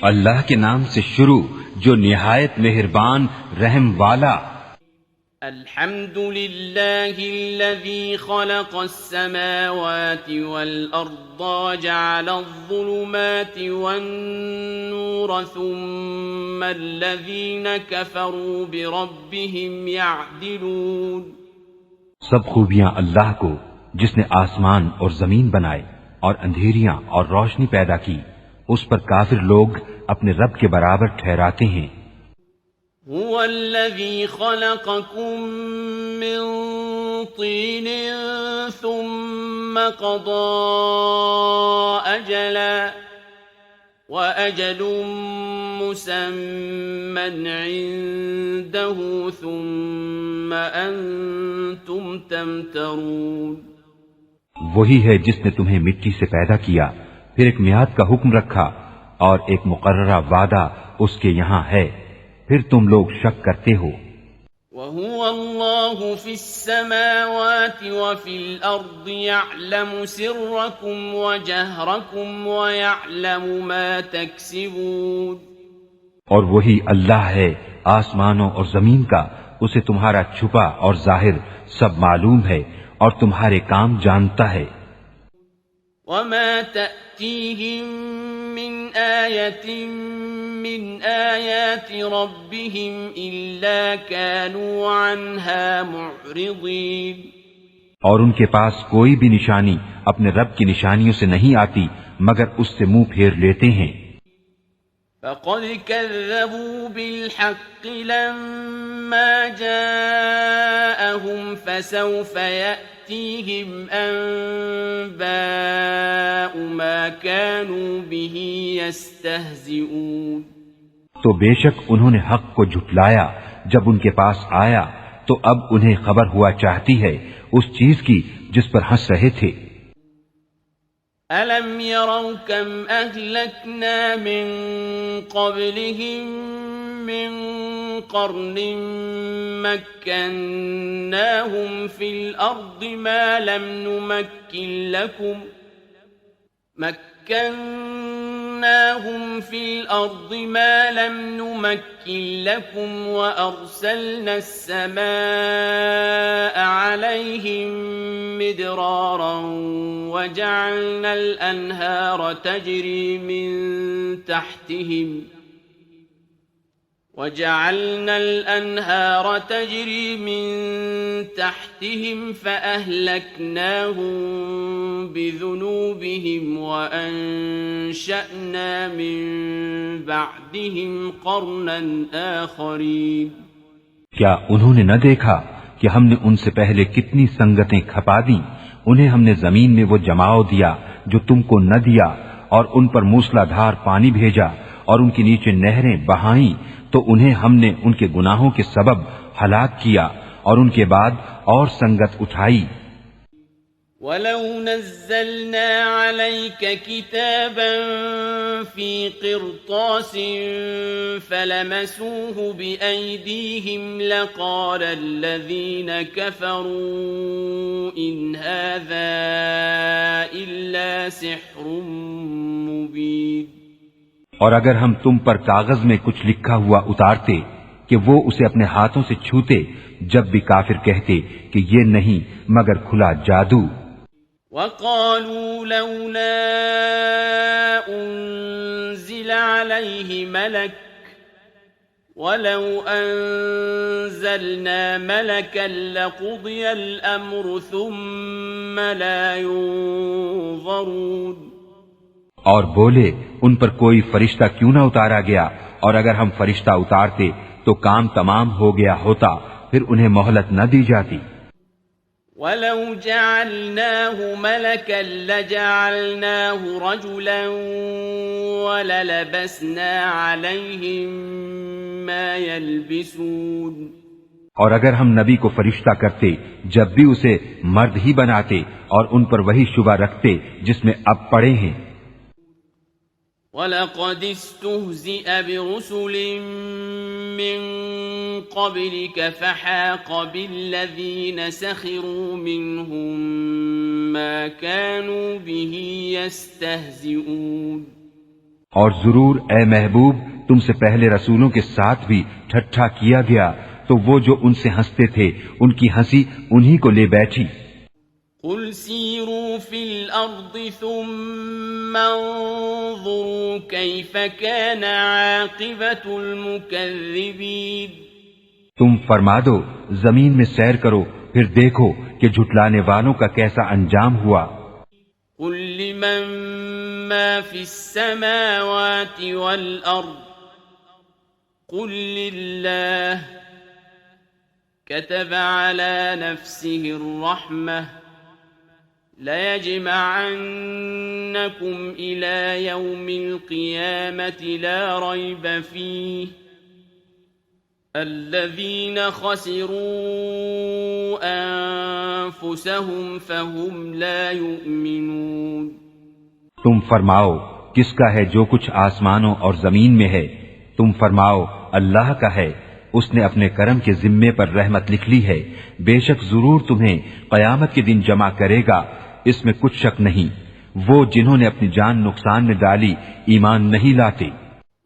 اللہ کے نام سے شروع جو نہایت مہربان رحم والا۔ الحمد للہ الذی خلق السماوات والارض وجعل الظلمات والنور ثم الذین کفروا بربهم یعدلون۔ سب خوبیاں اللہ کو جس نے آسمان اور زمین بنائے اور اندھیریاں اور روشنی پیدا کی، اس پر کافر لوگ اپنے رب کے برابر ٹھہراتے ہیں۔ هو الذي خلقكم من طين ثم قضى أجلا وأجل مسمى عنده ثم أنتم تمترون۔ وہی ہے جس نے تمہیں مٹی سے پیدا کیا، پھر ایک میعاد کا حکم رکھا اور ایک مقررہ وعدہ اس کے یہاں ہے، پھر تم لوگ شک کرتے ہو۔ وَهُوَ اللَّهُ فِي السَّمَاوَاتِ وَفِي الْأَرْضِ يَعْلَمُ سِرَّكُمْ وَجَهْرَكُمْ وَيَعْلَمُ مَا تَكْسِبُونَ۔ اور وہی اللہ ہے آسمانوں اور زمین کا، اسے تمہارا چھپا اور ظاہر سب معلوم ہے اور تمہارے کام جانتا ہے۔ وَمَا تَأْتِيهِم مِّنْ آيَةٍ مِّنْ آيَاتِ رَبِّهِمْ إِلَّا كَانُوا عَنْهَا مُعْرِضِينَ۔ اور ان کے پاس کوئی بھی نشانی اپنے رب کی نشانیوں سے نہیں آتی مگر اس سے منہ پھیر لیتے ہیں۔ فَقَدْ كَذَّبُوا بِالْحَقِّ لَمَّا جَاءَهُمْ فَسَوْفَ يَأْتِيهِمْ أَنبَاءُ مَا كَانُوا بِهِ يَسْتَهْزِئُونَ۔ تو بے شک انہوں نے حق کو جھٹلایا، جب ان کے پاس آیا تو اب انہیں خبر ہوا چاہتی ہے اس چیز کی جس پر ہنس رہے تھے۔ أَلَمْ يَرَوْا كَمْ أَهْلَكْنَا مِنْ قَبْلِهِمْ مِنْ قَرْنٍ مَكَّنَّاهُمْ فِي الْأَرْضِ مَا لَمْ نُمَكِّنْ لَكُمْ وَأَرْسَلْنَا السَّمَاءَ عَلَيْهِمْ مِدْرَارًا وَجَعَلْنَا الْأَنْهَارَ تَجْرِي مِن تَحْتِهِمْ فَأَهْلَكْنَاهُمْ بِذُنُوبِهِمْ وَأَنشَأْنَا مِن بَعْدِهِمْ قَرْنًا آخَرِينَ۔ کیا انہوں نے نہ دیکھا کہ ہم نے ان سے پہلے کتنی سنگتیں کھپا دیں، انہیں ہم نے زمین میں وہ جماؤ دیا جو تم کو نہ دیا، اور ان پر موسلا دھار پانی بھیجا اور ان کے نیچے نہریں بہائیں، تو انہیں ہم نے ان کے گناہوں کے سبب ہلاک کیا اور ان کے بعد اور سنگت اٹھائی۔ وَلَوْ نَزَّلْنَا عَلَيْكَ كِتَابًا فِي قِرْطَاسٍ فَلَمَسُوهُ بِأَيْدِيهِمْ لَقَالَ الَّذِينَ كَفَرُوا إِنْ هَذَا إِلَّا سِحْرٌ مُبِينٌ۔ اور اگر ہم تم پر کاغذ میں کچھ لکھا ہوا اتارتے کہ وہ اسے اپنے ہاتھوں سے چھوتے، جب بھی کافر کہتے کہ یہ نہیں مگر کھلا جادو۔ وَقَالُوا لَوْلَا أُنزِلَ عَلَيْهِ مَلَكٌ وَلَوْ أَنزَلْنَا مَلَكًا لَقُضِيَ الْأَمْرُ ثُمَّ لَا يُنظَرُونَ۔ اور بولے ان پر کوئی فرشتہ کیوں نہ اتارا گیا، اور اگر ہم فرشتہ اتارتے تو کام تمام ہو گیا ہوتا، پھر انہیں مہلت نہ دی جاتی۔ وَلَوْ جَعَلْنَاهُ مَلَكًا لَجَعَلْنَاهُ رَجُلًا وَلَلَبَسْنَا عَلَيْهِمْ مَا يَلْبِسُونَ۔ اور اگر ہم نبی کو فرشتہ کرتے، جب بھی اسے مرد ہی بناتے اور ان پر وہی شبہ رکھتے جس میں اب پڑے ہیں۔ وَلَقَدِ اسْتُهْزِئَ بِرُسُلٍ مِّن قَبْلِكَ فَحَاقَ بِالَّذِينَ سَخِرُوا مِنْهُم مَّا كَانُوا بِهِ يَسْتَهْزِئُونَ۔ اور ضرور اے محبوب تم سے پہلے رسولوں کے ساتھ بھی ٹھٹھا کیا گیا، تو وہ جو ان سے ہنستے تھے ان کی ہنسی انہی کو لے بیٹھی۔ قل سیروا فی الارض ثم انظروا کیف کان عاقبۃ المکذبین۔ تم فرما دو زمین میں سیر کرو پھر دیکھو کہ جھٹلانے والوں کا کیسا انجام ہوا۔ قل لمن ما فی السماوات والارض قل للہ كتب على نفسه الرحمة ليجمعنكم إلى يوم القيامة لا ريب فيه الذين خسروا أنفسهم فهم لا يؤمنون۔ تم فرماؤ کس کا ہے جو کچھ آسمانوں اور زمین میں ہے؟ تم فرماؤ اللہ کا ہے، اس نے اپنے کرم کے ذمے پر رحمت لکھ لی ہے، بے شک ضرور تمہیں قیامت کے دن جمع کرے گا، اس میں کچھ شک نہیں۔ وہ جنہوں نے اپنی جان نقصان میں ڈالی ایمان نہیں لاتے۔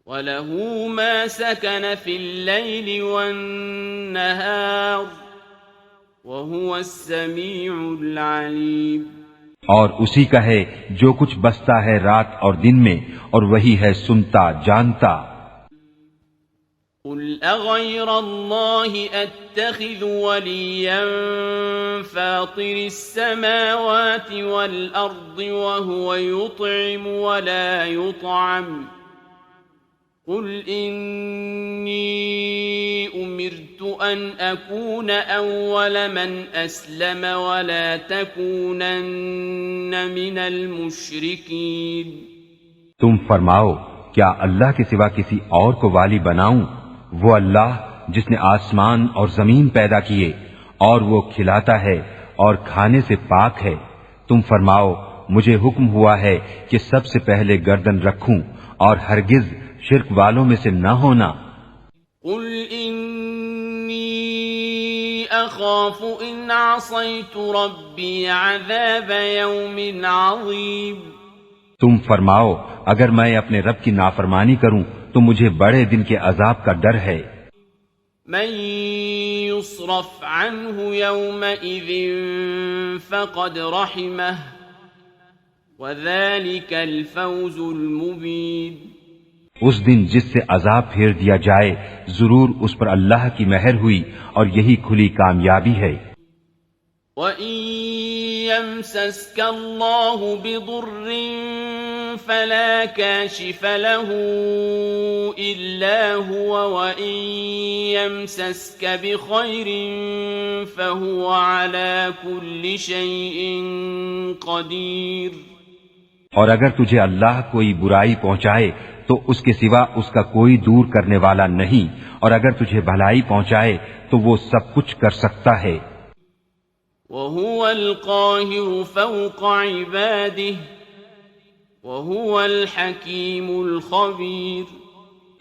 وَلَهُ مَا سَكَنَ فِي اللَّيْلِ وَالنَّهَارِ وَهُوَ السَّمِيعُ الْعَلِيمُ۔ اور اسی کا ہے جو کچھ بستا ہے رات اور دن میں، اور وہی ہے سنتا جانتا۔ قل اغیر اللہ اتخذ ولیا فاطر السماوات والارض وهو يطعم ولا يطعم قل انی امرت ان اکون اول من اسلم ولا تکونن من المشرکین۔ تم فرماؤ کیا اللہ کے سوا کسی اور کو والی بناؤں؟ وہ اللہ جس نے آسمان اور زمین پیدا کیے، اور وہ کھلاتا ہے اور کھانے سے پاک ہے۔ تم فرماؤ مجھے حکم ہوا ہے کہ سب سے پہلے گردن رکھوں اور ہرگز شرک والوں میں سے نہ ہونا۔ قل انی اخاف ان عصیت ربی عذاب یوم عظیم۔ تم فرماؤ اگر میں اپنے رب کی نافرمانی کروں تو مجھے بڑے دن کے عذاب کا ڈر ہے۔ من یصرف عنہ یومئذ فقد رحمہ وذلک الفوز المبین۔ اس دن جس سے عذاب پھیر دیا جائے ضرور اس پر اللہ کی مہر ہوئی اور یہی کھلی کامیابی ہے۔ وَإِن يَمْسَسْكَ اللَّهُ بِضُرٍّ فَلَا كَاشِفَ لَهُ إِلَّا هُوَ وَإِن يَمْسَسْكَ بِخَيْرٍ فَهُوَ عَلَى كُلِّ شَيْءٍ قَدِيرٌ۔ اور اگر تجھے اللہ کوئی برائی پہنچائے تو اس کے سوا اس کا کوئی دور کرنے والا نہیں، اور اگر تجھے بھلائی پہنچائے تو وہ سب کچھ کر سکتا ہے۔ وَهُوَ الْقَاهِرُ فَوْقَ عِبَادِهِ وَهُوَ الْحَكِيمُ الْخَبِيرُ۔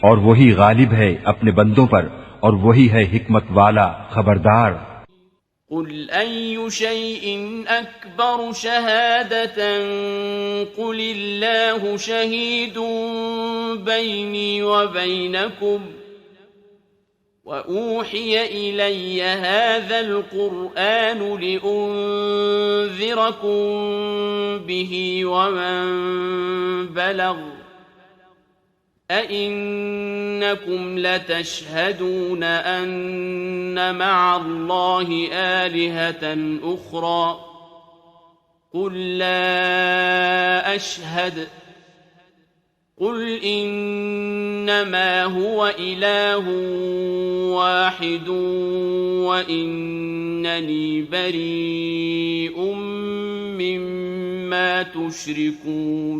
اور وہی غالب ہے اپنے بندوں پر اور وہی ہے حکمت والا خبردار۔ قُلْ أَيُّ شَيْءٍ أَكْبَرُ شَهَادَةً قُلِ اللَّهُ شَهِيدٌ بَيْنِي وَبَيْنَكُمْ وَأُوحِيَ إِلَيَّ هَذَا الْقُرْآنُ لِأُنذِرَكُم بِهِ وَمَن بَلَغَ أَإِنَّكُمْ لَتَشْهَدُونَ أَنَّ مَعَ اللَّهِ آلِهَةً أُخْرَى قُل لَّا أَشْهَدُ قُلْ إِنَّمَا هُوَ إِلَٰهٌ وَاحِدٌ وَإِنَّنِي بَرِيءٌ مِّمَّا تُشْرِكُونَ۔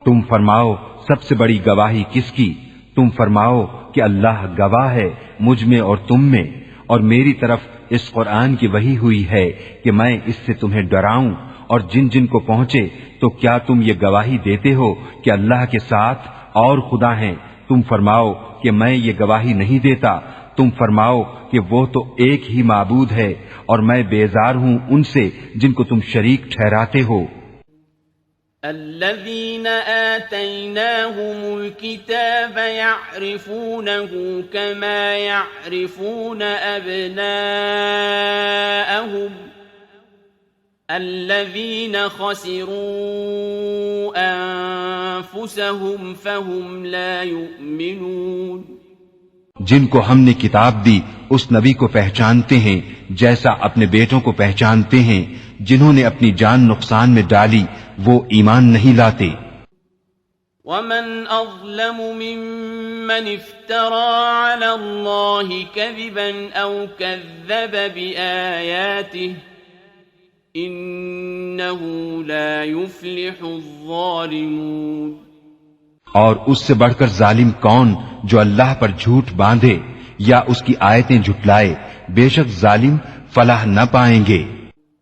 تم فرماؤ سب سے بڑی گواہی کس کی؟ تم فرماؤ کہ اللہ گواہ ہے مجھ میں اور تم میں، اور میری طرف اس قرآن کی وحی ہوئی ہے کہ میں اس سے تمہیں ڈراؤں، اور جن جن کو پہنچے تو کیا تم یہ گواہی دیتے ہو کہ اللہ کے ساتھ اور خدا ہیں؟ تم فرماؤ کہ میں یہ گواہی نہیں دیتا۔ تم فرماؤ کہ وہ تو ایک ہی معبود ہے اور میں بیزار ہوں ان سے جن کو تم شریک ٹھہراتے ہو۔ الذين آتيناهم الكتاب يعرفونه كما يعرفون أبناءهم الذين خسروا أنفسهم فهم لا يؤمنون جن کو ہم نے کتاب دی اس نبی کو پہچانتے ہیں جیسا اپنے بیٹوں کو پہچانتے ہیں، جنہوں نے اپنی جان نقصان میں ڈالی وہ ایمان نہیں لاتے۔ ومن أظلم ممن افترى على الله كذبا أو كذب بآياته إنه لا يفلح الظالمون۔ اور اس سے بڑھ کر ظالم کون جو اللہ پر جھوٹ باندھے یا اس کی آیتیں جھٹلائے، بے شک ظالم فلاح نہ پائیں گے۔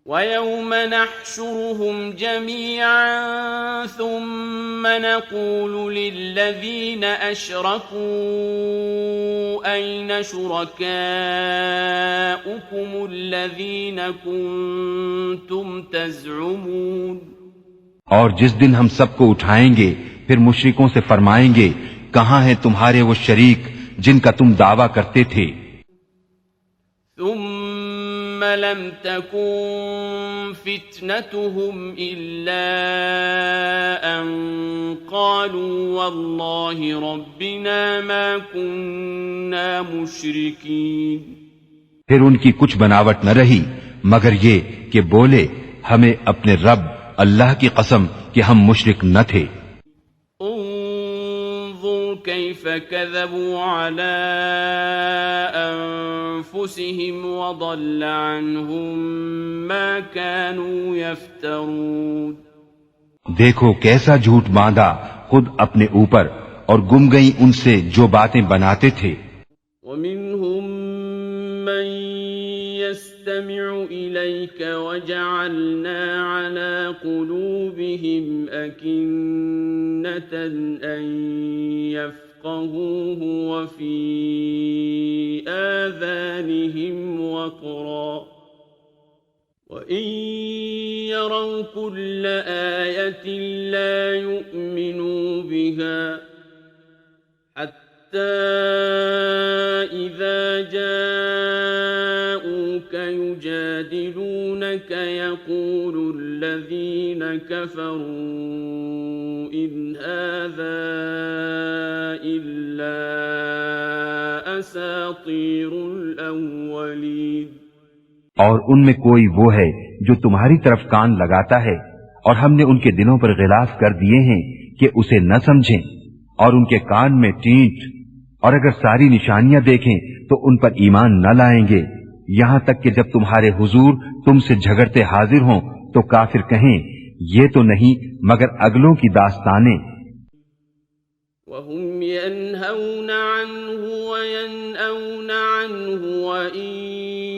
وَيَوْمَ نَحْشُرُهُمْ جَمِيعًا ثُمَّ نَقُولُ لِلَّذِينَ أَشْرَكُوا أَيْنَ شُرَكَاؤُكُمُ الَّذِينَ كُنتُمْ تَزْعُمُونَ۔ اور جس دن ہم سب کو اٹھائیں گے پھر مشرکوں سے فرمائیں گے کہاں ہیں تمہارے وہ شریک جن کا تم دعویٰ کرتے تھے؟ ثم لم تكن فتنتهم إلا أن قالوا والله ربنا ما كنا مشركين۔ پھر ان کی کچھ بناوٹ نہ رہی مگر یہ کہ بولے ہمیں اپنے رب اللہ کی قسم کہ ہم مشرک نہ تھے۔ انظر كيف كذبوا على أنفسهم وضل عنهم ما كانوا يفترون۔ دیکھو کیسا جھوٹ باندھا خود اپنے اوپر اور گم گئی ان سے جو باتیں بناتے تھے۔ ومنهم من يستمع إليك وجعلنا على قلوبهم أكنة أن يفقهوه وفي آذانهم وقرا وإن يروا كل آية لا يؤمنوا بها حتى إذا جاءوك يجادلونك يقول الذين كفروا إن هذا إلا أساطير الأولين۔ اور ان میں کوئی وہ ہے جو تمہاری طرف کان لگاتا ہے اور ہم نے ان کے دلوں پر غلاف کر دیے ہیں کہ اسے نہ سمجھیں، اور ان کے کان میں ٹینٹ، اور اگر ساری نشانیاں دیکھیں تو ان پر ایمان نہ لائیں گے، یہاں تک کہ جب تمہارے حضور تم سے جھگڑتے حاضر ہوں تو کافر کہیں یہ تو نہیں مگر اگلوں کی داستانیں۔ وَهُمْ يَنْهَوْنَ عَنْهُ وَيَنْأَوْنَ عَنْهُ وَإِنْ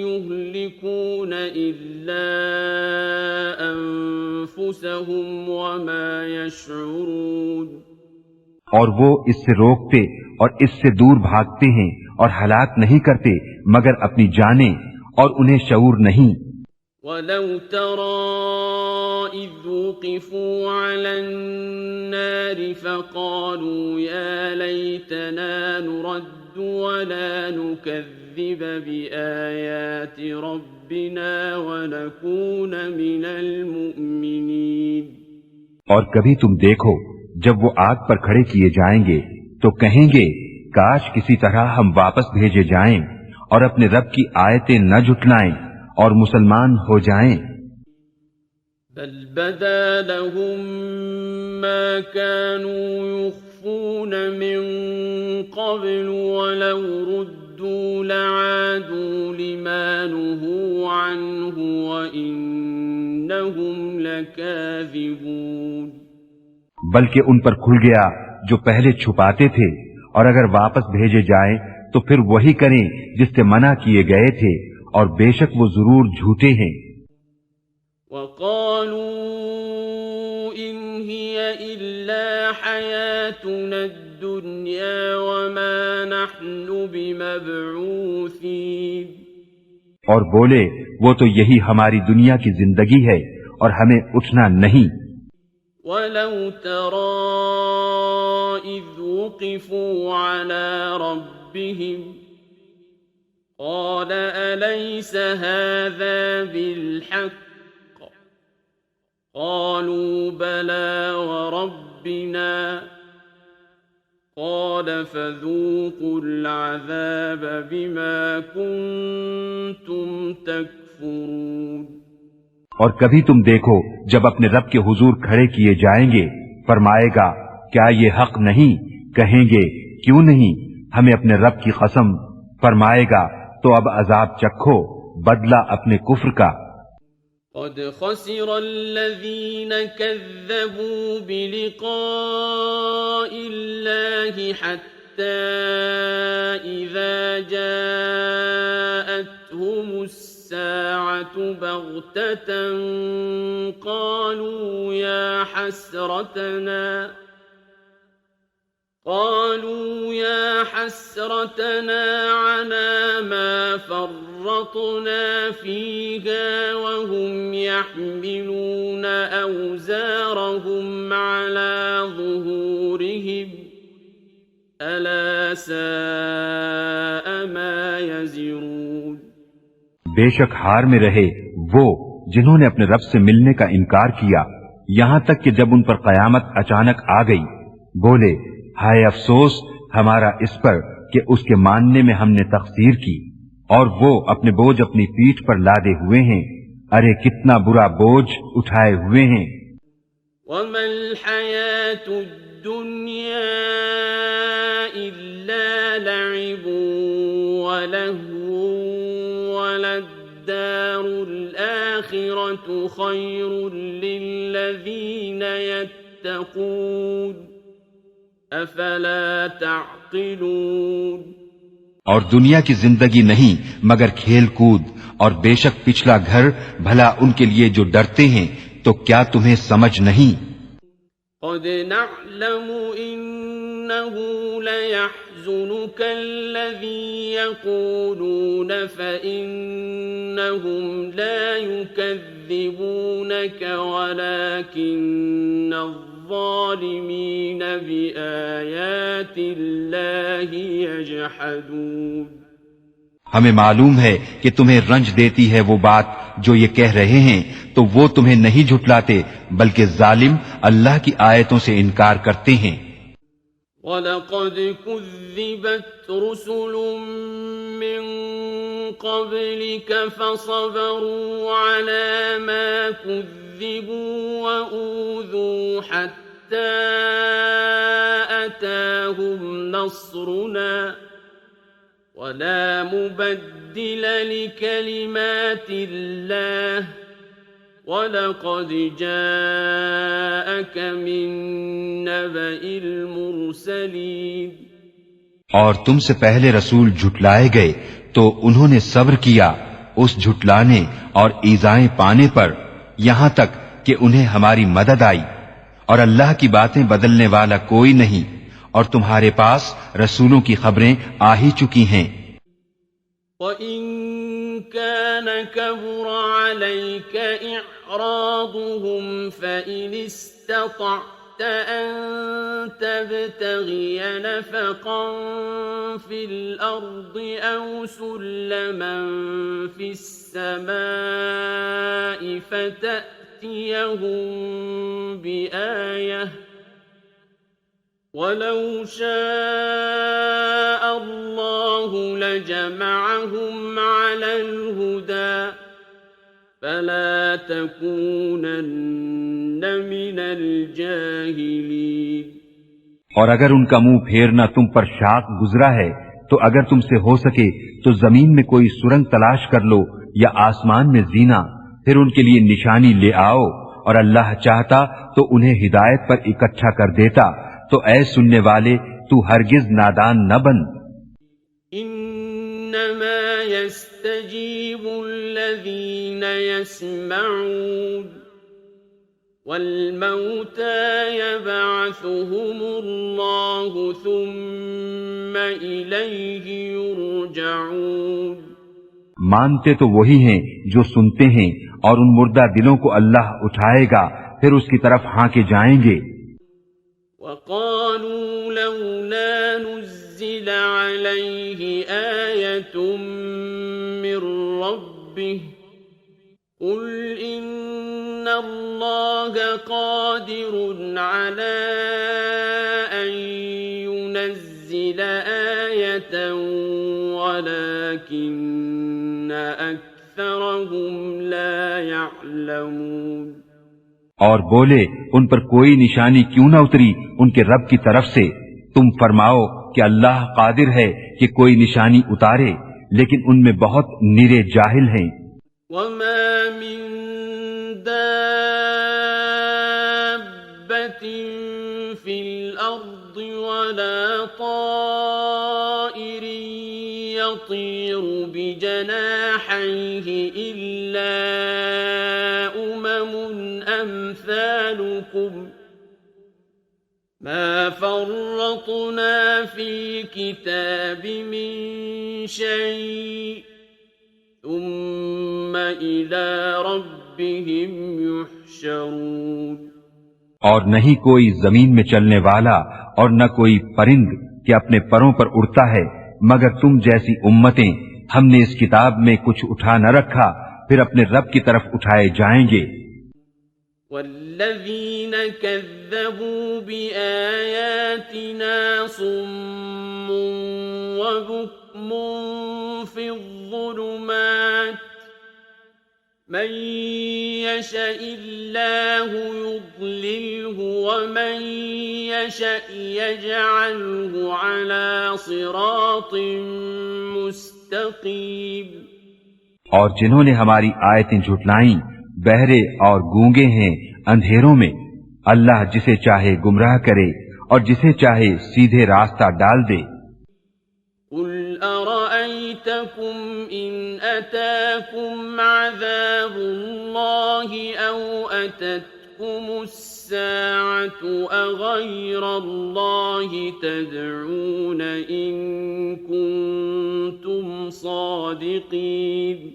يُهْلِكُونَ إِلَّا أَنفُسَهُمْ وَمَا يَشْعُرُونَ۔ اور وہ اس سے روکتے اور اس سے دور بھاگتے ہیں اور ہلاک نہیں کرتے مگر اپنی جانیں اور انہیں شعور نہیں۔ وَلَوْ تَرَى إِذْ وُقِفُوا عَلَى النَّارِ فَقَالُوا يَا لَيْتَنَا نُرَدُّ وَلَا نُكَذِّبَ بِآيَاتِ رَبِّنَا وَنَكُونَ مِنَ الْمُؤْمِنِينَ۔ اور کبھی تم دیکھو جب وہ آگ پر کھڑے کیے جائیں گے تو کہیں گے کاش کسی طرح ہم واپس بھیجے جائیں اور اپنے رب کی آیتیں نہ جھٹلائیں اور مسلمان ہو جائیں۔ بل بدا لهم ما كانوا يخفون من قبل ولو ردوا لعادوا لما نهوا عنه وإنهم لكاذبون۔ بلکہ ان پر کھل گیا جو پہلے چھپاتے تھے، اور اگر واپس بھیجے جائیں تو پھر وہی کریں جس سے منع کیے گئے تھے، اور بے شک وہ ضرور جھوٹے ہیں۔ وَقَالُوا إِنْ هِيَ إِلَّا حَيَاتُنَا الدُّنْيَا وَمَا نَحْنُ بِمَبْعُوثِينَ۔ اور بولے وہ تو یہی ہماری دنیا کی زندگی ہے اور ہمیں اٹھنا نہیں۔ ولو ترى إذ وقفوا على ربهم قال أليس هذا بالحق قالوا بلى وربنا قال فذوقوا العذاب بما كنتم تكفرون اور کبھی تم دیکھو جب اپنے رب کے حضور کھڑے کیے جائیں گے، فرمائے گا کیا یہ حق نہیں؟ کہیں گے کیوں نہیں، ہمیں اپنے رب کی قسم، فرمائے گا تو اب عذاب چکھو، بدلہ اپنے کفر کا۔ قد خسر الذين كذبوا بلقاء الله حتى إذا جاءتهم الساعة بغتة قالوا يا حسرتنا على ما فرطنا فيها وهم يحملون أوزارهم على ظهورهم ألا ساء ما يزرون۔ بے شک ہار میں رہے وہ جنہوں نے اپنے رب سے ملنے کا انکار کیا، یہاں تک کہ جب ان پر قیامت اچانک آ گئی بولے ہائے افسوس ہمارا اس پر کہ اس کے ماننے میں ہم نے تقصیر کی، اور وہ اپنے بوجھ اپنی پیٹھ پر لادے ہوئے ہیں، ارے کتنا برا بوجھ اٹھائے ہوئے ہیں۔ وَمَا الْحَيَاةُ الدُّنْيَا إِلَّا لَعِبٌ وَلَهْوٌ وَلَلدَّارُ الْآخِرَةُ خَيْرٌ لِّلَّذِينَ يَتَّقُونَ افلا تعقلون۔ اور دنیا کی زندگی نہیں مگر کھیل کود، اور بے شک پچھلا گھر بھلا ان کے لیے جو ڈرتے ہیں، تو کیا تمہیں سمجھ نہیں؟ قد نعلم انه ليحزنك الذي يقولون فإنهم لا يكذبونك ولكن الظالمين بآيات الله يجحدون۔ ہمیں معلوم ہے کہ تمہیں رنج دیتی ہے وہ بات جو یہ کہہ رہے ہیں، تو وہ تمہیں نہیں جھٹلاتے بلکہ ظالم اللہ کی آیتوں سے انکار کرتے ہیں۔ وَلَقَدْ كُذِّبَتْ رُسُلٌ مِّن قَبْلِكَ فَصَبَرُوا عَلَى مَا كُذِّبُوا وَأُوذُوا حَتَّى أَتَاهُمْ نَصْرُنَا وَلَا مُبَدِّلَ لِكَلِمَاتِ اللَّهِ وَلَقَدْ جَاءَكَ مِن نَّبَإِ الْمُرْسَلِينَ۔ اور تم سے پہلے رسول جھٹلائے گئے تو انہوں نے صبر کیا اس جھٹلانے اور ایذائیں پانے پر، یہاں تک کہ انہیں ہماری مدد آئی، اور اللہ کی باتیں بدلنے والا کوئی نہیں، اور تمہارے پاس رسولوں کی خبریں آ ہی چکی ہیں۔ وَإِن كَانَ كَبُرَ عَلَيْكَ إِعْرَاضُهُمْ فَإِنِ اسْتَطَعْتَ أَن تَبْتَغِيَ نَفَقًا فِي الْأَرْضِ أَوْ سُلَّمًا فِي السَّمَاءِ فَتَأْتِيَهُم بِآيَةٍ وَلَوْ شَاءَ اللَّهُ لَجَمَعَهُمْ عَلَى الْهُدَى فَلَا تَكُونَنَّ مِنَ الْجَاهِلِينَ۔ اور اگر ان کا منہ پھیرنا تم پر شاق گزرا ہے تو اگر تم سے ہو سکے تو زمین میں کوئی سرنگ تلاش کر لو یا آسمان میں زینہ، پھر ان کے لیے نشانی لے آؤ، اور اللہ چاہتا تو انہیں ہدایت پر اکٹھا کر دیتا، تو اے سننے والے تو ہرگز نادان نہ بن۔ انما يستجيب الذين يسمعون والموتى يبعثهم الله ثم إليه يرجعون۔ مانتے تو وہی ہیں جو سنتے ہیں، اور ان مردہ دلوں کو اللہ اٹھائے گا، پھر اس کی طرف ہانکے جائیں گے۔ وقالوا لولا نزل عليه آية من ربه قل إن الله قادر على أن ينزل آية ولكن أكثرهم لا يعلمون۔ اور بولے ان پر کوئی نشانی کیوں نہ اتری ان کے رب کی طرف سے؟ تم فرماؤ کہ اللہ قادر ہے کہ کوئی نشانی اتارے، لیکن ان میں بہت نیرے جاہل ہیں۔ وما من دابة في الأرض ولا طائر يطير بجناحيه إلا أمثالكم ما فرطنا في كتاب من شيء ثم إلى ربهم يحشرون۔ اور نہیں کوئی زمین میں چلنے والا اور نہ کوئی پرند کہ اپنے پروں پر اڑتا ہے مگر تم جیسی امتیں ہم نے اس کتاب میں کچھ اٹھا نہ رکھا، پھر اپنے رب کی طرف اٹھائے جائیں گے۔ والذین كذبوا بآیاتنا صم وبکم فی الظلمات من يشاء الله يضلله ومن يشاء يجعله على صراط مستقيم۔ اور جنہوں نے ہماری آیتیں جھٹلائیں بہرے اور گونگے ہیں اندھیروں میں، اللہ جسے چاہے گمراہ کرے اور جسے چاہے سیدھے راستہ ڈال دے۔ قل أرأيتكم إن أتاكم عذاب الله أو أتتكم الساعة أغير الله تدعون إن كنتم صادقين۔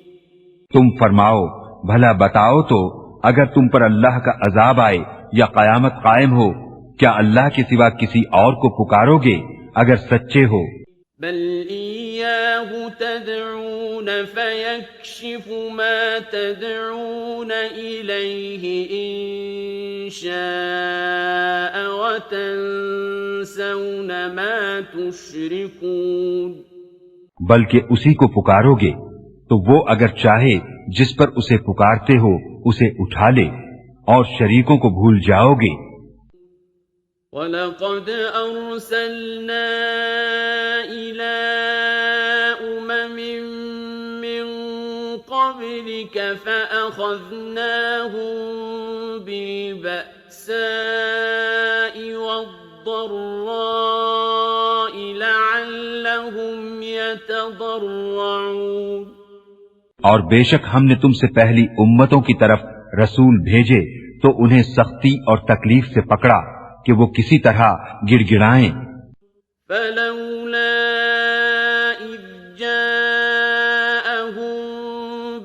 تم فرماؤ بھلا بتاؤ تو اگر تم پر اللہ کا عذاب آئے یا قیامت قائم ہو، کیا اللہ کے سوا کسی اور کو پکارو گے اگر سچے ہو؟ بل إياه تدعون فيكشف ما تدعون إليه إن شاء وتنسون ما تشركون۔ بلکہ اسی کو پکارو گے تو وہ اگر چاہے جس پر اسے پکارتے ہو اسے اٹھا لے اور شریکوں کو بھول جاؤ گے۔ وَلَقَدْ أَرْسَلْنَا إِلَىٰ أُمَمٍ مِّن قَبْلِكَ فَأَخَذْنَاهُم بِالْبَأْسَاءِ وَالضَّرَّاءِ لَعَلَّهُمْ يَتَضَرَّعُونَ۔ اور بے شک ہم نے تم سے پہلی امتوں کی طرف رسول بھیجے تو انہیں سختی اور تکلیف سے پکڑا کہ وہ کسی طرح گڑ گڑائیں۔ فَلَوْلَا إِذْ جَاءَهُم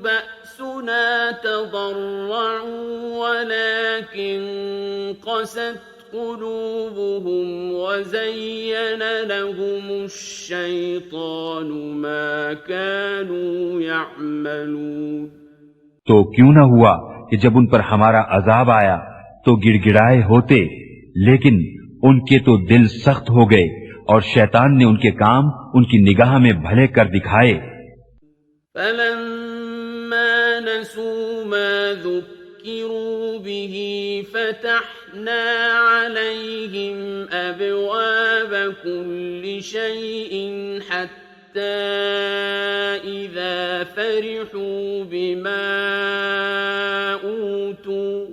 بَأْسُنَا تَضَرَّعُوا وَلَكِن قَسَتْ قُلُوبُهُمْ وَزَيَّنَ لَهُمُ الشَّيْطَانُ مَا كَانُوا يَعْمَلُونَ۔ تو کیوں نہ ہوا کہ جب ان پر ہمارا عذاب آیا تو گڑ گڑائے ہوتے، لیکن ان کے تو دل سخت ہو گئے اور شیطان نے ان کے کام ان کی نگاہ میں بھلے کر دکھائے۔ فَلَمَّا نَسُوا مَا ذُكِّرُوا بِهِ فَتَحْنَا عَلَيْهِمْ أَبْوَابَ كُلِّ شَيْءٍ حَتَّى إِذَا فَرِحُوا بِمَا أُوتُوا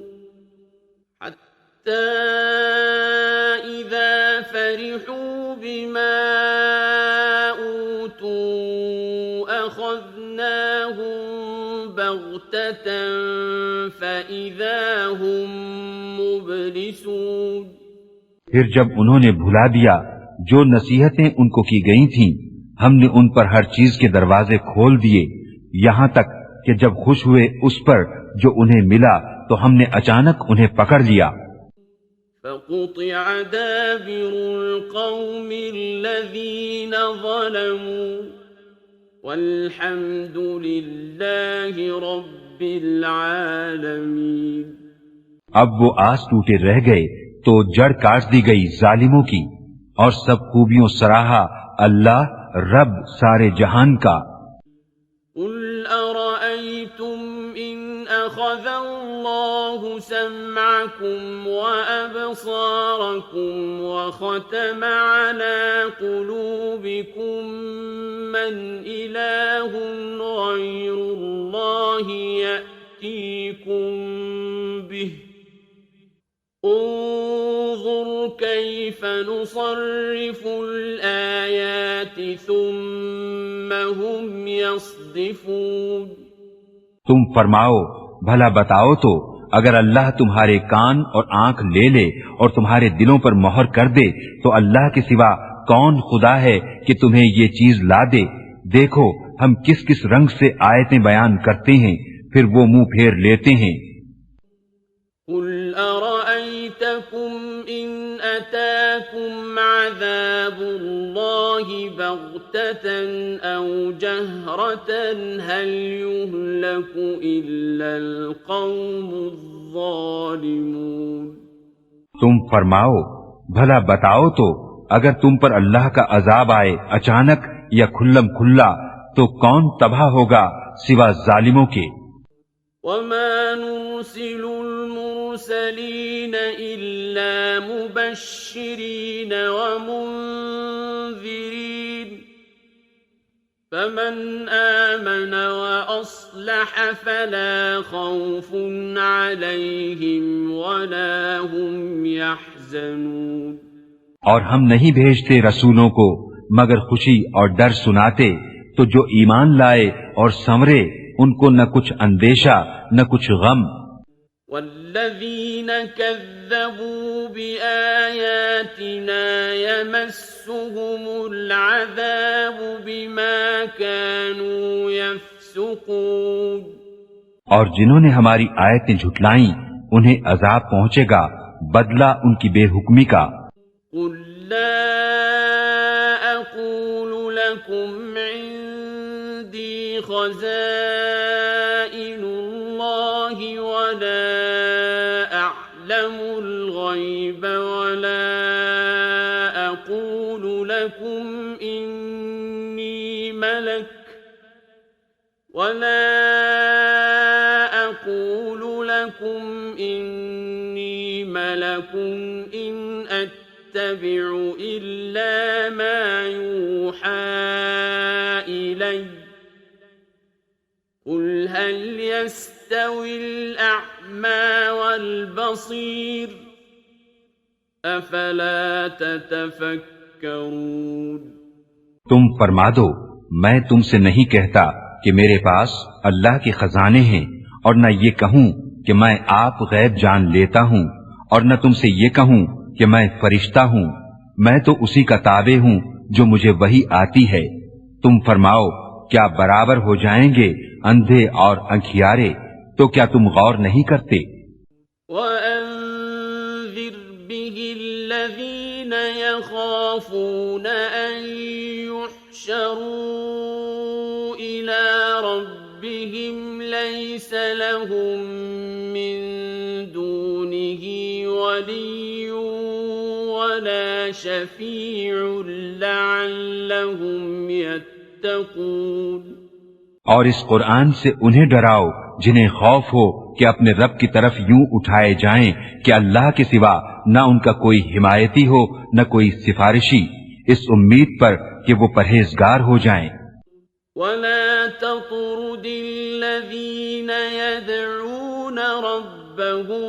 أَخَذْنَاهُمْ بَغْتَةً فَإِذَا هُمْ مُبْلِسُونَ۔ پھر جب انہوں نے بھلا دیا جو نصیحتیں ان کو کی گئی تھیں، ہم نے ان پر ہر چیز کے دروازے کھول دیے، یہاں تک کہ جب خوش ہوئے اس پر جو انہیں ملا تو ہم نے اچانک انہیں پکڑ لیا. فقطع دابر القوم الذين ظلموا والحمد لله رب العالمين. اب وہ آس ٹوٹے رہ گئے تو جڑ کاٹ دی گئی ظالموں کی، اور سب خوبیوں سراہا اللہ رب سارے جہان کا. قل أرأيتم إن أخذ الله سمعكم وأبصاركم وختم على قلوبكم من إله غير الله يأتيكم به انظر كيف نصرف الآيات ثم هم يصدفون. تم فرماؤ بھلا بتاؤ تو اگر اللہ تمہارے کان اور آنکھ لے لے اور تمہارے دلوں پر مہر کر دے تو اللہ کے سوا کون خدا ہے کہ تمہیں یہ چیز لا دے؟ دیکھو ہم کس کس رنگ سے آیتیں بیان کرتے ہیں، پھر وہ منہ پھیر لیتے ہیں. قل أرأيتكم إن أتاكم عذاب الله بغتة أو جهرة هل يهلك إلا القوم الظالمون. تم فرماؤ بھلا بتاؤ تو اگر تم پر اللہ کا عذاب آئے اچانک یا کھلم کھلا تو کون تباہ ہوگا سوا ظالموں کے. وما نرسل المرسلين إلا مبشرين ومنذرين فمن آمن وأصلح فلا خوف عليهم ولا هم يحزنون. اور ہم نہیں بھیجتے رسولوں کو مگر خوشی اور ڈر سناتے، تو جو ایمان لائے اور سنورے ان کو نہ کچھ اندیشہ نہ کچھ غم. والذین کذبوا بآیاتنا یمسهم العذاب بما كانوا یفسقون. اور جنہوں نے ہماری آیتیں جھٹلائیں انہیں عذاب پہنچے گا بدلہ ان کی بے حکمی کا. قل لا اقول لكم عندي خزائن الله ولا أعلم الغيب ولا أقول لكم إني ملك إن أتبع إلا ما يوحى إلي قل هل يستوي الأعمى والبصير أفلا تتفكرون. تم فرما دو میں تم سے نہیں کہتا کہ میرے پاس اللہ کے خزانے ہیں، اور نہ یہ کہوں کہ میں آپ غیب جان لیتا ہوں، اور نہ تم سے یہ کہوں کہ میں فرشتہ ہوں. میں تو اسی کا تابع ہوں جو مجھے وحی آتی ہے. تم فرماؤ کیا برابر ہو جائیں گے اندھے اور انکھیارے؟ تو کیا تم غور نہیں کرتے؟ وَأَنذِرْ بِهِ الَّذِينَ يَخَافُونَ أَن يُحْشَرُوا إِلَى رَبِّهِمْ لَيْسَ لَهُم مِّن دُونِهِ وَلِيٌّ وَلَا شَفِيعٌ لَعَلَّهُمْ يَتَّقُونَ. اور اس قرآن سے انہیں ڈراؤ جنہیں خوف ہو کہ اپنے رب کی طرف یوں اٹھائے جائیں کہ اللہ کے سوا نہ ان کا کوئی حمایتی ہو نہ کوئی سفارشی، اس امید پر کہ وہ پرہیزگار ہو جائیں. وَلَا تَطْرُدِ الَّذِينَ يَدْعُونَ رَبَّهُم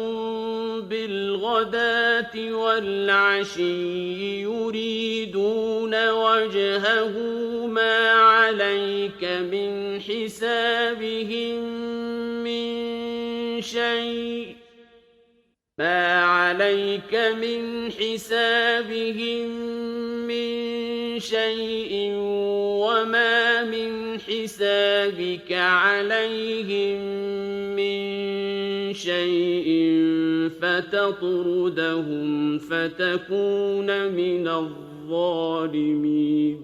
بِالْغَدَاةِ وَالْعَشِيِّ يُرِيدُونَ وَجْهَهُ مَا عَلَيْكَ مِنْ حِسَابِهِم مِّن شَيْءٍ وَمَا مِنْ حِسَابِكَ عَلَيْهِم مِّن شيء فتطردهم فتكون من الظالمين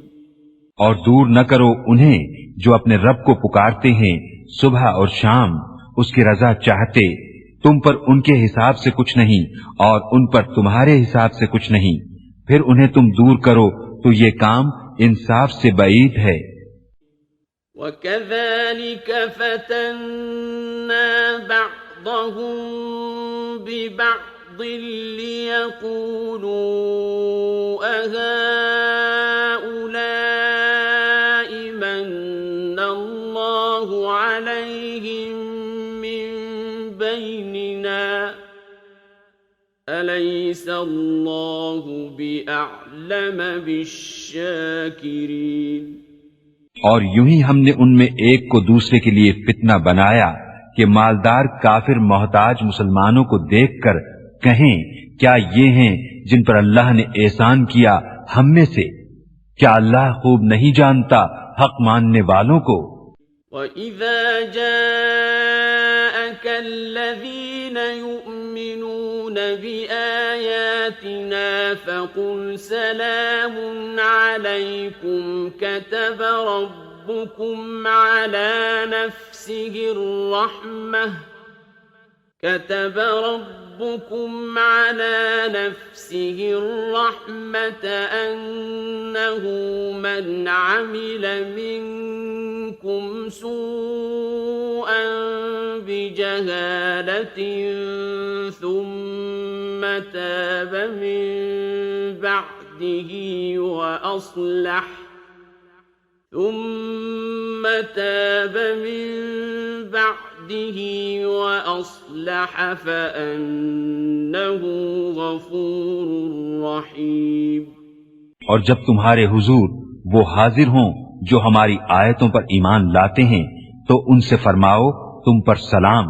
اور دور نہ کرو انہیں جو اپنے رب کو پکارتے ہیں صبح اور شام اس کی رضا چاہتے، تم پر ان کے حساب سے کچھ نہیں اور ان پر تمہارے حساب سے کچھ نہیں، پھر انہیں تم دور کرو تو یہ کام انصاف سے بعید ہے۔ وَكَذَلِكَ فَتَنَّا بَعْضَهُم بِبَعْضٍ لِيَقُولُوا أَهَٰؤُلَاءِ مَنَّ اللَّهُ عَلَيْهِم مِّن بَيْنِنَا أَلَيْسَ اللَّهُ بِأَعْلَمَ بِالشَّاكِرِينَ۔ اور یوں ہی ہم نے ان میں ایک کو دوسرے کے لیے فتنہ بنایا کہ مالدار کافر محتاج مسلمانوں کو دیکھ کر کہیں کیا یہ ہیں جن پر اللہ نے احسان کیا ہم میں سے؟ کیا اللہ خوب نہیں جانتا حق ماننے والوں کو؟ وَإِذَا جَاءَكَ الَّذِينَ يُؤْمِنُونَ بِآيَاتِنَا فَقُلْ سَلَامٌ عَلَيْكُمْ كَتَبَ رَبُّكُمْ عَلَى نَفْسِهِ الرَّحْمَةَ أَنَّهُ مَنْ عَمِلَ مِنكُمْ سُوءًا بِجَهَالَةٍ ثُمَّ تَابَ مِن بعده وأصلح فأنه غفور رحيم۔ اور جب تمہارے حضور وہ حاضر ہوں جو ہماری آیتوں پر ایمان لاتے ہیں تو ان سے فرماؤ تم پر سلام،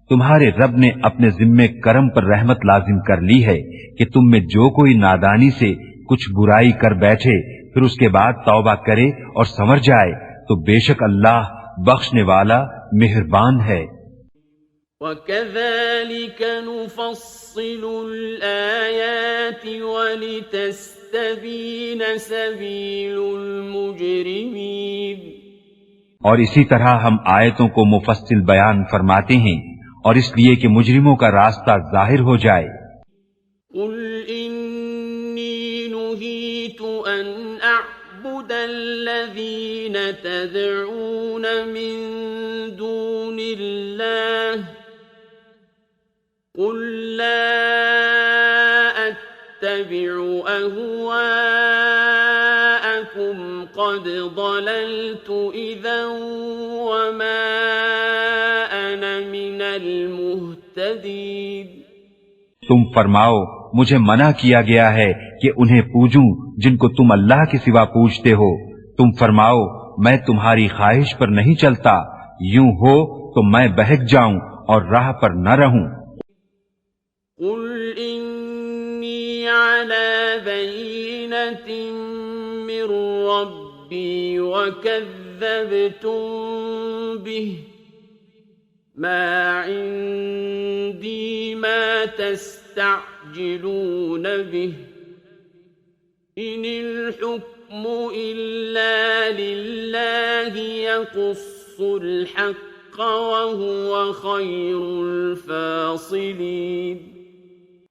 تمہارے رب نے اپنے ذمے کرم پر رحمت لازم کر لی ہے کہ تم میں جو کوئی نادانی سے کچھ برائی کر بیٹھے پھر اس کے بعد توبہ کرے اور سنور جائے تو بے شک اللہ بخشنے والا مہربان ہے۔ وَكَذَلِكَ نُفَصِّلُ الْآيَاتِ وَلِتَسْتَبِينَ سَبِيلُ الْمُجْرِمِينَ۔ اور اسی طرح ہم آیتوں کو مفصل بیان فرماتے ہیں اور اس لیے کہ مجرموں کا راستہ ظاہر ہو جائے۔ قُلْ إِنِّي نُهِيتُ أَنْ أَعْبُدَ الَّذِينَ تَدْعُونَ مِن دُونِ اللَّهِ قُلْ لَا أَتَّبِعُ أَهْوَاءَكُمْ قَدْ ضَلَلْتُ إِذًا وَمَا أَنَا مِنَ الْمُهْتَدِينَ۔ تم فرماؤ مجھے منع کیا گیا ہے کہ انہیں پوجوں جن کو تم اللہ کے سوا پوجتے ہو۔ تم فرماؤ میں تمہاری خواہش پر نہیں چلتا، یوں ہو تو میں بہک جاؤں اور راہ پر نہ رہوں۔ قُلْ إِنِّي عَلَى بَيِّنَةٍ مِّن رَّبِّي وَكَذَّبْتُم بِهِ مَا عِندِي مَا تَسْتَعْجِلُونَ بِهِ إِنِ الْحُكْمُ إِلَّا لِلَّهِ يَقُصُّ الْحَقَّ وَهُوَ خَيْرُ الْفَاصِلِينَ۔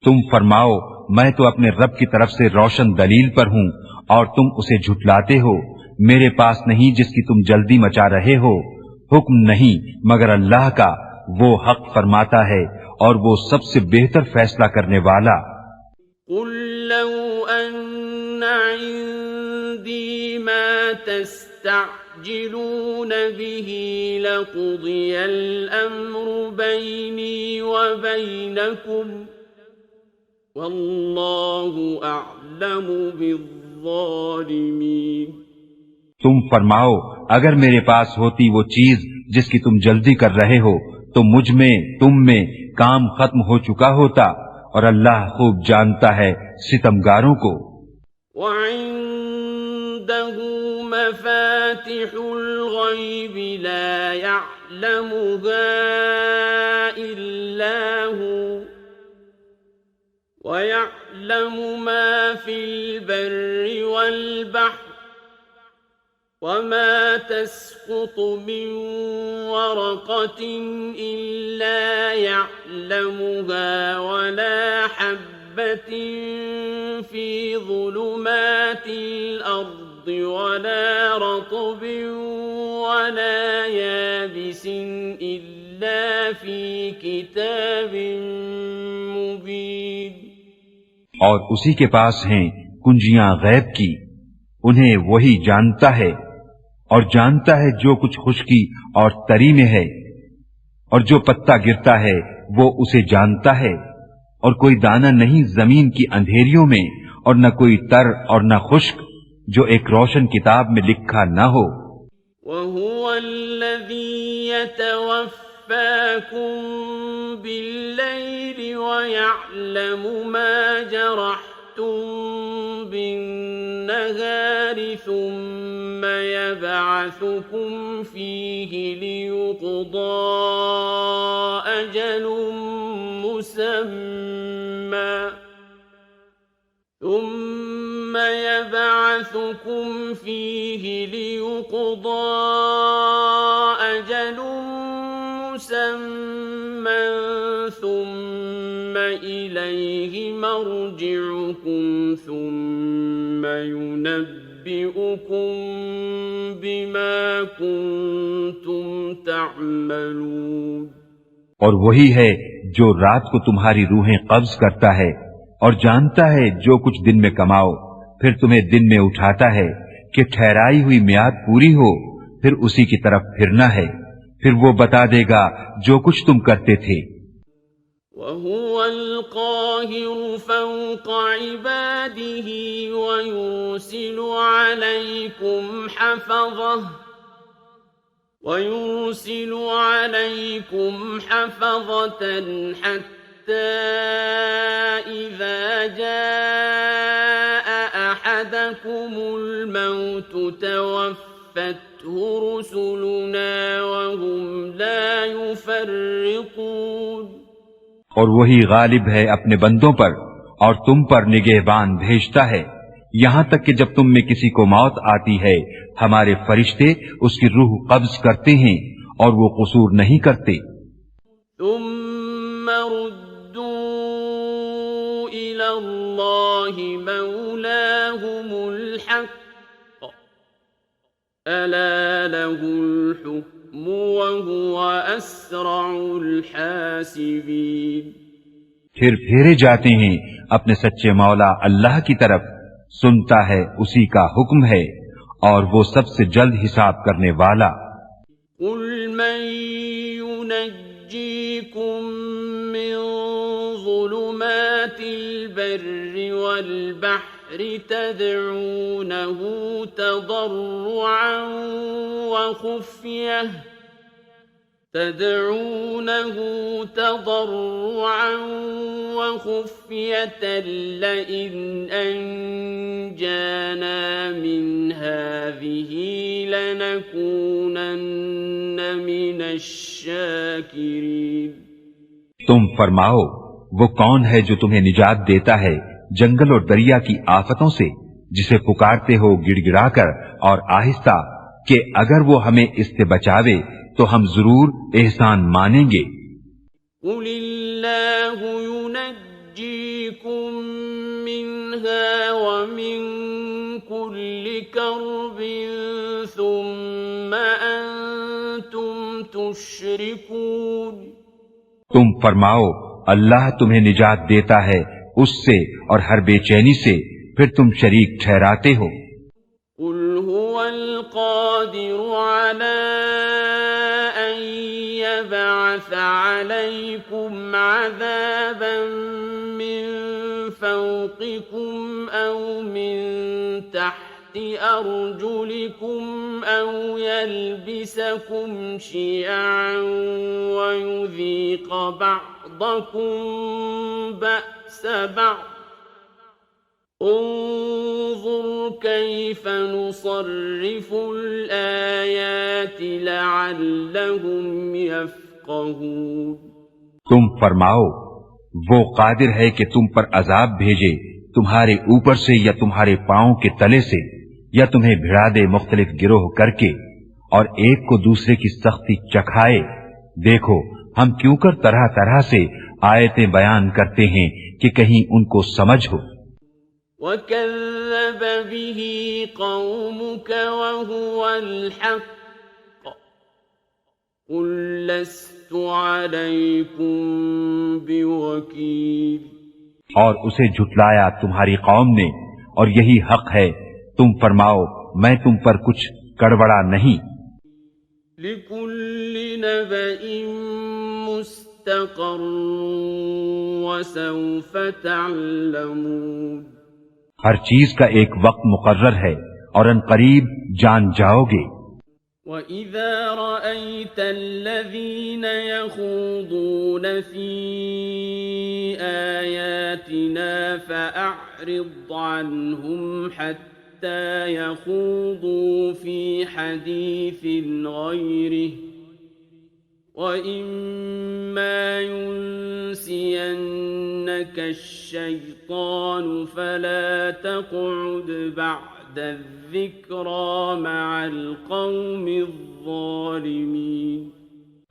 تم فرماؤ میں تو اپنے رب کی طرف سے روشن دلیل پر ہوں اور تم اسے جھٹلاتے ہو۔ میرے پاس نہیں جس کی تم جلدی مچا رہے ہو، حکم نہیں مگر اللہ کا، وہ حق فرماتا ہے اور وہ سب سے بہتر فیصلہ کرنے والا۔ قُل لَّوْ أَنَّ عِندِي مَا تَسْتَعْجِلُونَ بِهِ لَقُضِيَ الْأَمْرُ بَيْنِي وَبَيْنَكُمْ وَاللَّهُ أَعْلَمُ بِالظَّالِمِينَ۔ تم فرماؤ اگر میرے پاس ہوتی وہ چیز جس کی تم جلدی کر رہے ہو تو مجھ میں تم میں کام ختم ہو چکا ہوتا، اور اللہ خوب جانتا ہے ستمگاروں کو۔ وَعِندَهُ مَفَاتِحُ الْغَيْبِ لَا يَعْلَمُهَا إِلَّا وَيَعْلَمُ مَا فِي الْبَرِّ وَالْبَحْرِ وَمَا تَسْقُطُ مِنْ وَرَقَةٍ إِلَّا يَعْلَمُهَا وَلَا حَبَّةٍ فِي ظُلُمَاتِ الْأَرْضِ وَلَا رَطْبٍ وَلَا يَابِسٍ إِلَّا فِي كِتَابٍ مُبِينٍ۔ اور اسی کے پاس ہیں کنجیاں غیب کی، انہیں وہی جانتا ہے، اور جانتا ہے جو کچھ خشکی اور تری میں ہے، اور جو پتا گرتا ہے وہ اسے جانتا ہے، اور کوئی دانہ نہیں زمین کی اندھیریوں میں، اور نہ کوئی تر اور نہ خشک جو ایک روشن کتاب میں لکھا نہ ہو۔ وَهُوَ الَّذِي يَتَوَفَّاكُم بِاللَّيْلِ وَيَعْلَمُ مَا جَرَحْتُم بِالنَّهَارِ ثُمَّ يَبْعَثُكُمْ فِيهِ لِيُقْضَىٰ أَجَلٌ مُّسَمًّى ثم يبعثكم فيه ليقضى أجل مسمى ثم إليه مرجعكم ثم ينبئكم بما كنتم تعملون۔ اور وہی ہے جو رات کو تمہاری روحیں قبض کرتا ہے اور جانتا ہے جو کچھ دن میں کماؤ، پھر تمہیں دن میں اٹھاتا ہے کہ ٹھہرائی ہوئی میعاد پوری ہو، پھر اسی کی طرف پھرنا ہے، پھر وہ بتا دے گا جو کچھ تم کرتے تھے۔ وَهُوَ الْقَاهِرُ فَوْقَ عِبَادِهِ وَيُرْسِلُ عَلَيْكُمْ حَفَظَةً حَتَّى إِذَا جَاءَ أَحَدَكُمُ الْمَوْتُ تَوَفَّتْهُ رُسُلُنَا وَهُمْ لَا يُفَرِّطُونَ۔ اور وہی غالب ہے اپنے بندوں پر اور تم پر نگہبان بھیجتا ہے، یہاں تک کہ جب تم میں کسی کو موت آتی ہے ہمارے فرشتے اس کی روح قبض کرتے ہیں اور وہ قصور نہیں کرتے۔ ثم ردوا إلى الله مولاهم الحق ألا له الحكم وهو أسرع الحاسبين۔ پھر پھیرے جاتے ہیں اپنے سچے مولا اللہ کی طرف، سنتا ہے اسی کا حکم ہے اور وہ سب سے جلد حساب کرنے والا۔ قل من ينجيكم من ظلمات البر والبحر تدعونه تضرعا وخفية لئن أنجانا من هذه لنكونن من الشاكرين۔ تم فرماؤ وہ کون ہے جو تمہیں نجات دیتا ہے جنگل اور دریا کی آفتوں سے، جسے پکارتے ہو گڑ گڑا کر اور آہستہ، کہ اگر وہ ہمیں اس سے بچاوے تو ہم ضرور احسان مانیں گے۔ قل اللہ ينجيكم منها ومن كل كرب ثم أنتم تشركون۔ تم فرماؤ اللہ تمہیں نجات دیتا ہے اس سے اور ہر بے چینی سے، پھر تم شریک ٹھہراتے ہو۔ قل هو القادر على أن يبعث عليكم عذابا من فوقكم أو من تحت أرجلكم أو يلبسكم شيعا ويذيق بعضكم بأس بعض انظر كيف نصرف الآيات لعلهم يفقهون۔ تم فرماؤ وہ قادر ہے کہ تم پر عذاب بھیجے تمہارے اوپر سے یا تمہارے پاؤں کے تلے سے، یا تمہیں بھڑا دے مختلف گروہ کر کے، اور ایک کو دوسرے کی سختی چکھائے۔ دیکھو ہم کیوں کر طرح طرح سے آیتیں بیان کرتے ہیں کہ کہیں ان کو سمجھ ہو۔ وَكَذَّبَ بِهِ قَوْمُكَ وَهُوَ الْحَقُّ قُل لَّسْتُ عَلَيْكُمْ بِوَكِيلٍ۔ اور اسے جھٹلایا تمہاری قوم نے، اور یہی حق ہے، تم فرماؤ میں تم پر کچھ کڑوڑا نہیں۔ لِكُلِّ نَبَإٍ مُّسْتَقَرٌّ وَسَوْفَ تَعْلَمُونَ۔ ہر چیز کا ایک وقت مقرر ہے اور ان قریب جان جاؤ گے۔ وَإِذَا رَأَيْتَ الَّذِينَ يَخُوضُونَ فِي آيَاتِنَا فَأَعْرِضْ عَنْهُمْ حَتَّى يَخُوضُوا فِي حَدِيثٍ غَيْرِهِ وَإِمَّا يُنسِيَنَّكَ الشَّيْطَانُ فَلَا تَقْعُدْ بَعْدَ الذِّكْرَى مَعَ الْقَوْمِ الظَّالِمِينَ۔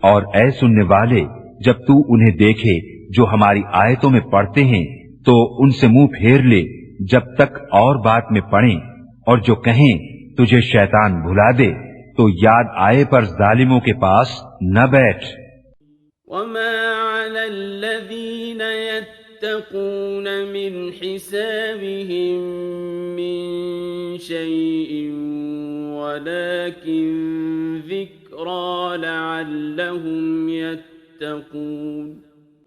اور اے سننے والے، جب تو انہیں دیکھے جو ہماری آیتوں میں پڑھتے ہیں تو ان سے منہ پھیر لے جب تک اور بات میں پڑھیں، اور جو کہیں تجھے شیطان بھلا دے تو یاد آئے پر ظالموں کے پاس نہ بیٹھ۔ وَمَا عَلَى الَّذِينَ يَتَّقُونَ مِنْ حِسَابِهِمْ مِنْ شَيْءٍ وَلَكِنْ ذِكْرَى لَعَلَّهُمْ يَتَّقُونَ۔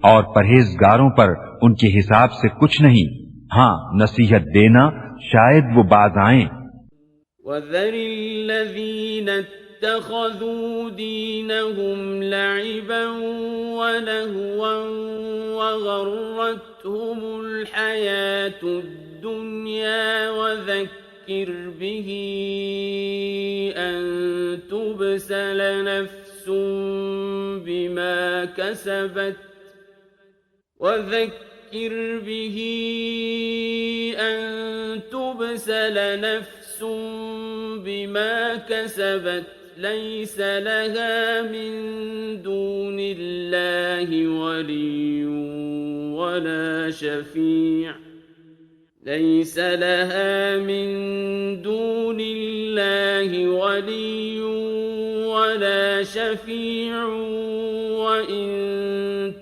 اور پرہیزگاروں پر ان کے حساب سے کچھ نہیں، ہاں نصیحت دینا شاید وہ باز آئیں۔ وَذَرِ الَّذِينَ اتَّخَذُوا دِينَهُمْ لَعِبًا وَلَهْوًا وَغَرَّتْهُمُ الْحَيَاةُ الدُّنْيَا وَذَكِّرْ بِهِ أَن تُبْسَلَ نَفْسٌ بِمَا كَسَبَتْ لَيْسَ لَهَا مِن دُونِ اللَّهِ وَلِيٌّ وَلَا شَفِيعٌ وَإِن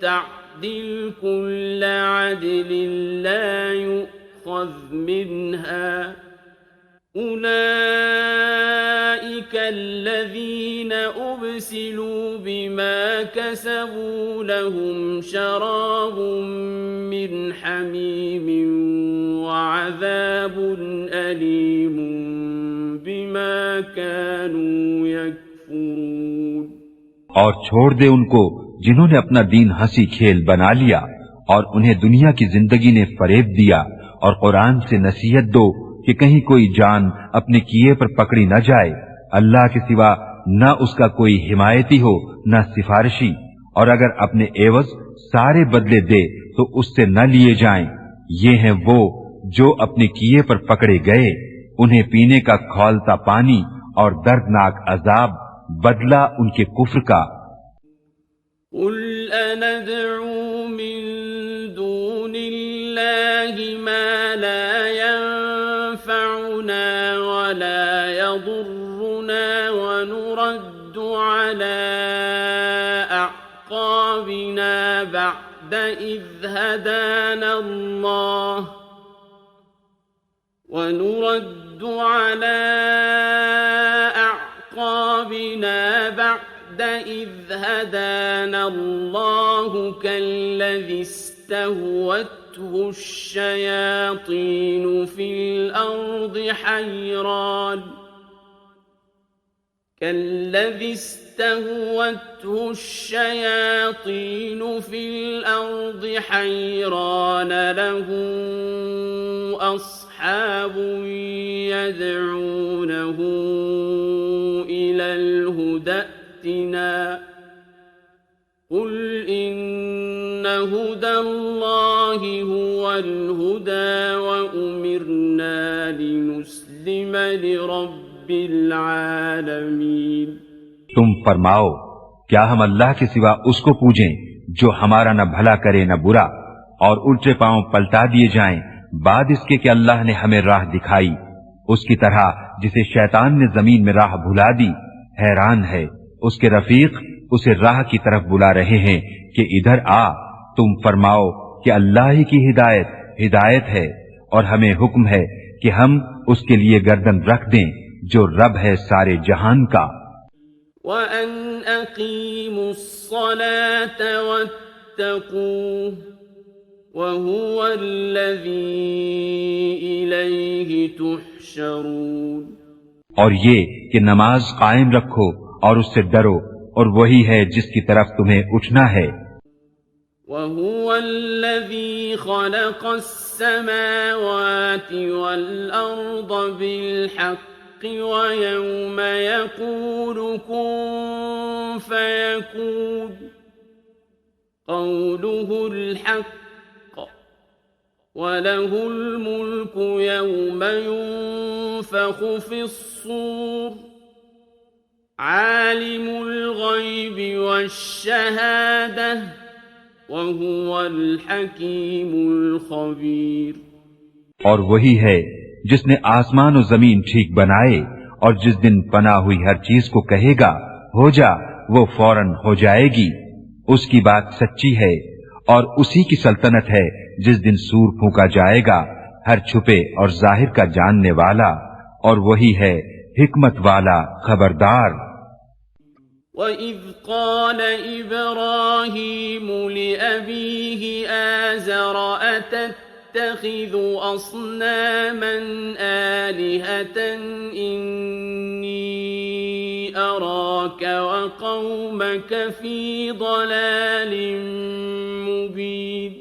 تَعْدِلْ كُلَّ عَدْلٍ لَّا يُؤْخَذْ مِنْهَا ۗ أُولَئِكَ الَّذِينَ أُبْسِلُوا بِمَا كَسَبُوا لَهُمْ شَرَابٌ مِّنْ حَمِيمٍ وَعَذَابٌ أَلِيمٌ بِمَا كَانُوا يَكْفُرُونَ۔ اور چھوڑ دے ان کو جنہوں نے اپنا دین ہنسی کھیل بنا لیا، اور انہیں دنیا کی زندگی نے فریب دیا، اور قرآن سے نصیحت دو کہ کہیں کوئی جان اپنے کیے پر پکڑی نہ جائے، اللہ کے سوا نہ اس کا کوئی حمایتی ہو نہ سفارشی، اور اگر اپنے عوض سارے بدلے دے تو اس سے نہ لیے جائیں۔ یہ ہیں وہ جو اپنے کیے پر پکڑے گئے، انہیں پینے کا کھولتا پانی اور دردناک عذاب بدلہ ان کے کفر کا۔ قُلْ أَنَدْعُو مِن دُونِ اللَّهِ مَا لَا يَنفَعُنَا وَلَا يَضُرُّنَا وَنُرَدُّ عَلَىٰ أَعْقَابِنَا بَعْدَ إِذْ هَدَانَا اللَّهُ كَالَّذِي اسْتَهْوَتْهُ الشَّيَاطِينُ فِي الْأَرْضِ حَيْرَانَ لَهُ أَصْحَابٌ يَدْعُونَهُ إِلَى الْهُدَى ائْتِنَا قُلْ إِنَّ هُدَى اللَّهِ اللَّهِ هُوَ الْهُدَى وَأُمِرْنَا لِنُسْلِمَ لِرَبِّ الْعَالَمِينَ۔ تم فرماؤ کیا ہم اللہ کے سوا اس کو پوجیں جو ہمارا نہ بھلا کرے نہ برا، اور الٹے پاؤں پلٹا دیے جائیں بعد اس کے کہ اللہ نے ہمیں راہ دکھائی، اس کی طرح جسے شیطان نے زمین میں راہ بھلا دی۔ حیران ہے اس کے رفیق اسے راہ کی طرف بلا رہے ہیں کہ ادھر آ۔ تم فرماؤ کہ اللہ ہی کی ہدایت ہے، اور ہمیں حکم ہے کہ ہم اس کے لیے گردن رکھ دیں جو رب ہے سارے جہان کا۔ وَأَنْ أَقِيمُوا الصَّلَاةَ وَاتَّقُوهُ وَهُوَ الَّذِي إِلَيْهِ تُحْشَرُونَ۔ اور یہ کہ نماز قائم رکھو اور اس سے ڈرو، اور وہی ہے جس کی طرف تمہیں اٹھنا ہے۔ وَهُوَ الَّذِي خَلَقَ السَّمَاوَاتِ وَالْأَرْضَ بِالْحَقِّ وَيَوْمَ يَقُولُ كُن فَيَكُونُ قَوْلُهُ الْحَقُّ وَلَهُ الْمُلْكُ يَوْمَ يُنفَخُ فِي الصُّورِ عَالِمُ الْغَيْبِ وَالشَّهَادَةِ وَهُوَ الْحَكِيمُ الْخَبِيرُ۔ اور وہی ہے جس نے آسمان و زمین ٹھیک بنائے، اور جس دن فنا ہوئی ہر چیز کو کہے گا ہو جا، وہ فوراً ہو جائے گی۔ اس کی بات سچی ہے، اور اسی کی سلطنت ہے جس دن سور پھونکا جائے گا، ہر چھپے اور ظاہر کا جاننے والا، اور وہی ہے حکمت والا خبردار۔ وَإِذْ قَالَ إِبْرَاهِيمُ لِأَبِيهِ آزَرَ أَتَتَّخِذُ أَصْنَامًا آلِهَةً إِنِّي أَرَاكَ وَقَوْمَكَ فِي ضَلَالٍ مُبِينٍ۔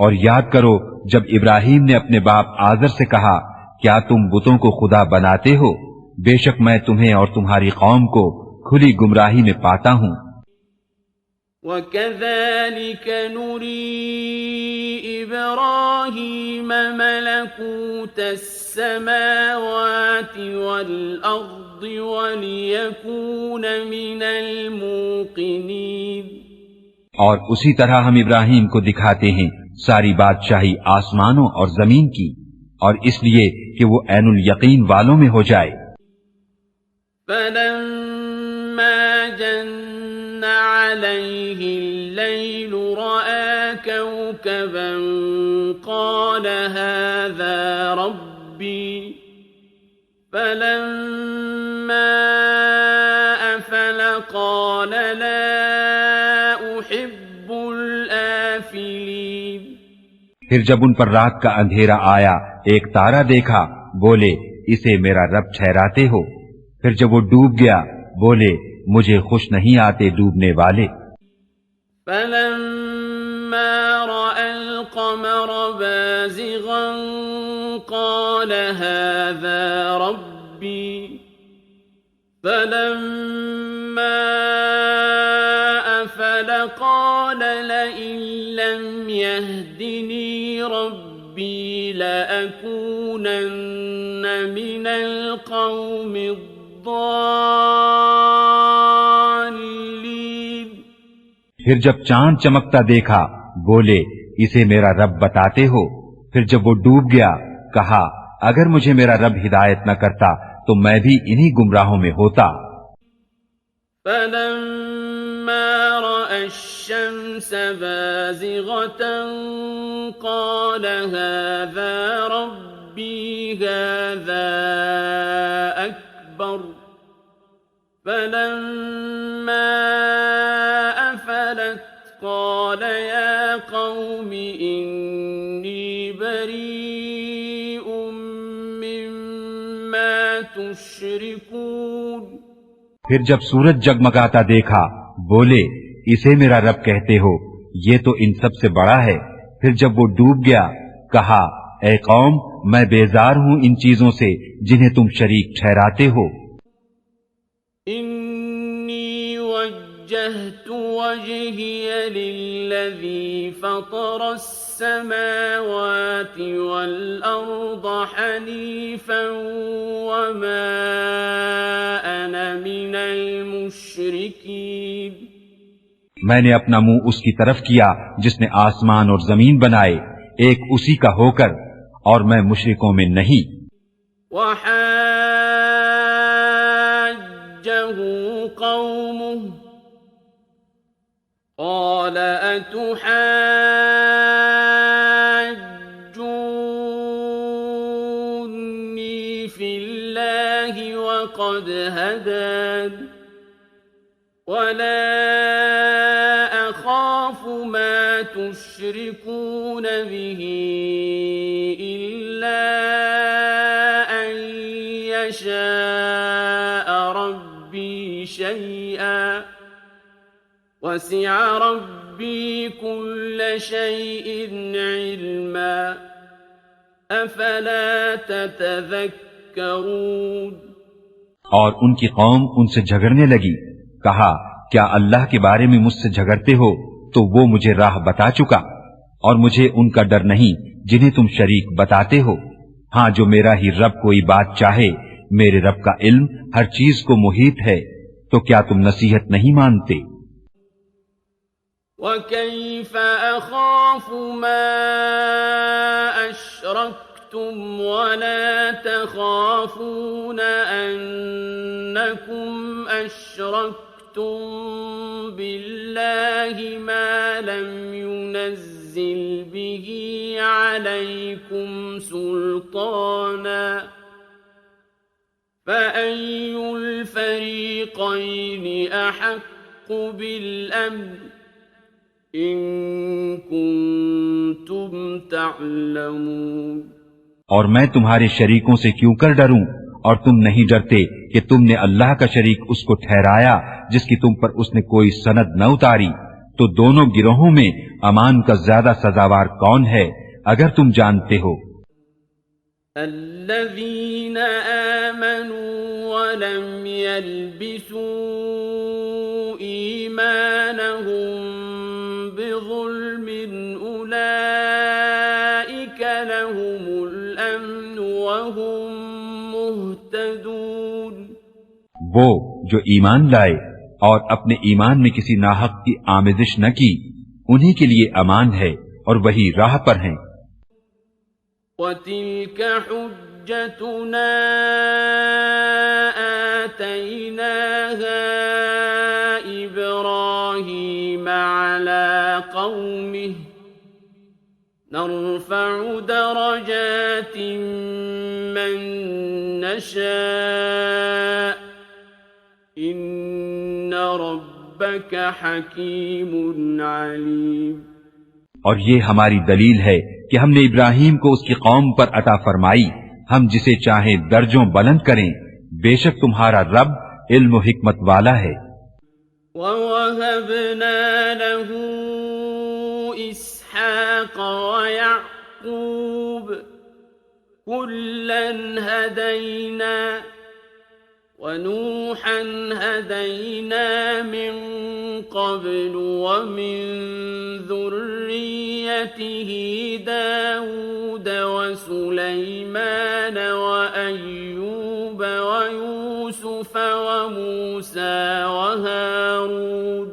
اور یاد کرو جب ابراہیم نے اپنے باپ آزر سے کہا کیا تم بتوں کو خدا بناتے ہو؟ بے شک میں تمہیں اور تمہاری قوم کو کھلی گمراہی میں پاتا ہوں۔ وَكَذَلِكَ نُرِي إِبْرَاهِيمَ مَلَكُوتَ السَّمَاوَاتِ وَالْأَرْضِ وَلِيَكُونَ مِنَ الْمُوقِنِينَ۔ اور اسی طرح ہم ابراہیم کو دکھاتے ہیں ساری بادشاہی آسمانوں اور زمین کی، اور اس لیے کہ وہ عین الیقین والوں میں ہو جائے۔ فَلَمَّا جَنَّ عَلَيْهِ اللَّيْلُ رَأَىٰ كَوْكَبًا قَالَ هَٰذَا رَبِّي فَلَمَّا أَفَلَ قَالَ لَا أُحِبُّ الْآفِلِينَ۔ پھر جب ان پر رات کا اندھیرا آیا ایک تارا دیکھا، بولے اسے میرا رب ٹھہراتے ہو۔ پھر جب وہ ڈوب گیا بولے مجھے خوش نہیں آتے ڈوبنے والے۔ فَلَمَّا رَأَى الْقَمَرَ بَازِغًا قَالَ هَٰذَا رَبِّي فَلَمَّا أَفَلَ قَالَ لَئِن لَّمْ يَهْدِنِي رَبِّي لَأَكُونَنَّ مِنَ الْقَوْمِ الضَّالِّينَ۔ پھر جب چاند چمکتا دیکھا بولے اسے میرا رب بتاتے ہو۔ پھر جب وہ ڈوب گیا کہا اگر مجھے میرا رب ہدایت نہ کرتا تو میں بھی انہی گمراہوں میں ہوتا۔ فَلَمَّا رَأَى الشَّمْسَ بَازِغَةً قَالَ هَٰذَا رَبِّي هَٰذَا أَكْبَرُ فَلَمَّا أَفَلَتْ قَالَ يَا قَوْمِ إِنِّي بَرِيءٌ مِّمَّا تُشْرِكُونَ۔ پھر جب سورج جگمگاتا دیکھا بولے اسے میرا رب کہتے ہو، یہ تو ان سب سے بڑا ہے۔ پھر جب وہ ڈوب گیا کہا اے قوم میں بیزار ہوں ان چیزوں سے جنہیں تم شریک ٹھہراتے ہو۔ انی وجہت وجہی للذی فطر السماوات السماوات والأرض حنيفا وما أنا من المشركين میں نے اپنا منہ اس کی طرف کیا جس نے آسمان اور زمین بنائے ایک اسی کا ہو کر، اور میں مشرکوں میں نہیں۔ وحاجه قومه قال أتحاجوني في الله وقد هدان ولا أخاف ما تشركون به إلا أن يشاء ربي شيئا وسع ربي كل شيء علما أفلا تتذكرون۔ اور ان کی قوم ان سے جھگڑنے لگی، کہا کیا اللہ کے بارے میں مجھ سے جھگڑتے ہو تو وہ مجھے راہ بتا چکا، اور مجھے ان کا ڈر نہیں جنہیں تم شریک بتاتے ہو۔ ہاں جو میرا ہی رب کوئی بات چاہے، میرے رب کا علم ہر چیز کو محیط ہے، تو کیا تم نصیحت نہیں مانتے؟ وَكَيْفَ أَخَافُ مَا أَشْرَكْتُمْ وَلَا تَخَافُونَ أَنَّكُمْ أَشْرَكْتُمْ بِاللَّهِ مَا لَمْ يُنَزِّلْ بِهِ عَلَيْكُمْ سُلْطَانًا فَأَيُّ الْفَرِيقَيْنِ أَحَقُّ بِالْأَمْنِ إِن كُنتُمْ تَعْلَمُونَ۔ اور میں تمہارے شریکوں سے کیوں کر ڈروں، اور تم نہیں ڈرتے کہ تم نے اللہ کا شریک اس کو ٹھہرایا جس کی تم پر اس نے کوئی سند نہ اتاری، تو دونوں گروہوں میں امان کا زیادہ سزاوار کون ہے اگر تم جانتے ہو؟ الذين آمنوا ولم يلبسوا إيمانهم بظلم أولئك لهم الأمن وهم مهتدون۔ وہ جو ایمان لائے اور اپنے ایمان میں کسی ناحق کی آمیزش نہ کی، انہی کے لیے امان ہے اور وہی راہ پر ہیں۔ وَتِلْكَ حُجَّتُنَا آتَيْنَاهَا إِبْرَاهِيمَ عَلَى قَوْمِهِ نَرْفَعُ دَرَجَاتٍ مَّن نَّشَاءُ إِنَّ رَبَّكَ حَكِيمٌ عَلِيمٌ۔ اور یہ ہماری دلیل ہے کہ ہم نے ابراہیم کو اس کی قوم پر عطا فرمائی، ہم جسے چاہیں درجوں بلند کریں، بے شک تمہارا رب علم و حکمت والا ہے۔ وَوَهَبْنَا لَهُ إِسْحَاقَ وَيَعْقُوبَ كُلًّا هَدَيْنَا وَنُوحًا هَدَيْنَا مِن قَبْلُ وَمِن ذُرِّيَّتِهِ دَاوُودَ وَسُلَيْمَانَ وَأَيُّوبَ وَيُوسُفَ وَمُوسَى وَهَارُونَ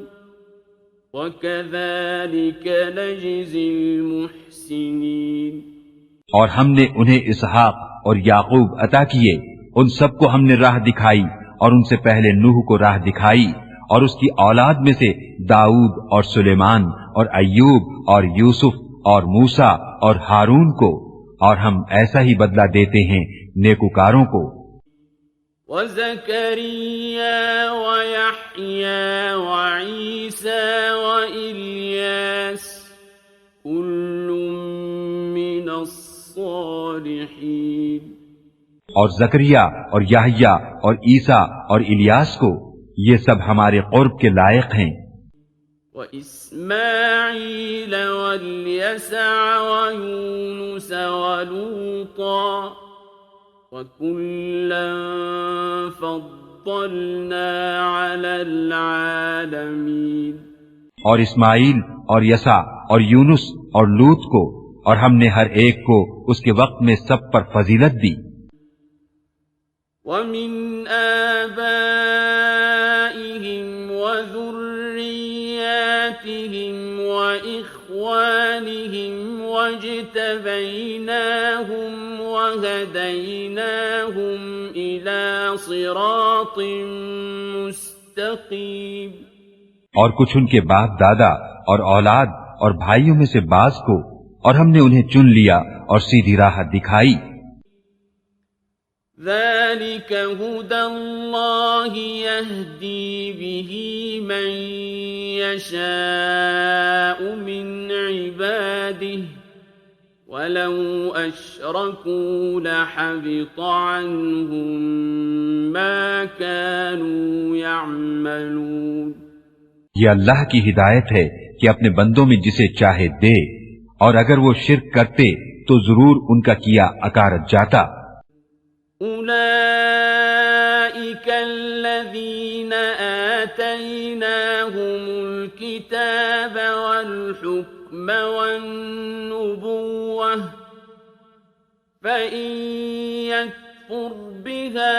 وَكَذَلِكَ نَجْزِي الْمُحْسِنِينَ۔ اور ہم نے انہیں اسحاق اور یعقوب عطا کیے، ان سب کو ہم نے راہ دکھائی، اور ان سے پہلے نوح کو راہ دکھائی، اور اس کی اولاد میں سے داؤد اور سلیمان اور ایوب اور یوسف اور موسیٰ اور ہارون کو، اور ہم ایسا ہی بدلہ دیتے ہیں نیکوکاروں کو۔ وَزَكَرِيَّا وَيَحْيَىٰ وَعِيسَىٰ وَإِلْيَاسَ كُلٌّ مِّنَ الصَّالِحِينَ۔ اور زکریا اور یحییٰ اور عیسیٰ اور الیاس کو، یہ سب ہمارے قرب کے لائق ہیں۔ وَإِسْمَاعِيلَ وَالْيَسَعَ وَيُونُسَ وَلُوطًا وَكُلًّا فَضَّلْنَا عَلَى الْعَالَمِينَ۔ اور اسماعیل اور یسع اور یونس اور لوط کو، اور ہم نے ہر ایک کو اس کے وقت میں سب پر فضیلت دی۔ وَمِنْ آبَائِهِمْ وَذُرِّيَّاتِهِمْ وَإِخْوَانِهِمْ وَاجْتَبَيْنَاهُمْ وَهَدَيْنَاهُمْ إِلَى صِرَاطٍ مُسْتَقِيمٍ۔ اور کچھ ان کے باپ دادا اور اولاد اور بھائیوں میں سے بعض کو، اور ہم نے انہیں چن لیا اور سیدھی راہ دکھائی۔ ذَلِكَ هُدَى اللَّهِ يَهْدِي بِهِ مَن يَشَاءُ مِنْ عِبَادِهِ وَلَوْ أَشْرَكُوا لَحَبِطَ عَنْهُمْ مَا كَانُوا يَعْمَلُونَ۔ یہ اللہ کی ہدایت ہے کہ اپنے بندوں میں جسے چاہے دے، اور اگر وہ شرک کرتے تو ضرور ان کا کیا اکارت جاتا۔ أُولَئِكَ الَّذِينَ آتَيْنَاهُمُ الْكِتَابَ وَالْحُكْمَ وَالنُّبُوَّةَ فَإِن يَكْفُرْ بِهَا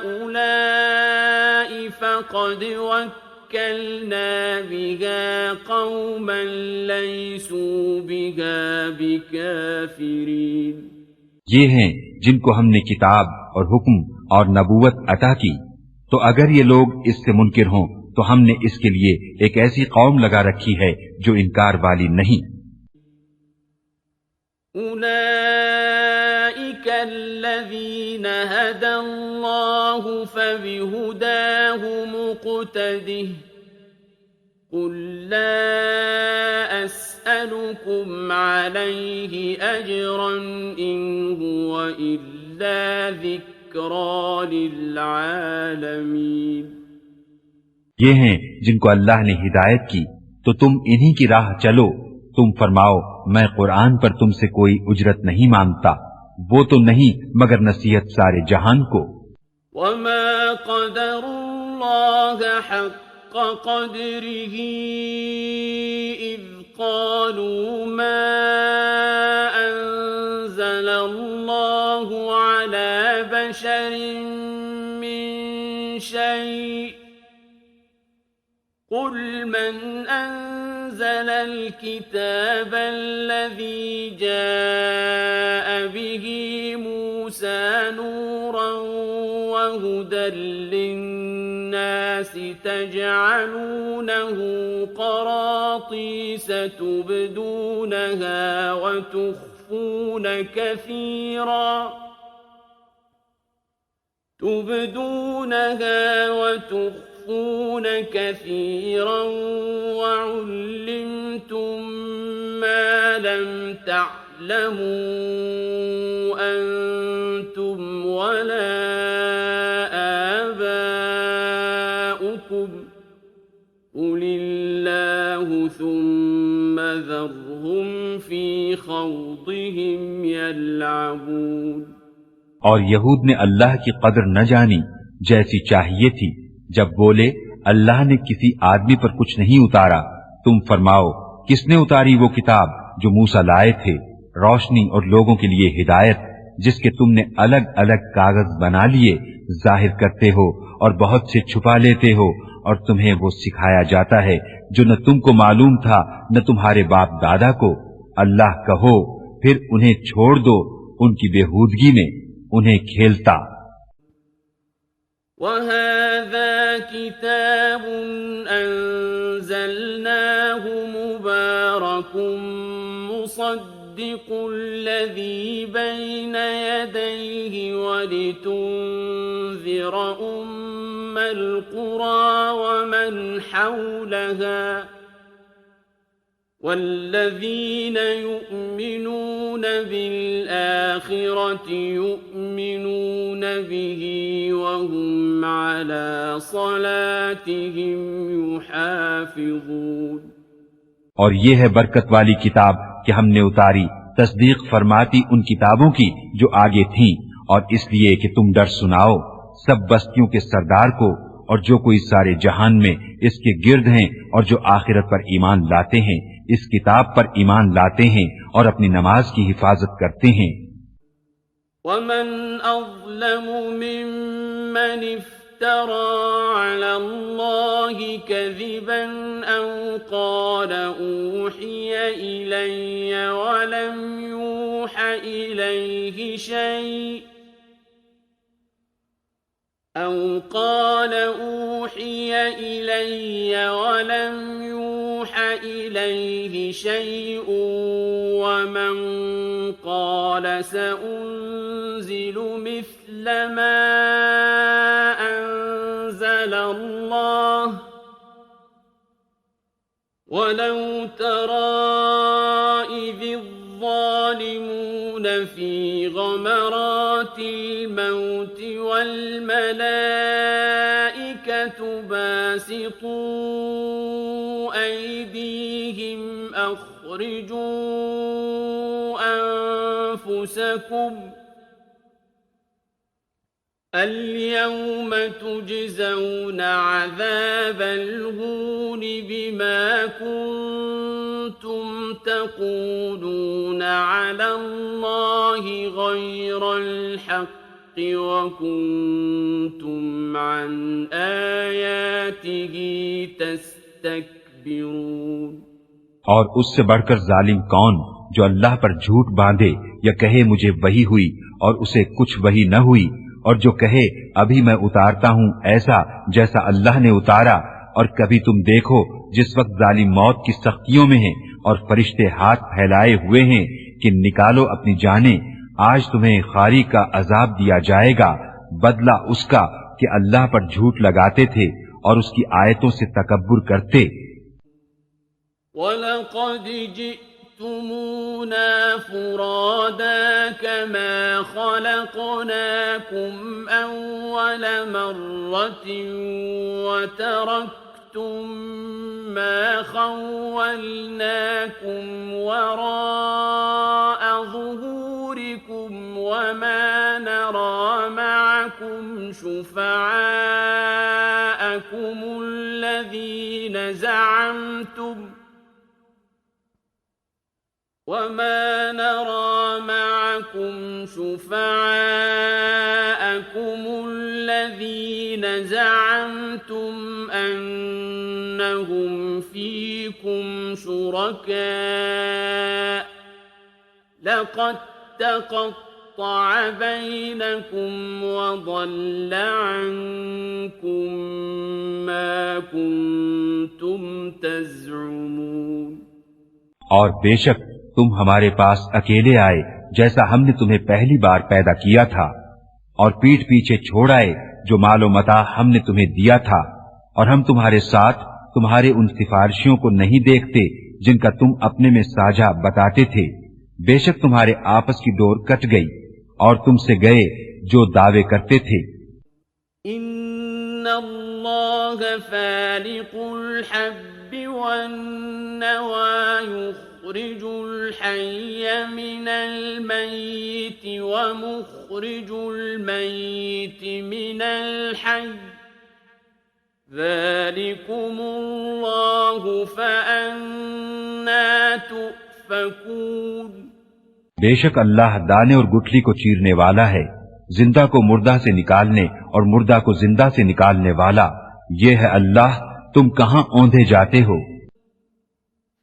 هَؤُلَاءِ فَقَدْ وَكَّلْنَا بِهَا قَوْمًا لَيْسُوا بِهَا بِكَافِرِينَ۔ یہ ہیں جن کو ہم نے کتاب اور حکم اور نبوت عطا کی، تو اگر یہ لوگ اس سے منکر ہوں تو ہم نے اس کے لیے ایک ایسی قوم لگا رکھی ہے جو انکار والی نہیں۔ أُولَئِكَ الَّذِينَ هَدَى اللَّهُ فَبِهُدَاهُ مُقْتَدِهْ قُل لَّا أَسْأَلُكُمْ عَلَيْهِ أَجْرًا إِنْ هُوَ إِلَّا ذِكْرَى لِلْعَالَمِينَ۔ یہ ہیں جن کو اللہ نے ہدایت کی تو تم انہی کی راہ چلو، تم فرماؤ میں قرآن پر تم سے کوئی اجرت نہیں مانگتا، وہ تو نہیں مگر نصیحت سارے جہان کو۔ وَمَا قَدَرُوا اللَّهَ حَقَّ قَدْرِهِ إِذْ قَالُوا مَا أَنزَلَ اللَّهُ عَلَى بَشَرٍ مِّن شَيْءٍ قُلْ مَنْ أَنزَلَ الْكِتَابَ الَّذِي جَاءَ بِهِ مُوسَى نُورًا وَهُدًى لِّلنَّاسِ تَجْعَلُونَهُ قَرَاطِيسَ تُبْدُونَهَا وَتُخْفُونَ كَثِيرًا وَعُلِّمْتُم مَّا لَمْ تَعْلَمُوا أَنتُمْ وَلَا آبَاؤُكُمْ قُلِ اللَّهُ ثُمَّ ذَرْهُمْ فِي خَوْضِهِمْ يَلْعَبُونَ۔ اور یہود نے اللہ کی قدر نہ جانی جیسی چاہیے تھی، جب بولے اللہ نے کسی آدمی پر کچھ نہیں اتارا۔ تم فرماؤ کس نے اتاری وہ کتاب جو موسیٰ لائے تھے، روشنی اور لوگوں کے لیے ہدایت، جس کے تم نے الگ الگ کاغذ بنا لیے، ظاہر کرتے ہو اور بہت سے چھپا لیتے ہو، اور تمہیں وہ سکھایا جاتا ہے جو نہ تم کو معلوم تھا نہ تمہارے باپ دادا کو۔ اللہ کہو پھر انہیں چھوڑ دو ان کی بےہودگی میں، انہیں کھیلتا۔ وَهَذَا كِتَابٌ أَنزَلْنَاهُ مُبَارَكٌ مُصَدِّقُ الَّذِي بَيْنَ يَدَيْهِ وَلِتُنذِرَ أُمَّ الْقُرَىٰ وَمَنْ حَوْلَهَا وَالَّذِينَ يُؤْمِنُونَ بِالْآخِرَةِ يُؤْمِنُونَ بِهِ وَهُمْ عَلَى صَلَاتِهِمْ يُحَافِظُونَ۔ اور یہ ہے برکت والی کتاب کہ ہم نے اتاری تصدیق فرماتی ان کتابوں کی جو آگے تھیں، اور اس لیے کہ تم ڈر سناؤ سب بستیوں کے سردار کو، اور جو کوئی سارے جہان میں اس کے گرد ہیں اور جو آخرت پر ایمان لاتے ہیں، اس کتاب پر ایمان لاتے ہیں اور اپنی نماز کی حفاظت کرتے ہیں۔ ومن أظلم ممن افترى على الله كذبا أو قال أوحي إلي ولم يوح إليه شيء أو قال أوحي إلي ولم يوح إليه شيء ومن قال سأنزل مثل ما أنزل الله ولو ترى إذ الظالمون في غمرات الموت والملائكة باسطوا أيديهم أخرجوا أنفسكم اليوم تجزون عذاب الهون بما كنتم تقولون على الله غير الحق وكنتم عن آياته تستكبرون۔ اور اس سے بڑھ کر ظالم کون جو اللہ پر جھوٹ باندھے یا کہے مجھے وحی ہوئی اور اسے کچھ وحی نہ ہوئی، اور جو کہے ابھی میں اتارتا ہوں ایسا جیسا اللہ نے اتارا، اور کبھی تم دیکھو جس وقت ظالم موت کی سختیوں میں ہیں اور فرشتے ہاتھ پھیلائے ہوئے ہیں کہ نکالو اپنی جانیں، آج تمہیں خاری کا عذاب دیا جائے گا، بدلہ اس کا کہ اللہ پر جھوٹ لگاتے تھے اور اس کی آیتوں سے تکبر کرتے۔ وَلَقَدْ جِئْتُمُونَا فُرَادَىٰ كَمَا خَلَقْنَاكُمْ أَوَّلَ مَرَّةٍ وَتَرَكْتُم مَّا خَوَّلْنَاكُمْ وَرَاءَ ظُهُورِكُمْ وَمَا نَرَىٰ مَعَكُمْ شُفَعَاءَكُمُ الَّذِينَ زعمتم أنهم فيكم شركاء لقد تقطع بينكم وضل عنكم ما كنتم تزعمون۔ اور بے شک تم ہمارے پاس اکیلے آئے جیسا ہم نے تمہیں پہلی بار پیدا کیا تھا، اور پیٹھ پیچھے چھوڑ آئے جو مال و متاع ہم نے تمہیں دیا تھا، اور ہم تمہارے ساتھ تمہارے ان سفارشیوں کو نہیں دیکھتے جن کا تم اپنے میں ساجھا بتاتے تھے۔ بے شک تمہارے آپس کی ڈور کٹ گئی اور تم سے گئے جو دعوے کرتے تھے۔ ان اللہ فالق الحب والنوى يخرج الحي من الميت ومخرج الميت من الحي ذلكم الله فأنا تؤفكون۔ بے شک اللہ دانے اور گٹھلی کو چیرنے والا ہے، زندہ کو مردہ سے نکالنے اور مردہ کو زندہ سے نکالنے والا، یہ ہے اللہ، تم کہاں اوندھے جاتے ہو۔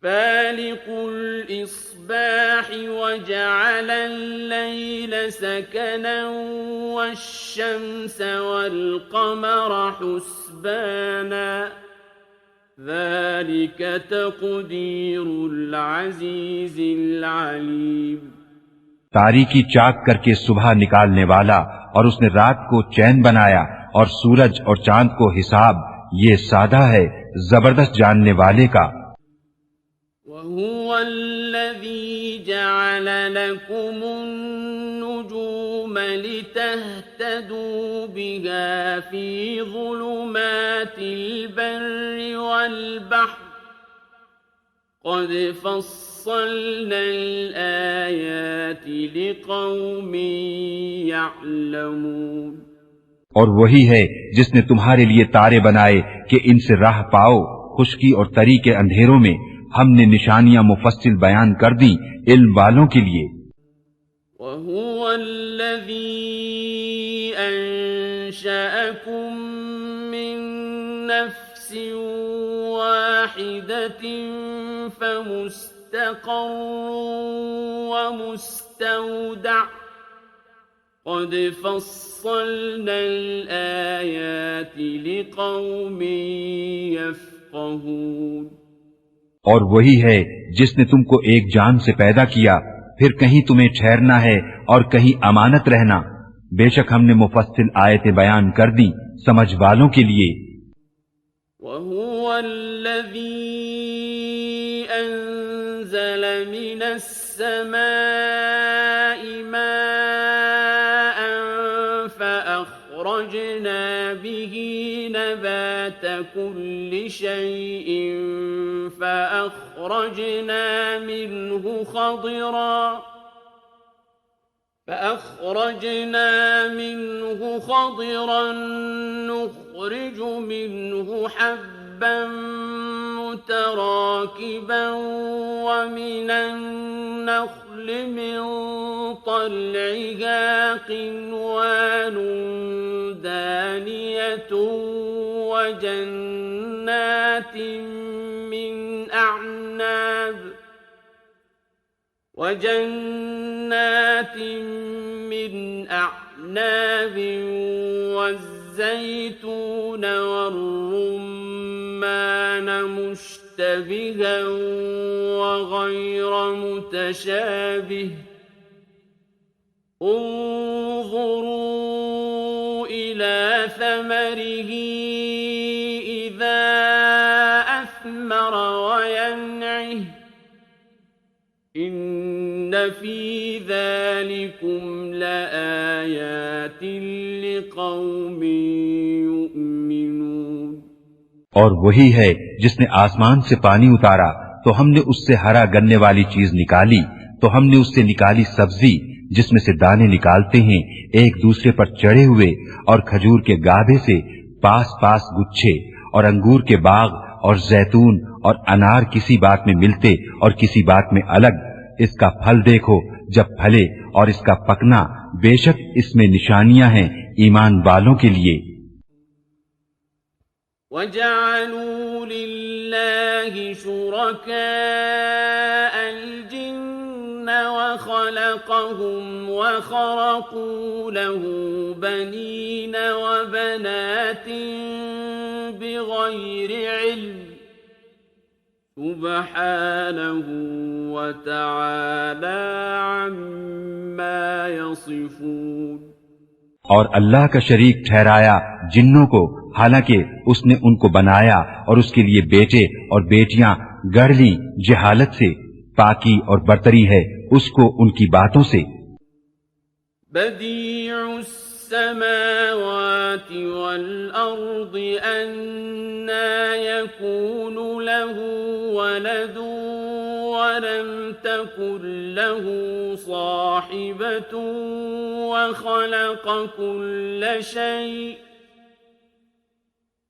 فالق الإصباح وجعل الليل سكنا والشمس والقمر حسبانا ذلك تقدير العزيز العليم۔ تاریکی چاک کر کے صبح نکالنے والا، اور اس نے رات کو چین بنایا اور سورج اور چاند کو حساب، یہ سادہ ہے زبردست جاننے والے کا۔ وَهُوَ الَّذِي جَعَلَ لَكُمُ النُّجُومَ لِتَهْتَدُوا بِهَا فِي ظُلُمَاتِ الْبَرِّ وَالْبَحْرِ قَدْ فَصَّلْنَا الْآيَاتِ لِقَوْمٍ يَعْلَمُونَ۔ اور وہی ہے جس نے تمہارے لیے تارے بنائے کہ ان سے راہ پاؤ، خشکی اور تری کے اندھیروں میں ہم نے نشانیاں مفصل بیان کر دی علم والوں کے لیے۔ وَهُوَ الَّذِي أَنشَأَكُم مِّن نَّفْسٍ وَاحِدَةٍ فَمُسْتَقَرٌّ وَمُسْتَوْدَعٌ ۗ قَدْ فَصَّلْنَا الْآيَاتِ لِقَوْمٍ يَفْقَهُونَ۔ اور وہی ہے جس نے تم کو ایک جان سے پیدا کیا، پھر کہیں تمہیں ٹھہرنا ہے اور کہیں امانت رہنا، بے شک ہم نے مفصل آیتیں بیان کر دی سمجھ والوں کے لیے۔ وَهُوَ الَّذِي أَنزَلَ مِنَ السَّمَاءِ مَاءً فَأَخْرَجْنَا بِهِ نَبَاتَ كُلِّ شَيْءٍ فَأَخْرَجْنَا مِنْهُ خَضِرًا نُخْرِجُ مِنْهُ حَبًّا مُتَرَاكِبًا وَمِنَ النَّخْلِ مِنْ طَلْعِهَا قِنْوَانٌ دَانِيَةٌ وَجَنَّاتٍ مِّنْ أَعْنَابٍ وَالزَّيْتُونَ وَالرُّمَّانَ مُشْتَبِهًا وَغَيْرَ مُتَشَابِهٍ ۗ انظُرُوا إِلَى ثَمَرِهِ إِذَا أَثْمَرَ وَيَنْعِهِ ۚ إِنَّ فِي ذَلِكُمْ لَآيَاتٍ لِقَوْمٍ يُؤْمِنُونَ۔ اور وہی ہے جس نے آسمان سے پانی اتارا تو ہم نے اس سے ہرا گننے والی چیز نکالی، تو ہم نے اس سے نکالی سبزی جس میں سے دانے نکالتے ہیں ایک دوسرے پر چڑھے ہوئے، اور کھجور کے گابھے سے پاس پاس گچھے، اور انگور کے باغ اور زیتون اور انار کسی بات میں ملتے اور کسی بات میں الگ۔ اس کا پھل دیکھو جب پھلے، اور اس کا پکنا، بے شک اس میں نشانیاں ہیں ایمان والوں کے لیے۔ وَجَعَلُوا لِلَّهِ شُرَكَاءَ الْجِنَّ وَخَلَقَهُمْ وَخَرَقُوا لَهُ بَنِينَ وَبَنَاتٍ بِغَيْرِ عِلْمٍ ۚ سُبْحَانَهُ وَتَعَالَى عَمَّا يَصِفُونَ۔ اور اللہ کا شریک ٹھہرایا جنوں کو، حالانکہ اس نے ان کو بنایا اور اس کے لیے بیٹے اور بیٹیاں گڑھ لی جہالت سے، پاکی اور برتری ہے اس کو ان کی باتوں سے۔ بدیع السماوات والأرض أَنَّىٰ يَكُونُ لَهُ وَلَدٌ وَلَمْ تَكُن لَّهُ صَاحِبَةٌ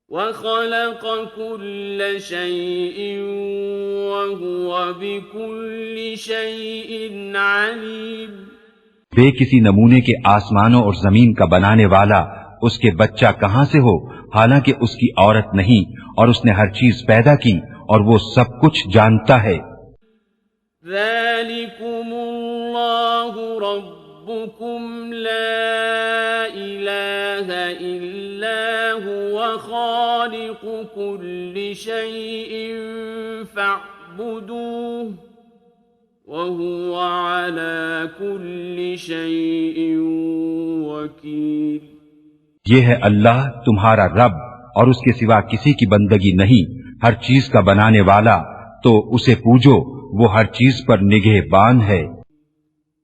وَخَلَقَ كُلَّ شَيْءٍ وَهُوَ بِكُلِّ شَيْءٍ عَلِيمٌ۔ بے کسی نمونے کے آسمانوں اور زمین کا بنانے والا اس کے بچہ کہاں سے ہو، حالانکہ اس کی عورت نہیں، اور اس نے ہر چیز پیدا کی اور وہ سب کچھ جانتا ہے۔ ذَلِكُمُ اللَّهُ رَبُّكُمْ لَا إِلَٰهَ إِلَّا هُوَ خَالِقُ كُلِّ شَيْءٍ فَاعْبُدُوهُ وَهُوَ عَلَىٰ كُلِّ شَيْءٍ وَكِيلٌ۔ یہ ہے اللہ تمہارا رب، اور اس کے سوا کسی کی بندگی نہیں، ہر چیز کا بنانے والا، تو اسے پوجو، وہ ہر چیز پر نگہبان ہے۔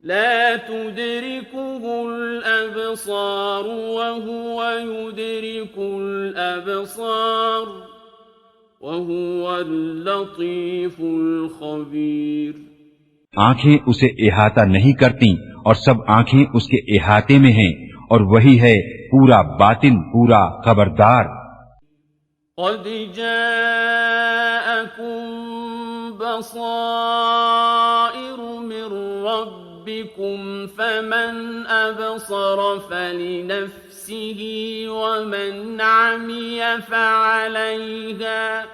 لا تدركه الأبصار وهو يدرك الأبصار وهو اللطيف الخبير۔ آنکھیں اسے احاطہ نہیں کرتی اور سب آنکھیں اس کے احاطے میں ہیں، اور وہی ہے پورا باطن، پورا خبردار۔ قد جاءكم بصائر من ربكم فمن أبصر فلنفسه ومن عمي فعليها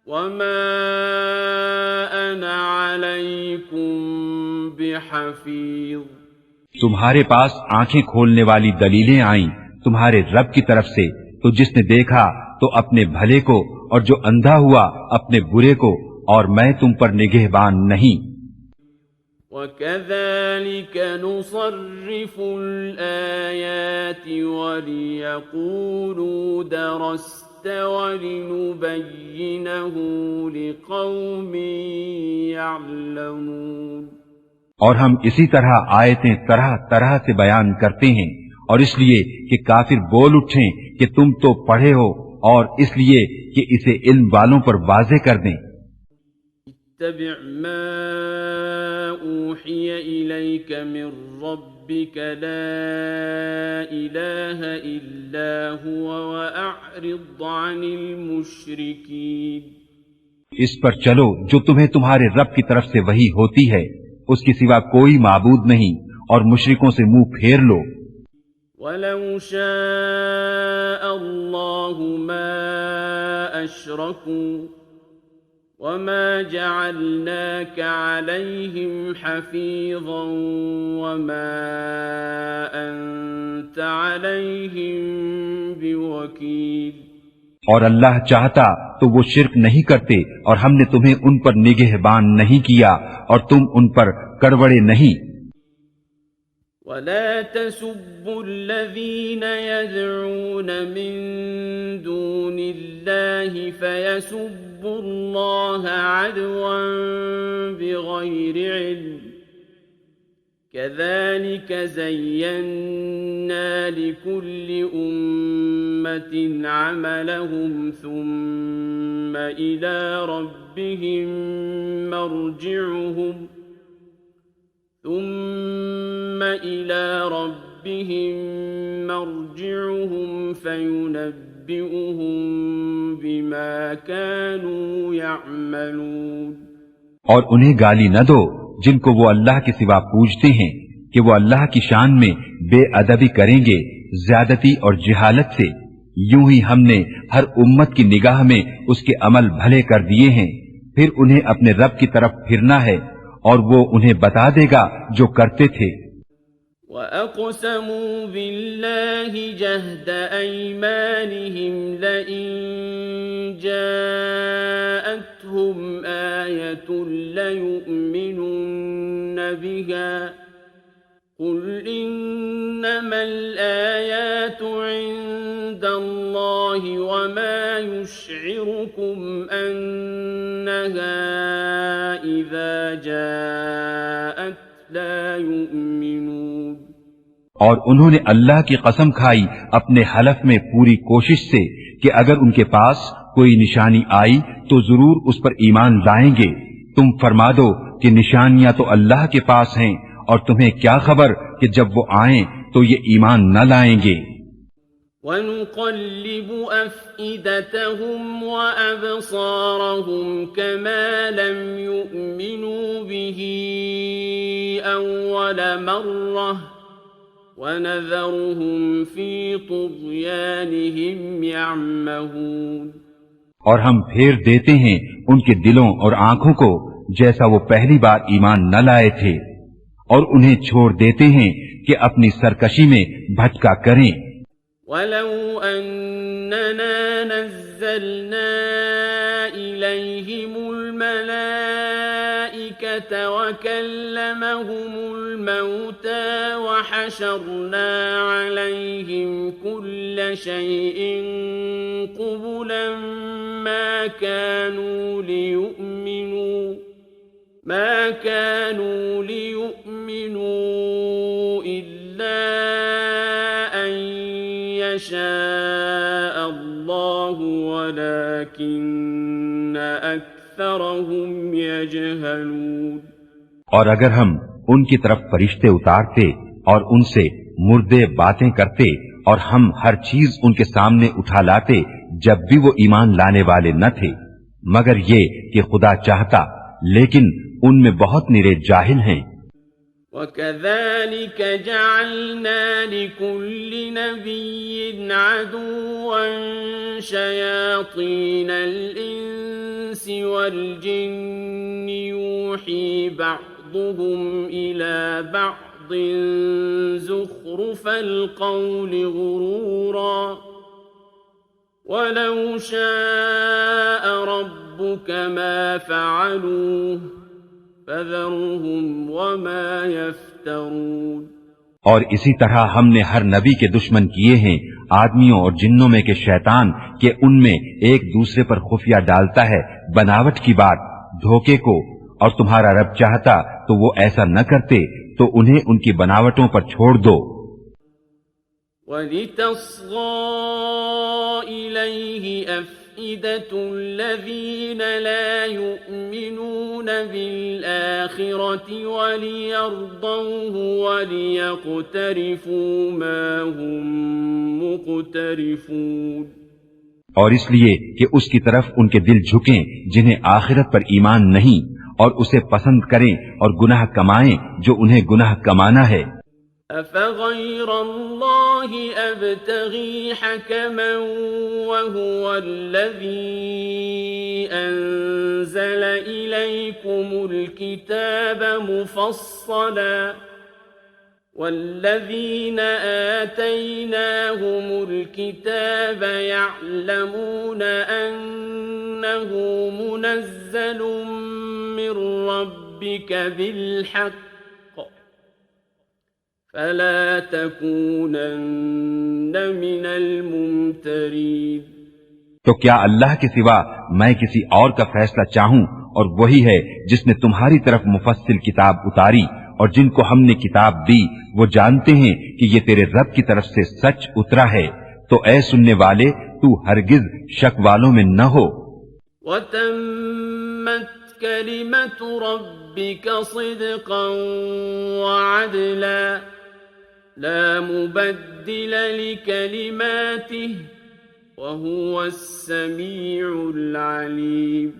وما أنا عليكم بحفيظ۔ تمہارے پاس آنکھیں کھولنے والی دلیلیں آئیں تمہارے رب کی طرف سے، تو جس نے دیکھا تو اپنے بھلے کو، اور جو اندھا ہوا اپنے برے کو، اور میں تم پر نگہبان نہیں۔ وَكَذَلِكَ نُصَرِّفُ الْآيَاتِ وَلِيَقُولُوا دَرَسْتَ وَلِنُبَيِّنَهُ لِقَوْمٍ يَعْلَمُونَ۔ اور ہم اسی طرح آیتیں طرح طرح سے بیان کرتے ہیں، اور اس لیے کہ کافر بول اٹھیں کہ تم تو پڑھے ہو، اور اس لیے کہ اسے علم والوں پر واضح کر دیں۔ اتبع ما اوحی الیک من ربک لا الہ الا هو واعرض عن المشرکین۔ اس پر چلو جو تمہیں تمہارے رب کی طرف سے وحی ہوتی ہے، اس کے سوا کوئی معبود نہیں، اور مشرکوں سے منہ پھیر لو۔ وَلَوْ شَاءَ اللَّهُ مَا أَشْرَكُوا وَمَا جَعَلْنَاكَ عَلَيْهِمْ حَفِيظًا وَمَا أَنْتَ عَلَيْهِمْ بِوَكِيلٍ۔ اور اللہ چاہتا تو وہ شرک نہیں کرتے، اور ہم نے تمہیں ان پر نگہبان نہیں کیا، اور تم ان پر کڑوڑے نہیں۔ وَلَا تَسُبُّوا الَّذِينَ يَدْعُونَ مِن دُونِ اللَّهِ فَيَسُبُّوا اللَّهَ عَدْوًا بِغَيْرِ عِلْمٍ كَذَلِكَ زَيَّنَّا لِكُلِّ أُمَّةٍ عَمَلَهُمْ ثُمَّ إِلَى رَبِّهِمْ مرجعهم فينبئهم بما كانوا يعملون۔ اور انہیں گالی نہ دو جن کو وہ اللہ کے سوا پوجتے ہیں کہ وہ اللہ کی شان میں بے ادبی کریں گے زیادتی اور جہالت سے، یوں ہی ہم نے ہر امت کی نگاہ میں اس کے عمل بھلے کر دیے ہیں، پھر انہیں اپنے رب کی طرف پھرنا ہے، اور وہ انہیں بتا دے گا جو کرتے تھے۔ وَأَقْسَمُوا بِاللَّهِ جَهْدَ أَيْمَانِهِمْ لَئِن جَاءَتْهُمْ آيَةٌ لَّيُؤْمِنُنَّ بِهَا قُلْ إِنَّمَا الْآيَاتُ عِندَ اللَّهِ وَمَا يُشْعِرُكُمْ أَنَّهَا إِذَا جَاءَتْ لَا يُؤْمِنُونَ۔ اور انہوں نے اللہ کی قسم کھائی اپنے حلف میں پوری کوشش سے کہ اگر ان کے پاس کوئی نشانی آئی تو ضرور اس پر ایمان لائیں گے۔ تم فرما دو کہ نشانیاں تو اللہ کے پاس ہیں، اور تمہیں کیا خبر کہ جب وہ آئیں تو یہ ایمان نہ لائیں گے۔ وَنُقَلِّبُ أَفْئِدَتَهُمْ وَأَبْصَارَهُمْ كَمَا لَمْ يُؤْمِنُوا بِهِ أَوَّلَ مَرَّةٍ وَنَذَرُهُمْ فِي طُغْيَانِهِمْ يَعْمَهُونَ۔ اور ہم پھیر دیتے ہیں ان کے دلوں اور آنکھوں کو جیسا وہ پہلی بار ایمان نہ لائے تھے، اور انہیں چھوڑ دیتے ہیں کہ اپنی سرکشی میں بھٹکا کریں۔ وَلَوْ أَنَّنَا نَزَّلْنَا إِلَيْهِمُ الْمَلَائِكَةَ وَكَلَّمَهُمُ الْمَوْتَى وَحَشَرْنَا عَلَيْهِمْ كُلَّ شَيْءٍ قُبُلًا مَا كَانُوا لِيُؤْمِنُوا إِلَّا أَن يَشَاءَ اللَّهُ وَلَكِنَّ أَكْثَرَهُمْ يَجْهَلُونَ۔ اور اگر ہم ان کی طرف فرشتے اتارتے اور ان سے مردے باتیں کرتے، اور ہم ہر چیز ان کے سامنے اٹھا لاتے جب بھی وہ ایمان لانے والے نہ تھے، مگر یہ کہ خدا چاہتا، لیکن ان میں بہت نرے جاہل ہیں۔ وَكَذَلِكَ جَعَلْنَا لِكُلِّ نَبِيٍّ عَدُوًّا شَيَاطِينَ الْإِنسِ وَالْجِنِّ يُوحِي بَعْضُهُمْ إِلَى بَعْضٍ زُخْرُفَ الْقَوْلِ غُرُورًا وَلَوْ شَاءَ رَبُّكَ مَا فَعَلُوهُ فَذَرْهُمْ وَمَا يَفْتَرُونَ۔ اور اسی طرح ہم نے ہر نبی کے دشمن کیے ہیں آدمیوں اور جنوں میں کے شیطان، کہ ان میں ایک دوسرے پر خفیہ ڈالتا ہے بناوٹ کی بات، دھوکے کو، اور تمہارا رب چاہتا تو وہ ایسا نہ کرتے، تو انہیں ان کی بناوٹوں پر چھوڑ دو۔ وَلِتَصْغَىٰ إِلَيْهِ أَفْئِدَةُ الَّذِينَ لَا يُؤْمِنُونَ بِالْآخِرَةِ وَلِيَرْضَوْهُ وَلِيَقْتَرِفُوا مَا هُمْ مُقْتَرِفُونَ۔ اور اس لیے کہ اس کی طرف ان کے دل جھکیں جنہیں آخرت پر ایمان نہیں، اور اسے پسند کریں اور گناہ کمائیں جو انہیں گناہ کمانا ہے۔ أَفَغَيْرَ اللَّهِ أَبْتَغِي حَكَمًا وَهُوَ الَّذِي أَنزَلَ إِلَيْكُمُ الْكِتَابَ مُفَصَّلًا وَالَّذِينَ آتَيْنَاهُمُ الْكِتَابَ يَعْلَمُونَ أَنَّهُ مُنَزَّلٌ مِّن رَّبِّكَ بِالْحَقِّ فَلَا تَكُونَنَّ مِنَ الْمُمْتَرِينَ۔ تو کیا اللہ کے سوا میں کسی اور کا فیصلہ چاہوں، اور وہی ہے جس نے تمہاری طرف مفصل کتاب اتاری، اور جن کو ہم نے کتاب دی وہ جانتے ہیں کہ یہ تیرے رب کی طرف سے سچ اترا ہے، تو اے سننے والے تو ہرگز شک والوں میں نہ ہو۔ وَتَمَّتْ كَلِمَةُ رَبِّكَ صِدْقًا وَعَدْلًا لَا مُبَدِّلَ لِكَلِمَاتِهِ وَهُوَ السَّمِيعُ الْعَلِيمُ۔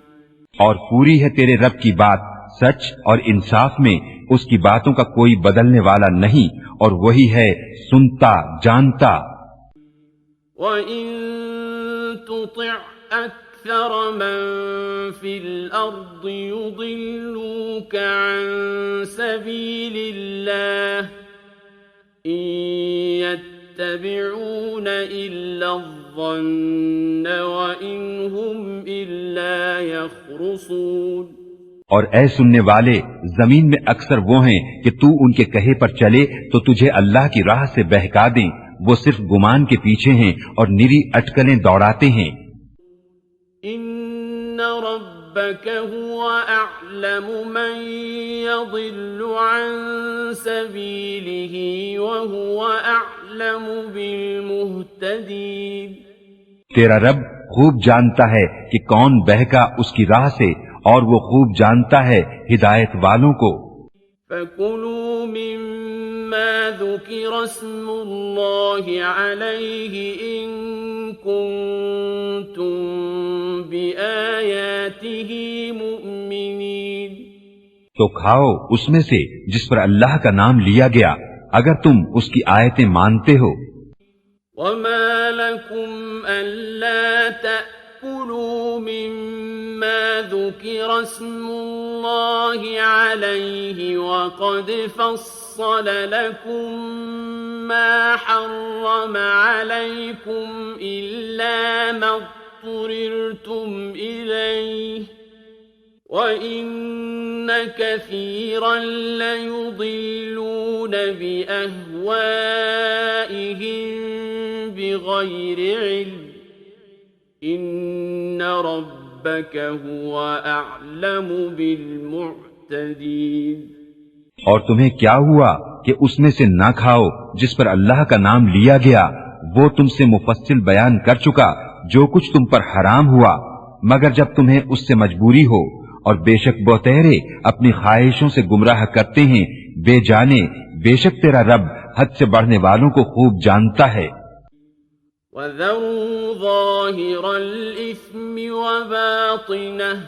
اور پوری ہے تیرے رب کی بات سچ اور انصاف میں، اس کی باتوں کا کوئی بدلنے والا نہیں، اور وہی ہے سنتا جانتا۔ وَإِن تُطِعْ أَكْثَرَ مَن فِي الْأَرْضِ يُضِلُّوكَ عَن سَبِيلِ اللَّهِ إِن يَتَّبِعُونَ إِلَّا الظَّنَّ وَإِنْ هُمْ إِلَّا يَخْرُصُونَ۔ اور اے سننے والے، زمین میں اکثر وہ ہیں کہ تو ان کے کہے پر چلے تو تجھے اللہ کی راہ سے بہکا دیں، وہ صرف گمان کے پیچھے ہیں اور نری اٹکلیں دوڑاتے ہیں۔ إِنَّ رَبَّكَ هُوَ أَعْلَمُ مَن يَضِلُّ عَن سَبِيلِهِ وَهُوَ أَعْلَمُ بِالْمُهْتَدِينَ۔ تیرا رب خوب جانتا ہے کہ کون بہکا اس کی راہ سے، اور وہ خوب جانتا ہے ہدایت والوں کو۔ فَكُلُوا مِمَّا ذُكِرَ اسْمُ اللَّهِ عَلَيْهِ إِن كُنتُم بِآيَاتِهِ مُؤْمِنِينَ۔ تو کھاؤ اس میں سے جس پر اللہ کا نام لیا گیا، اگر تم اس کی آیتیں مانتے ہو۔ وَمَا لَكُمْ أَلَّا تَأْكُلُوا مِمَّا ذُكِرَ اسْمُ اللَّهِ عَلَيْهِ وَقَدْ فَصَّلَ لَكُم مَّا حَرَّمَ عَلَيْكُمْ إِلَّا مَا اضْطُرِرْتُمْ إِلَيْهِ وَإِنَّ كَثِيرًا لَّيُضِلُّونَ بِأَهْوَائِهِم بِغَيْرِ عِلْمٍ إِنَّ رَبَّكَ هُوَ أَعْلَمُ بِالْمُعْتَدِينَ۔ اور تمہیں کیا ہوا کہ اس میں سے نہ کھاؤ جس پر اللہ کا نام لیا گیا، وہ تم سے مفصل بیان کر چکا جو کچھ تم پر حرام ہوا، مگر جب تمہیں اس سے مجبوری ہو، اور بے شک بہتیرے اپنی خواہشوں سے گمراہ کرتے ہیں بے جانے، بے شک تیرا رب حد سے بڑھنے والوں کو خوب جانتا ہے۔ وَذَرُوا ظَاهِرَ الْإِثْمِ وَبَاطِنَهُ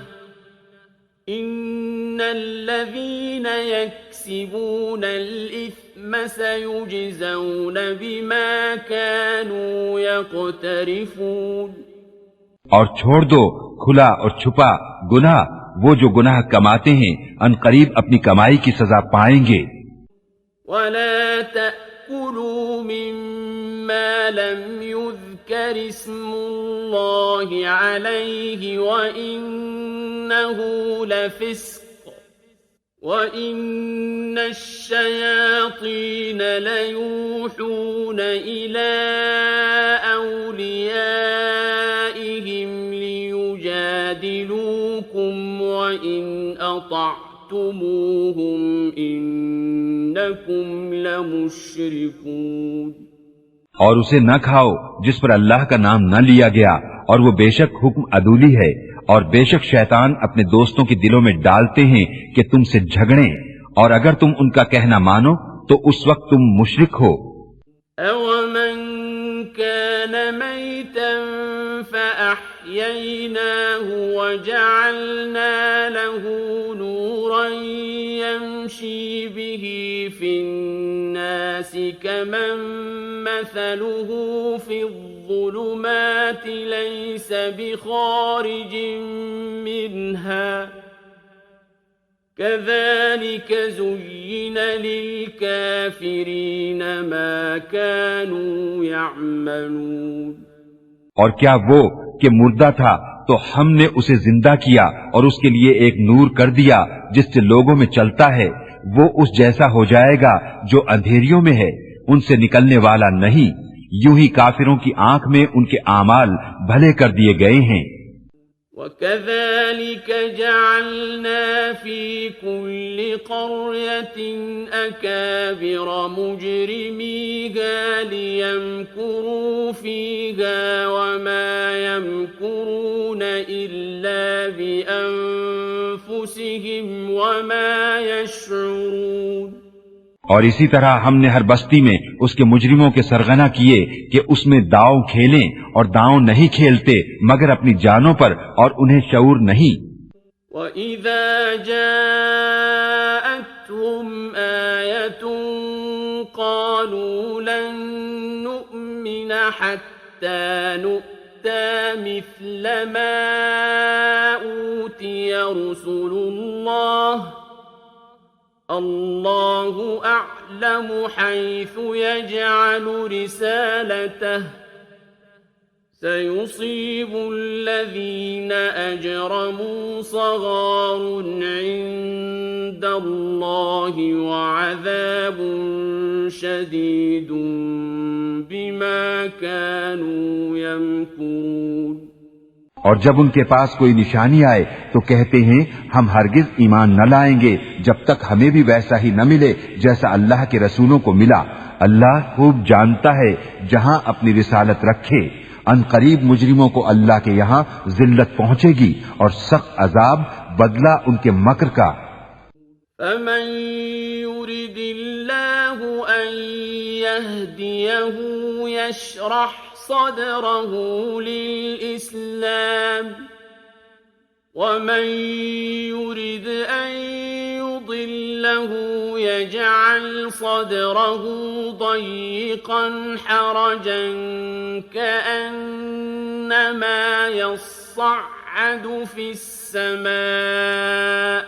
إِنَّ الَّذِينَ يَكْسِبُونَ الْإِثْمَ سَيُجْزَوْنَ بِمَا كَانُوا يَقْتَرِفُونَ اور چھوڑ دو کھلا اور چھپا گناہ، وہ جو گناہ کماتے ہیں ان قریب اپنی کمائی کی سزا پائیں گے۔ وَلَا تَأْكُلُوا مِمَّا لَمْ يُذْكَرِ اسْمُ اللَّهِ عَلَيْهِ وَإِنَّهُ لَفِسْقٌ وَإِنَّ الشَّيَاطِينَ لَيُوحُونَ إِلَىٰ أَوْلِيَائِهِمْ لِيُجَادِلُوكُمْ وَإِنْ أَطَعْتُمُوهُمْ إِنَّكُمْ لَمُشْرِكُونَ۔ اور اسے نہ کھاؤ جس پر اللہ کا نام نہ لیا گیا، اور وہ بے شک حکم عدولی ہے، اور بے شک شیطان اپنے دوستوں کے دلوں میں ڈالتے ہیں کہ تم سے جھگڑیں، اور اگر تم ان کا کہنا مانو تو اس وقت تم مشرک ہو۔ أَوَمَنْ كَانَ مَيْتًا فَأَحْيَيْنَاهُ وَجَعَلْنَا لَهُ نُورًا يَمْشِي بِهِ فِي النَّاسِ كَمَنْ مَثَلُهُ فِي الظُّلُمَاتِ لَيْسَ بِخَارِجٍ مِّنْهَا كَذَلِكَ زُيِّنَ لِلْكَافِرِينَ مَا كَانُوا يَعْمَلُونَ۔ اور کیا وہ کہ مردہ تھا تو ہم نے اسے زندہ کیا اور اس کے لیے ایک نور کر دیا جس سے لوگوں میں چلتا ہے، وہ اس جیسا ہو جائے گا جو اندھیریوں میں ہے، ان سے نکلنے والا نہیں۔ یوں ہی کافروں کی آنکھ میں ان کے اعمال بھلے کر دیے گئے ہیں۔ وَكَذَلِكَ جَعَلْنَا فِي كُلِّ قَرْيَةٍ أَكَابِرَ مُجْرِمِيهَا لِيَمْكُرُوا فِيهَا وَمَا يَمْكُرُونَ إِلَّا بِأَنفُسِهِمْ وَمَا يَشْعُرُونَ۔ اور اسی طرح ہم نے ہر بستی میں اس کے مجرموں کے سرغنہ کیے کہ اس میں داؤں کھیلیں، اور داؤں نہیں کھیلتے مگر اپنی جانوں پر، اور انہیں شعور نہیں۔ وَإِذَا جَاءَتْهُمْ آيَةٌ قَالُوا لَن نُّؤْمِنَ حَتَّى نُؤْتَىٰ مِثْلَ مَا أُوتِيَ رُسُلُ اللَّهِ اللَّهُ أَعْلَمُ حَيْثُ يَجْعَلُ رِسَالَتَهُ سَيُصِيبُ الَّذِينَ أَجْرَمُوا صَغَارٌ عِندَ اللَّهِ وَعَذَابٌ شَدِيدٌ بِمَا كَانُوا يَمْكُرُونَ۔ اور جب ان کے پاس کوئی نشانی آئے تو کہتے ہیں ہم ہرگز ایمان نہ لائیں گے جب تک ہمیں بھی ویسا ہی نہ ملے جیسا اللہ کے رسولوں کو ملا۔ اللہ خوب جانتا ہے جہاں اپنی رسالت رکھے۔ ان قریب مجرموں کو اللہ کے یہاں ذلت پہنچے گی اور سخت عذاب، بدلہ ان کے مکر کا۔ فَمَن يُرِدِ اللَّهُ أَن يَهْدِيَهُ يَشْرَحْ صَدْرَهُ لِلْإِسْلَامِ وَمَن يُرِدْ أَن يُضِلَّهُ يَجْعَلْ صَدْرَهُ ضَيِّقًا حَرَجًا كَأَنَّمَا يَصَّعَّدُ فِي السَّمَاءِ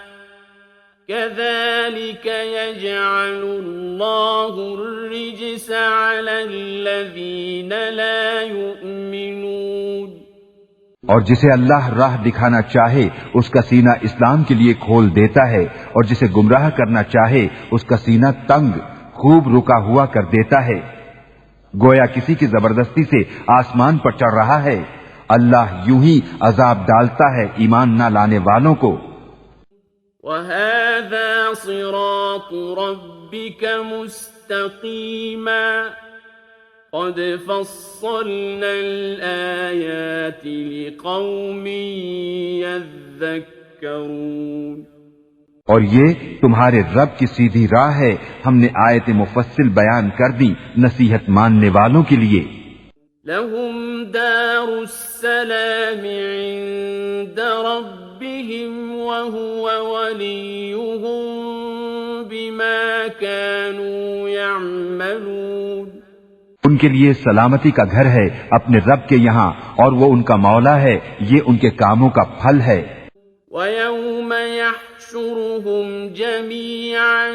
كَذَلِكَ يَجْعَلُ اللَّهُ الرِّجْسَ عَلَى الَّذِينَ لَا يُؤْمِنُونَ۔ اور جسے اللہ راہ دکھانا چاہے اس کا سینہ اسلام کے لیے کھول دیتا ہے، اور جسے گمراہ کرنا چاہے اس کا سینہ تنگ خوب رکا ہوا کر دیتا ہے، گویا کسی کی زبردستی سے آسمان پر چڑھ رہا ہے۔ اللہ یوں ہی عذاب ڈالتا ہے ایمان نہ لانے والوں کو۔ وَهَذَا صِرَاطُ رَبِّكَ مُسْتَقِيمًا قَدْ فَصَّلْنَا الْآيَاتِ لِقَوْمٍ يَذَّكَّرُونَ۔ اور یہ تمہارے رب کی سیدھی راہ ہے، ہم نے آیت مفصل بیان کر دی نصیحت ماننے والوں کے لیے۔ لهم دار السلام عند ربهم وهو وليهم بما كانوا يعملون ان کے لیے سلامتی کا گھر ہے اپنے رب کے یہاں اور وہ ان کا مولا ہے، یہ ان کے کاموں کا پھل ہے۔ وَيَوْمَ يَحْشُرُهُمْ جَمِيعًا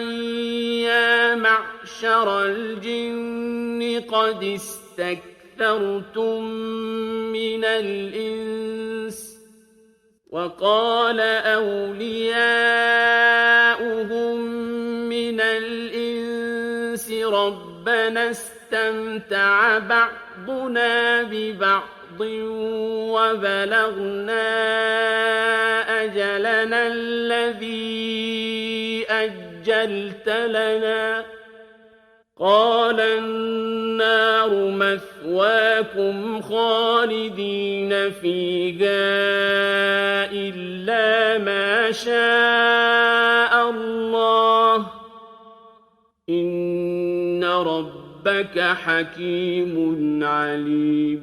يَا مَعْشَرَ الْجِنِّ قَدِ اسْتَكْثَرْتُم مِّنَ الْإِنسِ وَقَالَ أَوْلِيَاؤُهُم مِّنَ الْإِنسِ رَبَّنَا اسْتَمْتَعَ بَعْضُنَا بِبَعْضٍ وَبَلَغْنَا أَجَلَنَا الَّذِي أَجَّلْتَ لَنَا قَالَ النَّارُ مَثْوَاكُمْ خَالِدِينَ فِيهَا إِلَّا مَا شَاءَ اللَّهُ إِنَّ رَبَّكَ حَكِيمٌ عَلِيمٌ۔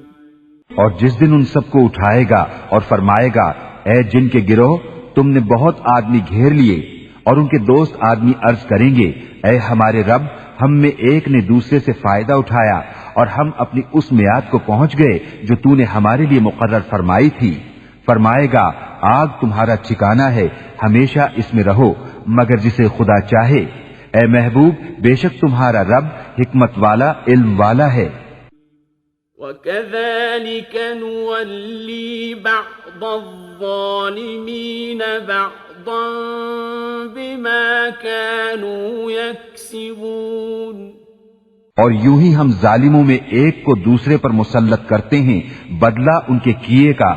اور جس دن ان سب کو اٹھائے گا اور فرمائے گا، اے جن کے گروہ، تم نے بہت آدمی گھیر لیے، اور ان کے دوست آدمی عرض کریں گے، اے ہمارے رب، ہم میں ایک نے دوسرے سے فائدہ اٹھایا اور ہم اپنی اس میعاد کو پہنچ گئے جو تو نے ہمارے لیے مقرر فرمائی تھی۔ فرمائے گا، آگ تمہارا ٹھکانہ ہے، ہمیشہ اس میں رہو مگر جسے خدا چاہے۔ اے محبوب، بے شک تمہارا رب حکمت والا، علم والا ہے۔ وَكَذَلِكَ نُوَلِّي بَعْضَ الظَّالِمِينَ بَعْضًا بِمَا كَانُوا يَكْسِبُونَ۔ اور یوں ہی ہم ظالموں میں ایک کو دوسرے پر مسلط کرتے ہیں بدلہ ان کے کیے کا۔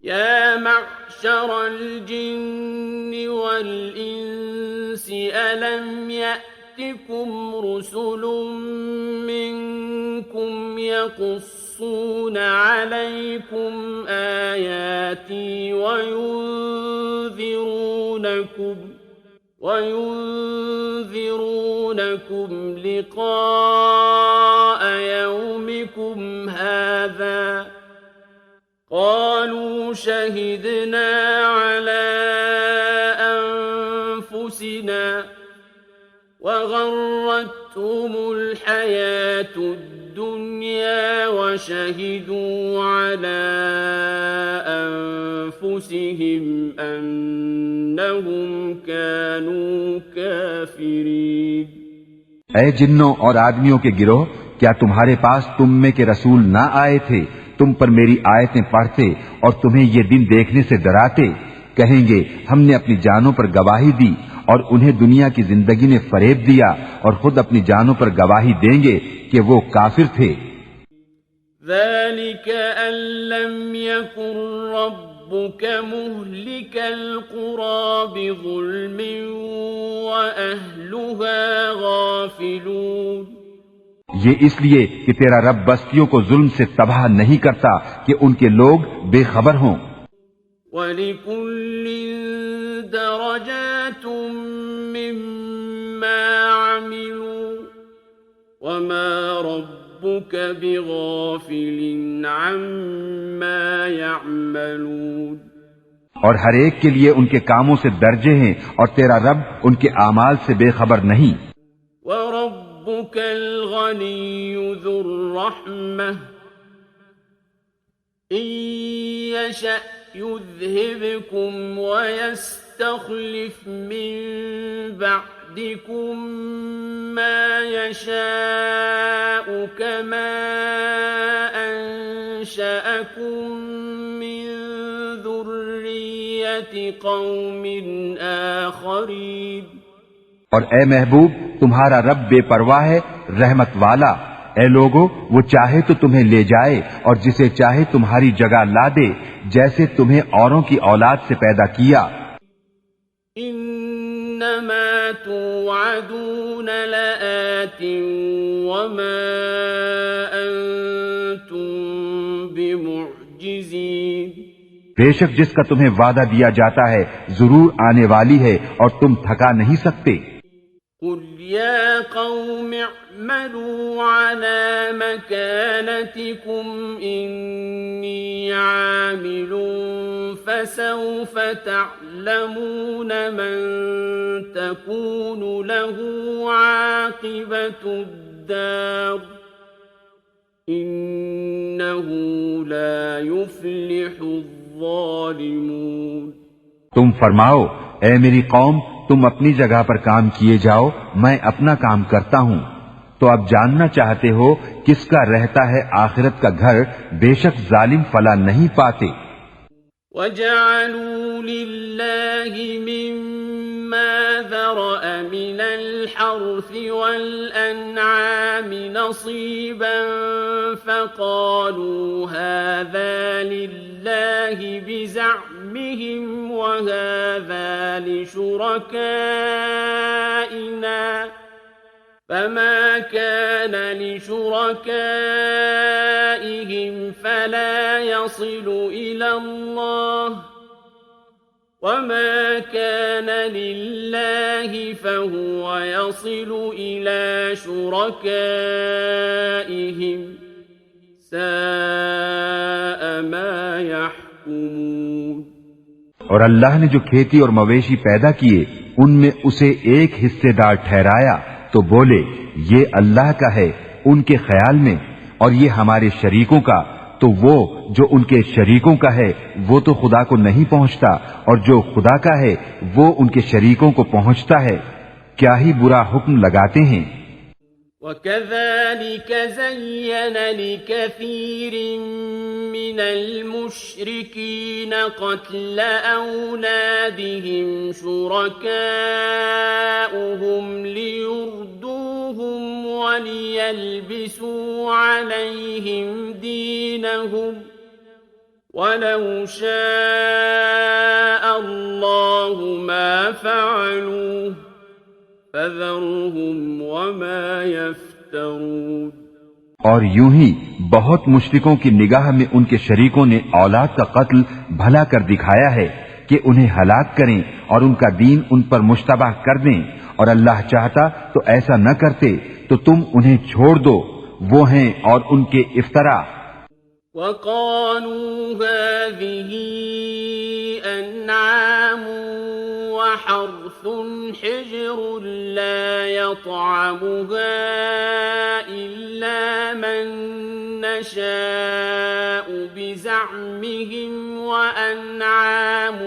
یا معشر الجن والانس الم یأتکم رسل منکم یقصون علیکم آیاتی وَيُنذِرُونَكُمْ لِقَاءَ يَوْمِكُمْ هَذَا قَالُوا شَهِدْنَا عَلَىٰ أَنفُسِنَا وَغَرَّتْهُمُ الْحَيَاةُ الدُّنْيَا وَشَهِدُوا عَلَىٰ أَنفُسِهِمْ أَنَّهُمْ كَانُوا كَافِرِينَ۔ اے جنوں اور آدمیوں کے گروہ، کیا تمہارے پاس تم میں کے رسول نہ آئے تھے، تم پر میری آیتیں پڑھتے اور تمہیں یہ دن دیکھنے سے ڈراتے؟ کہیں گے، ہم نے اپنی جانوں پر گواہی دی اور انہیں دنیا کی زندگی نے فریب دیا، اور خود اپنی جانوں پر گواہی دیں گے کہ وہ کافر تھے۔ ذَلِكَ أَن لَّمْ يَكُن رَّبُّكَ مُهْلِكَ الْقُرَىٰ بِظُلْمٍ وَأَهْلُهَا غَافِلُونَ۔ یہ اس لیے کہ تیرا رب بستیوں کو ظلم سے تباہ نہیں کرتا کہ ان کے لوگ بے خبر ہوں۔ وَلِكُلٍّ دَرَجَاتٌ مِّمَّا عَمِلُوا وَمَا رَبُّكَ بِغَافِلٍ عَمَّا يَعْمَلُونَ۔ اور ہر ایک کے لیے ان کے کاموں سے درجے ہیں، اور تیرا رب ان کے اعمال سے بے خبر نہیں۔ وَرَبُّكَ الْغَنِيُّ ذُو الرَّحْمَةِ إِن يَشَأْ يُذْهِبْكُمْ وَيَسْتَخْلِفْ مِن بَعْدِكُم مَّا يَشَاءُ كَمَا أَنشَأَكُم مِّن ذُرِّيَّةِ قَوْمٍ آخَرِينَ۔ اور اے محبوب، تمہارا رب بے پرواہ ہے، رحمت والا۔ اے لوگو، وہ چاہے تو تمہیں لے جائے اور جسے چاہے تمہاری جگہ لا دے، جیسے تمہیں اوروں کی اولاد سے پیدا کیا۔ انما توعدون لآت وما انتم بمعجزین۔ بے شک جس کا تمہیں وعدہ دیا جاتا ہے ضرور آنے والی ہے، اور تم تھکا نہیں سکتے۔ قل یا قوم اعملوا على مكانتكم إني عامل فسوف تعلمون من تكون له عاقبة الدار إنه لا يفلح الظالمون۔ تم فرماؤ اے میری قوم تم اپنی جگہ پر کام کیے جاؤ، میں اپنا کام کرتا ہوں۔ تو اب جاننا چاہتے ہو کس کا رہتا ہے آخرت کا گھر، بے شک ظالم فلا نہیں پاتے۔ وَجَعَلُوا لِلَّهِ مِمَّا ذَرَأَ مِنَ الْحَرْثِ وَالْأَنْعَامِ نَصِيبًا فَقَالُوا هَذَا لِلَّهِ بِزَعْمِهِمْ وَهَذَا لِشُرَكَائِنَا فَمَا كَانَ لِشُرَكَائِهِمْ فَلَا يَصِلُ إِلَى اللَّهِ وَمَا كَانَ لِلَّهِ فَهُوَ يَصِلُ إِلَى شُرَكَائِهِمْ سَاءَ مَا يَحْكُمُونَ۔ اور اللہ نے جو کھیتی اور مویشی پیدا کیے ان میں اسے ایک حصے دار ٹھہرایا تو بولے یہ اللہ کا ہے ان کے خیال میں، اور یہ ہمارے شریکوں کا، تو وہ جو ان کے شریکوں کا ہے وہ تو خدا کو نہیں پہنچتا، اور جو خدا کا ہے وہ ان کے شریکوں کو پہنچتا ہے۔ کیا ہی برا حکم لگاتے ہیں۔ وَكَذَلِكَ زَيَّنَ لِكَثِيرٍ مِّنَ الْمُشْرِكِينَ قَتْلَ أَوْلَادِهِمْ شُرَكَاؤُهُمْ لِيُرْدُوهُمْ وَلِيَلْبِسُوا عَلَيْهِمْ دِينَهُمْ وَلَوْ شَاءَ اللَّهُ مَا فَعَلُوهُ فَذَرْهُمْ وَمَا يَفْتَرُونَ۔ اور یوں ہی بہت مشرکوں کی نگاہ میں ان کے شریکوں نے اولاد کا قتل بھلا کر دکھایا ہے کہ انہیں ہلاک کریں اور ان کا دین ان پر مشتبہ کر دیں، اور اللہ چاہتا تو ایسا نہ کرتے، تو تم انہیں چھوڑ دو، وہ ہیں اور ان کے افطرا۔ وَقَالُوا هَٰذِهِ أَنْعَامٌ وَحَرْثٌ حِجْرٌ لَّا يَطْعَمُهَا إِلَّا مَن نَّشَاءُ بِزَعْمِهِمْ وَأَنْعَامٌ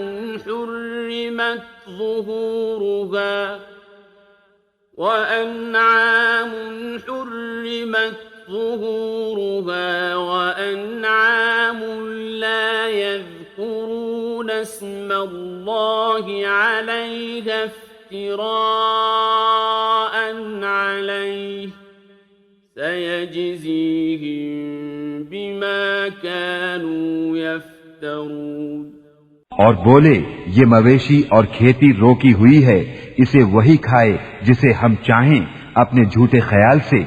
حُرِّمَتْ ظُهُورُهَا وَأَنْعَامٌ لَّا يَذْكُرُونَ اسْمَ اللَّهِ عَلَيْهَا افْتِرَاءً عَلَيْهِ سَيَجْزِيهِم بِمَا كَانُوا يَفْتَرُونَ۔ اور بولے یہ مویشی اور کھیتی روکی ہوئی ہے، اسے وہی کھائے جسے ہم چاہیں اپنے جھوٹے خیال سے،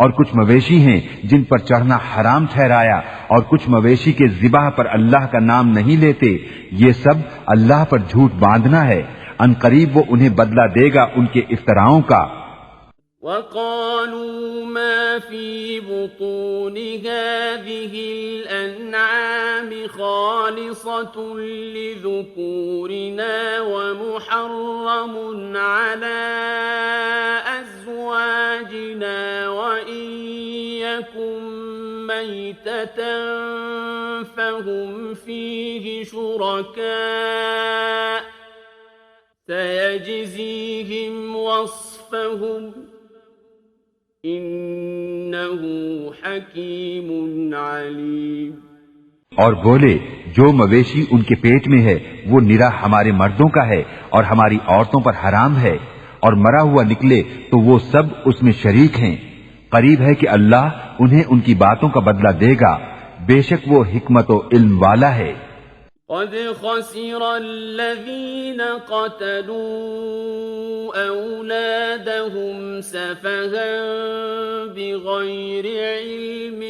اور کچھ مویشی ہیں جن پر چڑھنا حرام ٹھہرایا، اور کچھ مویشی کے ذبح پر اللہ کا نام نہیں لیتے، یہ سب اللہ پر جھوٹ باندھنا ہے، ان قریب وہ انہیں بدلہ دے گا ان کے افتراؤں کا۔ وَقَالُوا مَا فِي بُطُونِ هَٰذِهِ الْأَنْعَامِ خَالِصَةٌ لِّذُكُورِنَا وَمُحَرَّمٌ عَلَىٰ أَزْوَاجِنَا وَإِن يَكُن مَّيْتَةً فَهُمْ فِيهِ شُرَكَاءُ سَيَجْزِيهِمْ وَصْفَهُمْ انہو حکیم علیم۔ اور بولے جو مویشی ان کے پیٹ میں ہے وہ نرا ہمارے مردوں کا ہے اور ہماری عورتوں پر حرام ہے، اور مرا ہوا نکلے تو وہ سب اس میں شریک ہیں، قریب ہے کہ اللہ انہیں ان کی باتوں کا بدلہ دے گا، بے شک وہ حکمت و علم والا ہے۔ قد خسر الذين قتلوا أولادهم سفها بغير علم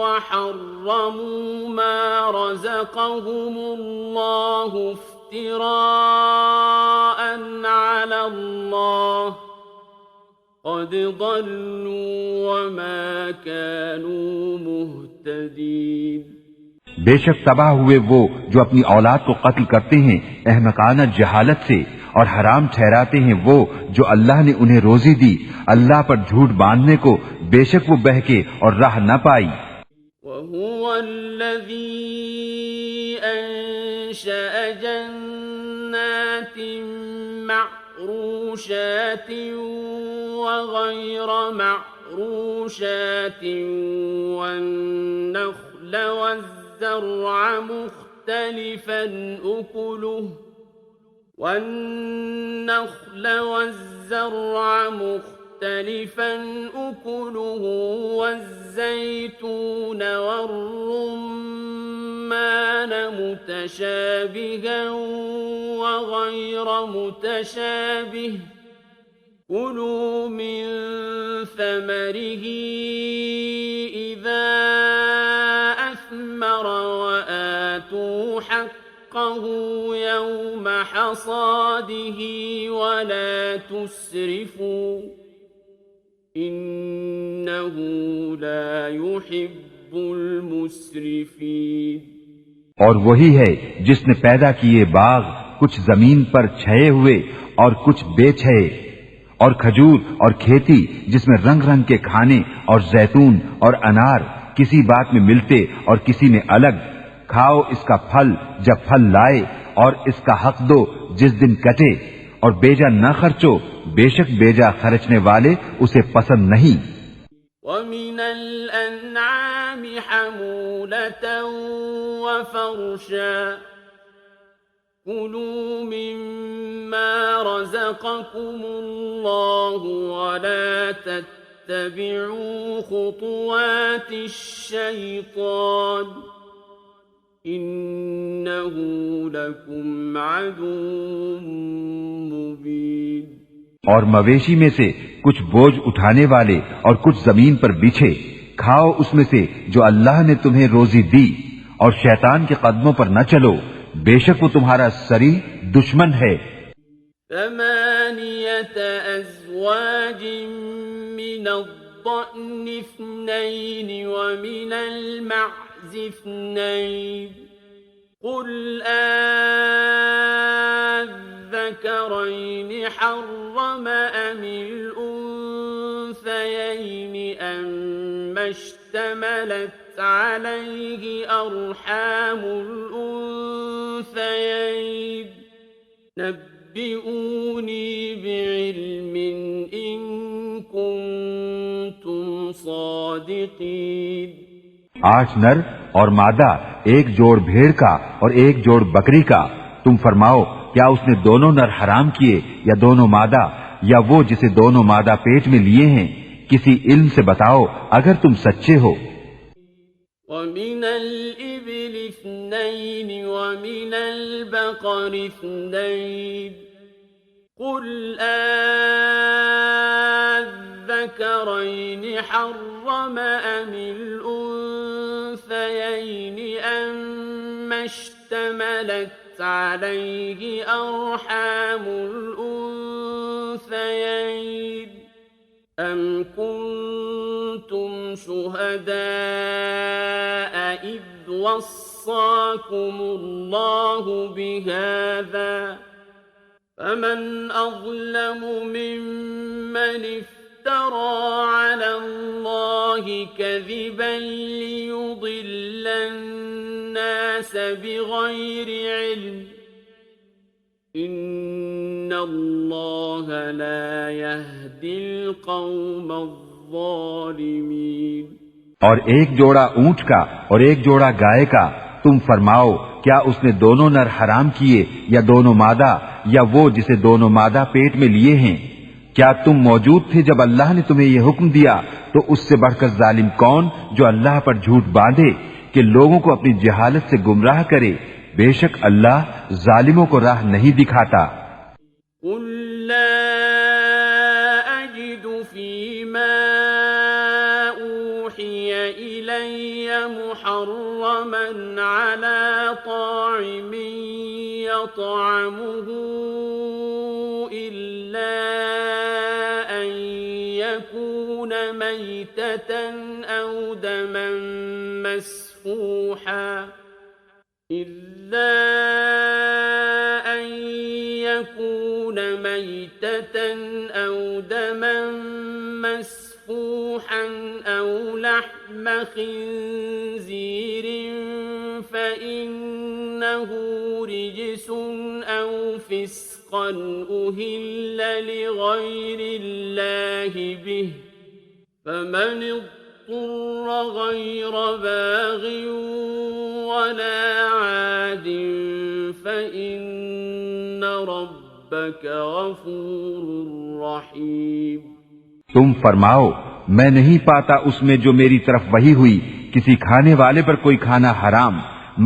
وحرموا ما رزقهم الله افتراء على الله قد ضلوا وما كانوا مهتدين بے شک تباہ ہوئے وہ جو اپنی اولاد کو قتل کرتے ہیں احمقانہ جہالت سے، اور حرام ٹھہراتے ہیں وہ جو اللہ نے انہیں روزی دی اللہ پر جھوٹ باندھنے کو، بے شک وہ بہکے اور راہ نہ پائی۔ وَهُوَ الَّذِي أَنشَأَ جَنَّاتٍ مَّعْرُوشَاتٍ وَغَيْرَ مَعْرُوشَاتٍ والنخل والزرع مختلفا أكله والزيتون والرمان متشابها وغير متشابه كلوا من ثمره إذا أثمر وآتوا حقه يوم حصاده ولا تسرفوا إنه لا يحب المسرفين۔ اور وہی ہے جس نے پیدا کیے باغ کچھ زمین پر چھائے ہوئے اور کچھ بے چھائے، اور کھجور اور کھیتی جس میں رنگ رنگ کے کھانے اور زیتون اور انار کسی بات میں ملتے اور کسی میں الگ، کھاؤ اس کا پھل جب پھل لائے اور اس کا حق دو جس دن کٹے، اور بیجا نہ خرچو، بے شک بیجا خرچنے والے اسے پسند نہیں۔ وَمِنَ الْأَنْعَامِ حَمُولَةً وَفَرْشًا كُلُوا مِمَّا رَزَقَكُمُ اللَّهُ وَلَا تَتَّبِعُوا خُطُوَاتِ الشَّيْطَانِ إِنَّهُ لَكُمْ عَدُوٌّ مُّبِينٌ۔ اور مویشی میں سے کچھ بوجھ اٹھانے والے اور کچھ زمین پر بچھے، کھاؤ اس میں سے جو اللہ نے تمہیں روزی دی، اور شیطان کے قدموں پر نہ چلو، بے شک وہ تمہارا سری دشمن ہے۔ ثمانية أزواج من الضأن اثنين ومن المعز اثنين قل الذكرين حرم أم الأنثيين أما اشتملت عليه أرحام الأنثيين نبئوني بعلم إن كنتم صادقين۔ 8 نر اور مادہ، ایک جوڑ بھیڑ کا اور ایک جوڑ بکری کا، تم فرماؤ کیا اس نے دونوں نر حرام کیے یا دونوں مادہ، یا وہ جسے دونوں مادہ پیٹ میں لیے ہیں؟ کسی علم سے بتاؤ اگر تم سچے ہو۔ وَمِنَ الْإِبِلِ اثْنَيْنِ وَمِنَ الْبَقَرِ اثْنَيْنِ قُلْ الذَّكَرَيْنِ حَرَّمَ أَمِ الْأُنثَيَيْنِ أَمَّا اشْتَمَلَتْ عليه أرحام الأنثيين أم كنتم شهداء إذ وصاكم الله بهذا فمن أظلم ممن افترى على الله كذبا ليضل الناس بغير علم إن الله لا يهدي القوم الظالمين۔ اور ایک جوڑا اونٹ کا اور ایک جوڑا گائے کا، تم فرماؤ کیا اس نے دونوں نر حرام کیے یا دونوں مادہ، یا وہ جسے دونوں مادہ پیٹ میں لیے ہیں؟ کیا تم موجود تھے جب اللہ نے تمہیں یہ حکم دیا؟ تو اس سے بڑھ کر ظالم کون جو اللہ پر جھوٹ باندھے کہ لوگوں کو اپنی جہالت سے گمراہ کرے؟ بے شک اللہ ظالموں کو راہ نہیں دکھاتا۔ قل لا أجد فيما أوحي إلي محرما على طاعم يطعمه إلا أن ميتة أو دما مسفوحا إلا أن يكون ميتة أو دما مسفوحا أو لحم خنزير فإنه رجس أو فسقا أهل لغير الله به فمن اضطر غير باغ ولا عاد فإن ربك غفور رحيم. تم فرماؤ میں نہیں پاتا اس میں جو میری طرف وحی ہوئی کسی کھانے والے پر کوئی کھانا حرام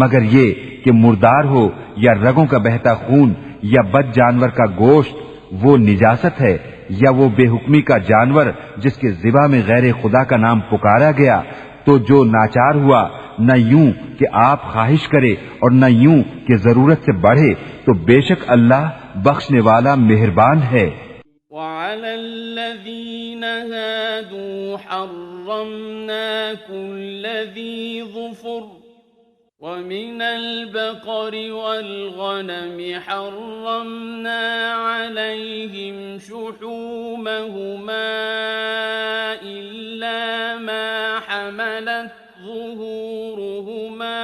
مگر یہ کہ مردار ہو یا رگوں کا بہتا خون یا بد جانور کا گوشت وہ نجاست ہے یا وہ بے حکمی کا جانور جس کے ذبح میں غیر خدا کا نام پکارا گیا تو جو ناچار ہوا نہ یوں کہ آپ خواہش کرے اور نہ یوں کہ ضرورت سے بڑھے تو بے شک اللہ بخشنے والا مہربان ہے. وعلى الذين هادوا حرمنا كل ذي ظفر ومن البقر والغنم حرمنا عليهم شحومهما إلا ما حملت ظهورهما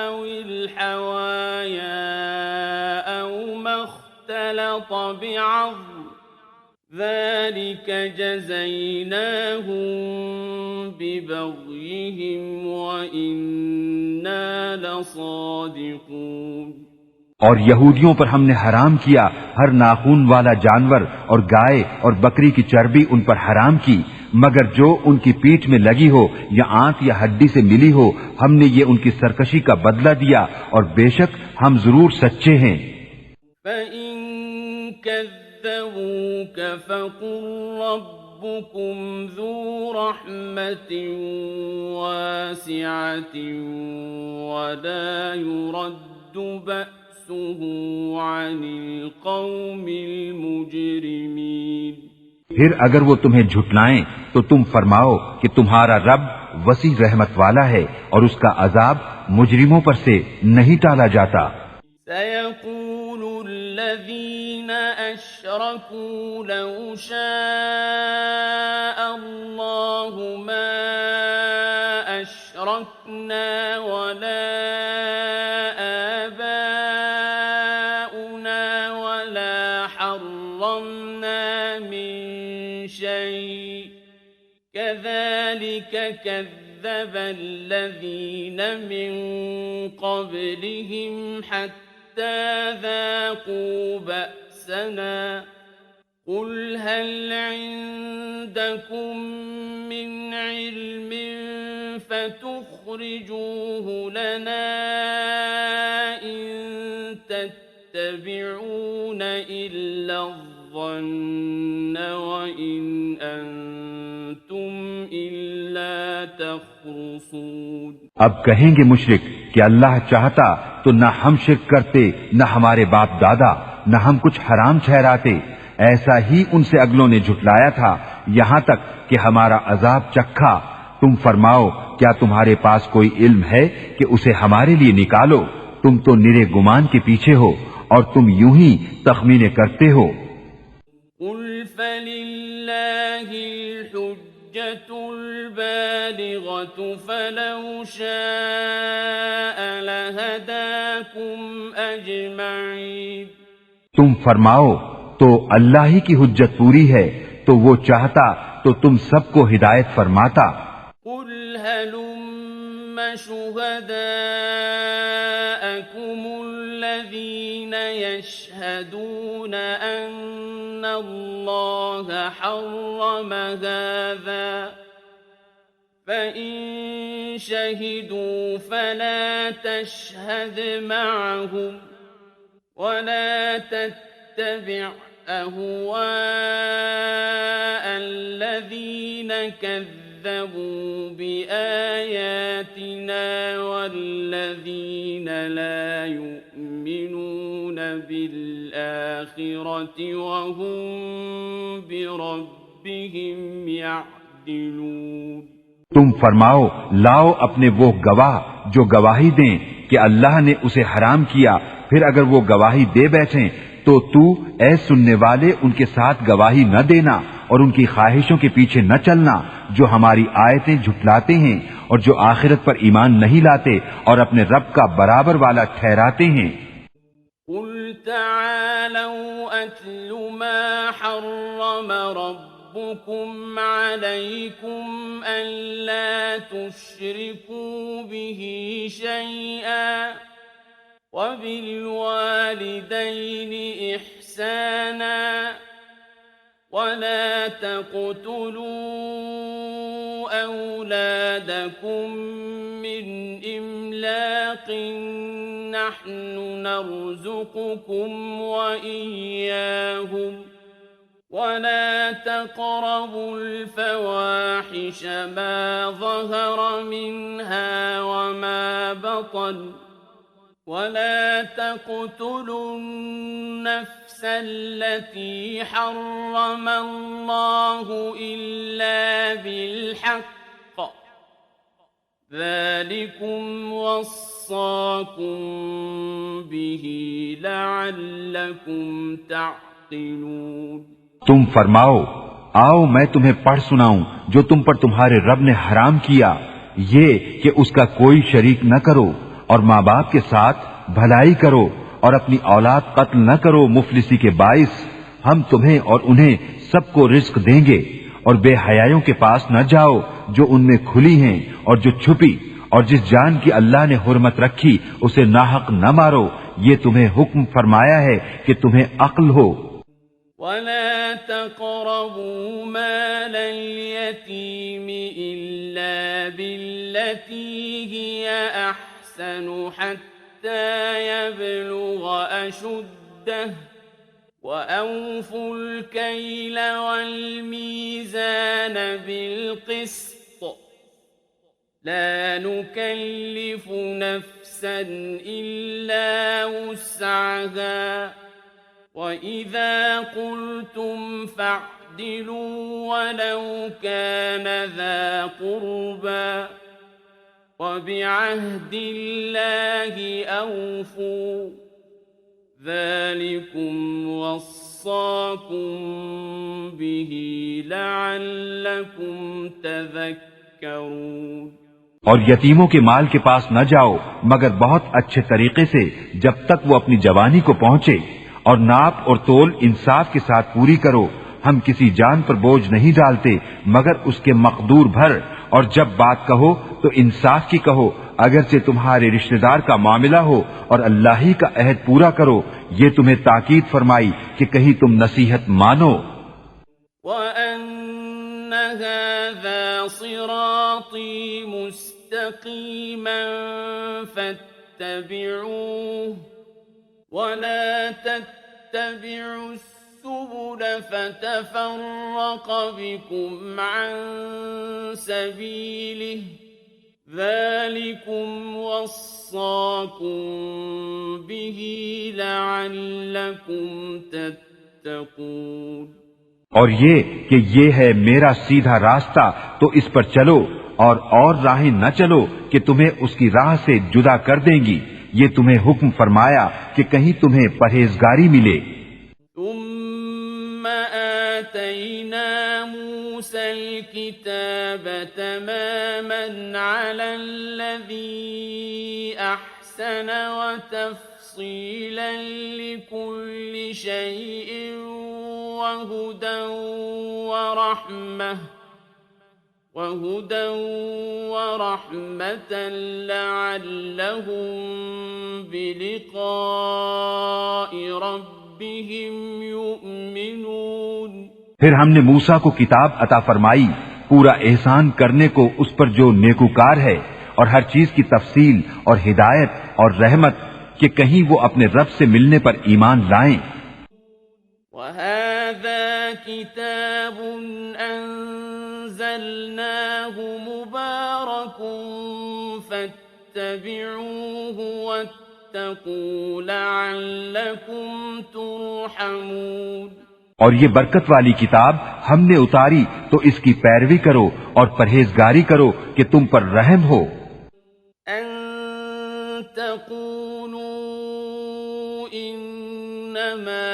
أو الحوايا أو ما اختلط بعظم ذلك جزيناهم ببغيهم وإنا لصادقون. اور یہودیوں پر ہم نے حرام کیا ہر ناخون والا جانور اور گائے اور بکری کی چربی ان پر حرام کی مگر جو ان کی پیٹھ میں لگی ہو یا آنت یا ہڈی سے ملی ہو ہم نے یہ ان کی سرکشی کا بدلہ دیا اور بے شک ہم ضرور سچے ہیں. فَإِن كَذَّبُوكَ فَقُلْ رَبُّكُمْ ذُو رَحْمَةٍ وَاسِعَةٍ وَلَا يُرَدُّ بَأْسُهُ عَنِ الْقَوْمِ الْمُجْرِمِينَ. پھر اگر وہ تمہیں جھٹلائیں تو تم فرماؤ کہ تمہارا رب وسیع رحمت والا ہے اور اس کا عذاب مجرموں پر سے نہیں ٹالا جاتا. سيقول الذين أشركوا لو شاء الله ما أشركنا ولا آباؤنا ولا حرمنا من شيء كذلك كذب الذين من قبلهم حتى ذاقوا بأسنا قل هل عندكم من علم فتخرجوه لنا إن تتبعون إلا الظن وإن أنتم إلا تخرصون. اب کہیں گے مشرک کہ اللہ چاہتا تو نہ ہم شرک کرتے نہ ہمارے باپ دادا نہ ہم کچھ حرام ٹھہراتے ایسا ہی ان سے اگلوں نے جھٹلایا تھا یہاں تک کہ ہمارا عذاب چکھا. تم فرماؤ کیا تمہارے پاس کوئی علم ہے کہ اسے ہمارے لیے نکالو تم تو نرے گمان کے پیچھے ہو اور تم یوں ہی تخمینے کرتے ہو. قل فللہ الحجة البالغة فلو شاء لهداكم أجمعين. تم فرماؤ تو اللہ ہی کی حجت پوری ہے تو وہ چاہتا تو تم سب کو ہدایت فرماتا. قل هلم شهداءكم الذين يشهدون أن الله حرم هذا فإن شهدوا فلا تشهد معهم ولا تتبع أهواء الذين كذبوا بآياتنا والذين لا يؤمنون بالآخرة وهم بربهم يعلمون. تعدلون تم فرماؤ لاؤ اپنے وہ گواہ جو گواہی دیں کہ اللہ نے اسے حرام کیا، پھر اگر وہ گواہی دے بیٹھیں تو اے سننے والے ان کے ساتھ گواہی نہ دینا اور ان کی خواہشوں کے پیچھے نہ چلنا جو ہماری آیتیں جھٹلاتے ہیں اور جو آخرت پر ایمان نہیں لاتے اور اپنے رب کا برابر والا ٹھہراتے ہیں۔ قل تعالوا أتل ما حرم ربكم عليكم ألا تشركوا به شيئا وبالوالدين إحسانا ولا تقتلوا أولادكم من إملاق نحن نرزقكم وإياهم ولا تقربوا الفواحش ما ظهر منها وما بطن ولا تقتلوا النفس التي حرم الله إلا بالحق ذلكم وصاكم به لعلكم تعقلون۔ تم فرماؤ آؤ میں تمہیں پڑھ سناؤں جو تم پر تمہارے رب نے حرام کیا، یہ کہ اس کا کوئی شریک نہ کرو اور ماں باپ کے ساتھ بھلائی کرو اور اپنی اولاد قتل نہ کرو مفلسی کے باعث، ہم تمہیں اور انہیں سب کو رزق دیں گے، اور بے حیائیوں کے پاس نہ جاؤ جو ان میں کھلی ہیں اور جو چھپی، اور جس جان کی اللہ نے حرمت رکھی اسے ناحق نہ مارو، یہ تمہیں حکم فرمایا ہے کہ تمہیں عقل ہو۔ ولا تقربوا مال اليتيم إلا بالتي هي أحسن حتى يبلغ أشده وأوفوا الكيل والميزان بالقسط لا نكلف نفسا إلا وسعها وَإِذَا قُلْتُمْ فَاعْدِلُوا وَلَوْ كَانَ ذَا قُرْبَى وَبِعَهْدِ اللَّهِ أَوْفُوا ذَلِكُمْ وَصَّاكُمْ بِهِ لَعَلَّكُمْ تَذَكَّرُونَ۔ اور یتیموں کے مال کے پاس نہ جاؤ مگر بہت اچھے طریقے سے جب تک وہ اپنی جوانی کو پہنچے، اور ناپ اور تول انصاف کے ساتھ پوری کرو، ہم کسی جان پر بوجھ نہیں ڈالتے مگر اس کے مقدور بھر، اور جب بات کہو تو انصاف کی کہو، اگرچہ تمہارے رشتہ دار کا معاملہ ہو، اور اللہ ہی کا عہد پورا کرو، یہ تمہیں تاکید فرمائی کہ کہیں تم نصیحت مانو۔ وَأَنَّ هَذَا صِرَاطِي مُسْتَقِيمًا فَاتَّبِعُوهُ وَلَا تَتَّبِعُوا السُّبُلَ فَتَفَرَّقَ بِكُمْ عَن سَبِيلِهِ ذَلِكُمْ وَصَّاكُمْ بِهِ لَعَلَّكُمْ تَتَّقُونَ۔ اور یہ کہ یہ ہے میرا سیدھا راستہ تو اس پر چلو، اور راہیں نہ چلو کہ تمہیں اس کی راہ سے جدا کر دیں گی، یہ تمہیں حکم فرمایا کہ کہیں تمہیں پرہیزگاری ملے۔ ثم آتينا موسى الكتاب تماما على الذي أحسن وتفصيلا لكل شيء وهدى ورحمة لعلهم بلقاء ربهم يؤمنون۔ پھر ہم نے موسیٰ کو کتاب عطا فرمائی پورا احسان کرنے کو اس پر جو نیکوکار ہے، اور ہر چیز کی تفصیل اور ہدایت اور رحمت کہ کہیں وہ اپنے رب سے ملنے پر ایمان لائیں۔ وَهَذَا كِتَابٌ أَنزَلْنَاهُ مُبَارَكٌ فَاتَّبِعُوهُ وَاتَّقُوا لَعَلَّكُمْ تُرْحَمُونَ۔ اور یہ برکت والی کتاب ہم نے اتاری تو اس کی پیروی کرو اور پرہیزگاری کرو کہ تم پر رحم ہو۔ أن تقولوا إنما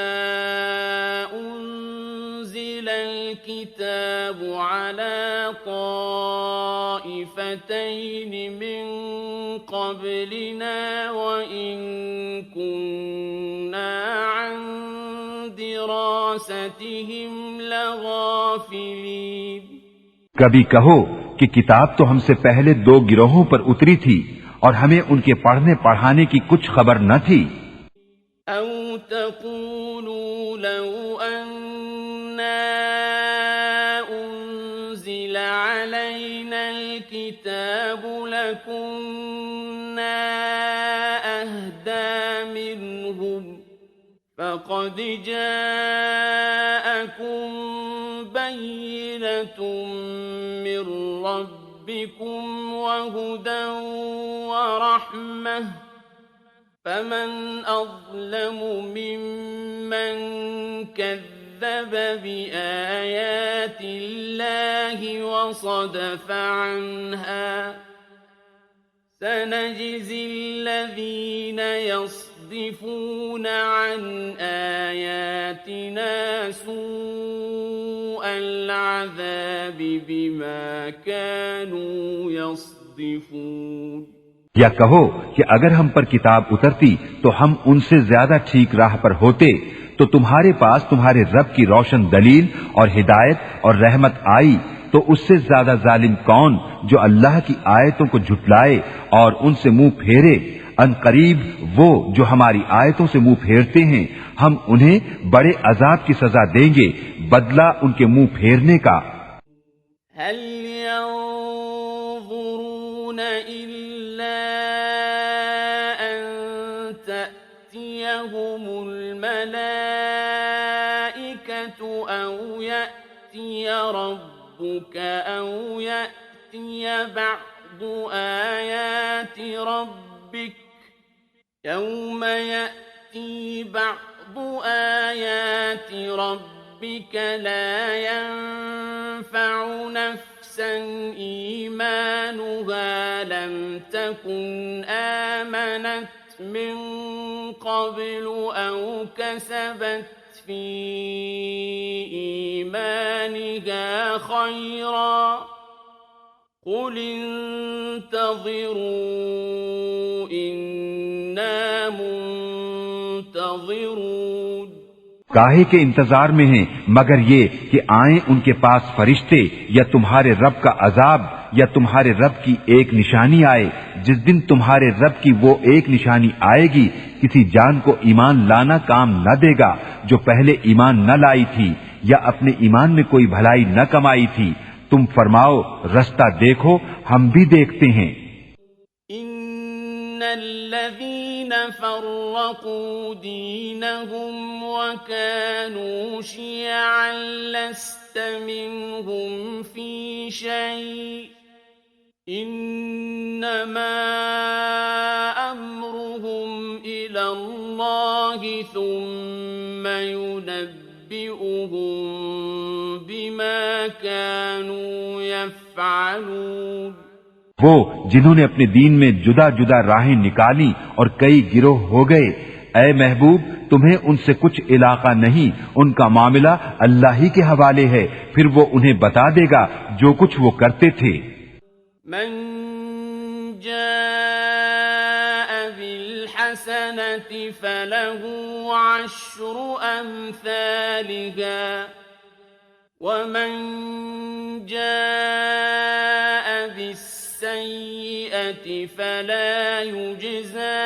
أنزل الكتاب على طائفتين من قبلنا وإن كنا عن دراستهم لغافلين۔ کبھی کہو کہ کتاب تو ہم سے پہلے 2 گروہوں پر اتری تھی اور ہمیں ان کے پڑھنے پڑھانے کی کچھ خبر نہ تھی۔ أو تقولوا لو أنا أنزل علينا الكتاب لكنا أهدى منهم فقد جاءكم بينة من ربكم وهدى ورحمة فمن أظلم ممن كذب بآيات الله وصدف عنها سنجزي الذين يصدفون عن آياتنا سوء العذاب بما كانوا يصدفون۔ یا کہو کہ اگر ہم پر کتاب اترتی تو ہم ان سے زیادہ ٹھیک راہ پر ہوتے، تو تمہارے پاس تمہارے رب کی روشن دلیل اور ہدایت اور رحمت آئی تو اس سے زیادہ ظالم کون جو اللہ کی آیتوں کو جھٹلائے اور ان سے منہ پھیرے۔ ان قریب وہ جو ہماری آیتوں سے منہ پھیرتے ہیں ہم انہیں بڑے عذاب کی سزا دیں گے، بدلہ ان کے منہ پھیرنے کا۔ هل ينظرون إلا أن تأتيهم الملائكة أو يأتي ربك أو يأتي بعض آيات ربك يوم يأتي بعض آيات ربك لا ينفع نفسا إيمانها لم تكن آمنت من قبل أو كسبت في إيمانها خيرا قل انتظروا إنا منتظرون۔ کاہے کے انتظار میں ہیں مگر یہ کہ آئیں ان کے پاس فرشتے یا تمہارے رب کا عذاب یا تمہارے رب کی ایک نشانی آئے۔ جس دن تمہارے رب کی وہ ایک نشانی آئے گی کسی جان کو ایمان لانا کام نہ دے گا جو پہلے ایمان نہ لائی تھی یا اپنے ایمان میں کوئی بھلائی نہ کمائی تھی۔ تم فرماؤ رستہ دیکھو ہم بھی دیکھتے ہیں۔ إن الذين فرقوا دينهم وكانوا شيعا لست منهم في شيء إنما أمرهم إلى الله ثم ينبئهم بما كانوا يفعلون۔ وہ جنہوں نے اپنے دین میں جدا جدا راہیں نکالی اور کئی گروہ ہو گئے، اے محبوب تمہیں ان سے کچھ علاقہ نہیں، ان کا معاملہ اللہ ہی کے حوالے ہے، پھر وہ انہیں بتا دے گا جو کچھ وہ کرتے تھے۔ من جاء بالحسنة فله 10 أمثالها ومن جاء بالسيئة فلا يجزى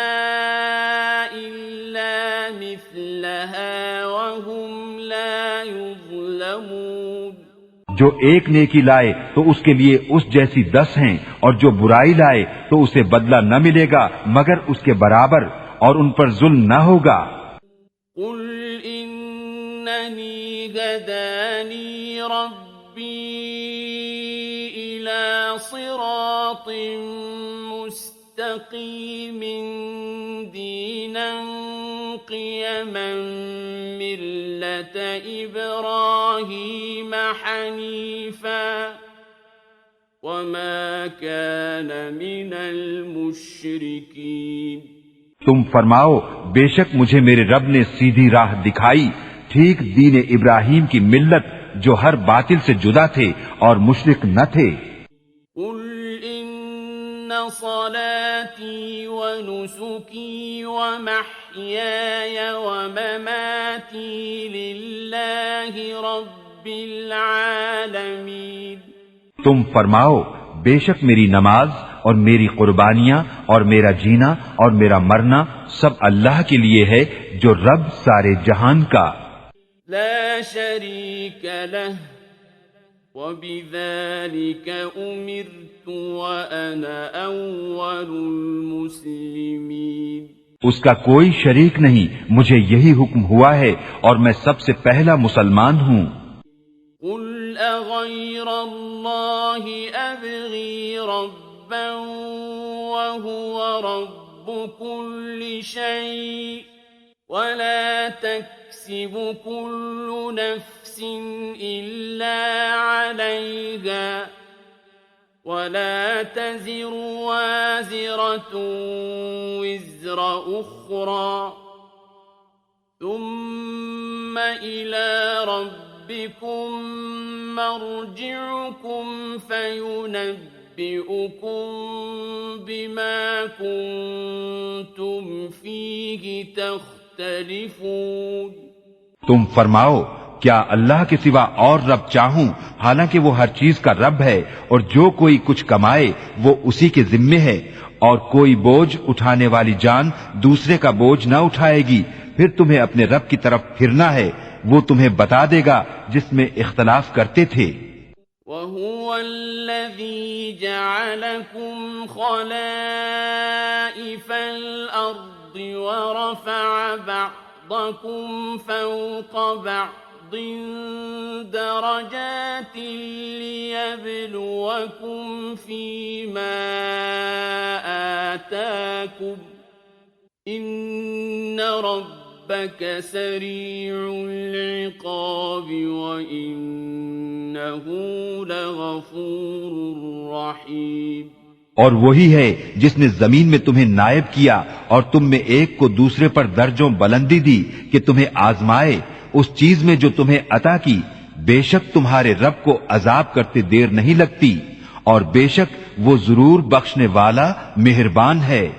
إلا مثلها وهم لا يظلمون۔ جو ایک نیکی لائے تو اس کے لیے اس جیسی 10 ہیں، اور جو برائی لائے تو اسے بدلہ نہ ملے گا مگر اس کے برابر، اور ان پر ظلم نہ ہوگا۔ قل إنني هداني ربي إلى صراط مستقيم دينا قيما ملة إبراهيم حنيفا وما كان من المشركين تم فرماؤ بے شک مجھے میرے رب نے سیدھی راہ دکھائی، ٹھیک دین ابراہیم کی ملت جو ہر باطل سے جدا تھے اور مشرک نہ تھے۔ قل إن صلاتي ونسكي ومحياي ومماتي لله رب العالمين۔ تم فرماؤ بے شک میری نماز اور میری قربانیاں اور میرا جینا اور میرا مرنا سب اللہ کے لیے ہے جو رب سارے جہان کا۔ لا شريك له وبذلك أمرت وأنا أول المسلمين۔ اس کا کوئی شریک نہیں، مجھے یہی حکم ہوا ہے اور میں سب سے پہلا مسلمان ہوں۔ قل أغير الله أبغي ربا وهو رب كل شيء ولا تكسب كل نفس إلا عليها ولا تزر وازرة وزر أخرى ثم إلى ربكم مرجعكم فينبئكم بما كنتم فيه تختلفون۔ تم فرماؤ کیا اللہ کے سوا اور رب چاہوں، حالانکہ وہ ہر چیز کا رب ہے، اور جو کوئی کچھ کمائے وہ اسی کے ذمے ہے، اور کوئی بوجھ اٹھانے والی جان دوسرے کا بوجھ نہ اٹھائے گی، پھر تمہیں اپنے رب کی طرف پھرنا ہے، وہ تمہیں بتا دے گا جس میں اختلاف کرتے تھے۔ وَهُوَ الَّذِي جَعَلَكُمْ خَلَائِفَ الْأَرْضِ وَرَفَعَ بَعْضَكُمْ فَوْقَ بَعْضٍ دَرَجَاتٍ لِيَبْلُوَكُمْ فِيمَا آتَاكُمْ إِنَّ رَبَّكَ سَرِيعُ الْعِقَابِ وَإِنَّهُ لَغَفُورٌ رَّحِيمٌ۔ اور وہی ہے جس نے زمین میں تمہیں نائب کیا اور تم میں ایک کو دوسرے پر درجوں بلندی دی کہ تمہیں آزمائے اس چیز میں جو تمہیں عطا کی، بے شک تمہارے رب کو عذاب کرتے دیر نہیں لگتی، اور بے شک وہ ضرور بخشنے والا مہربان ہے۔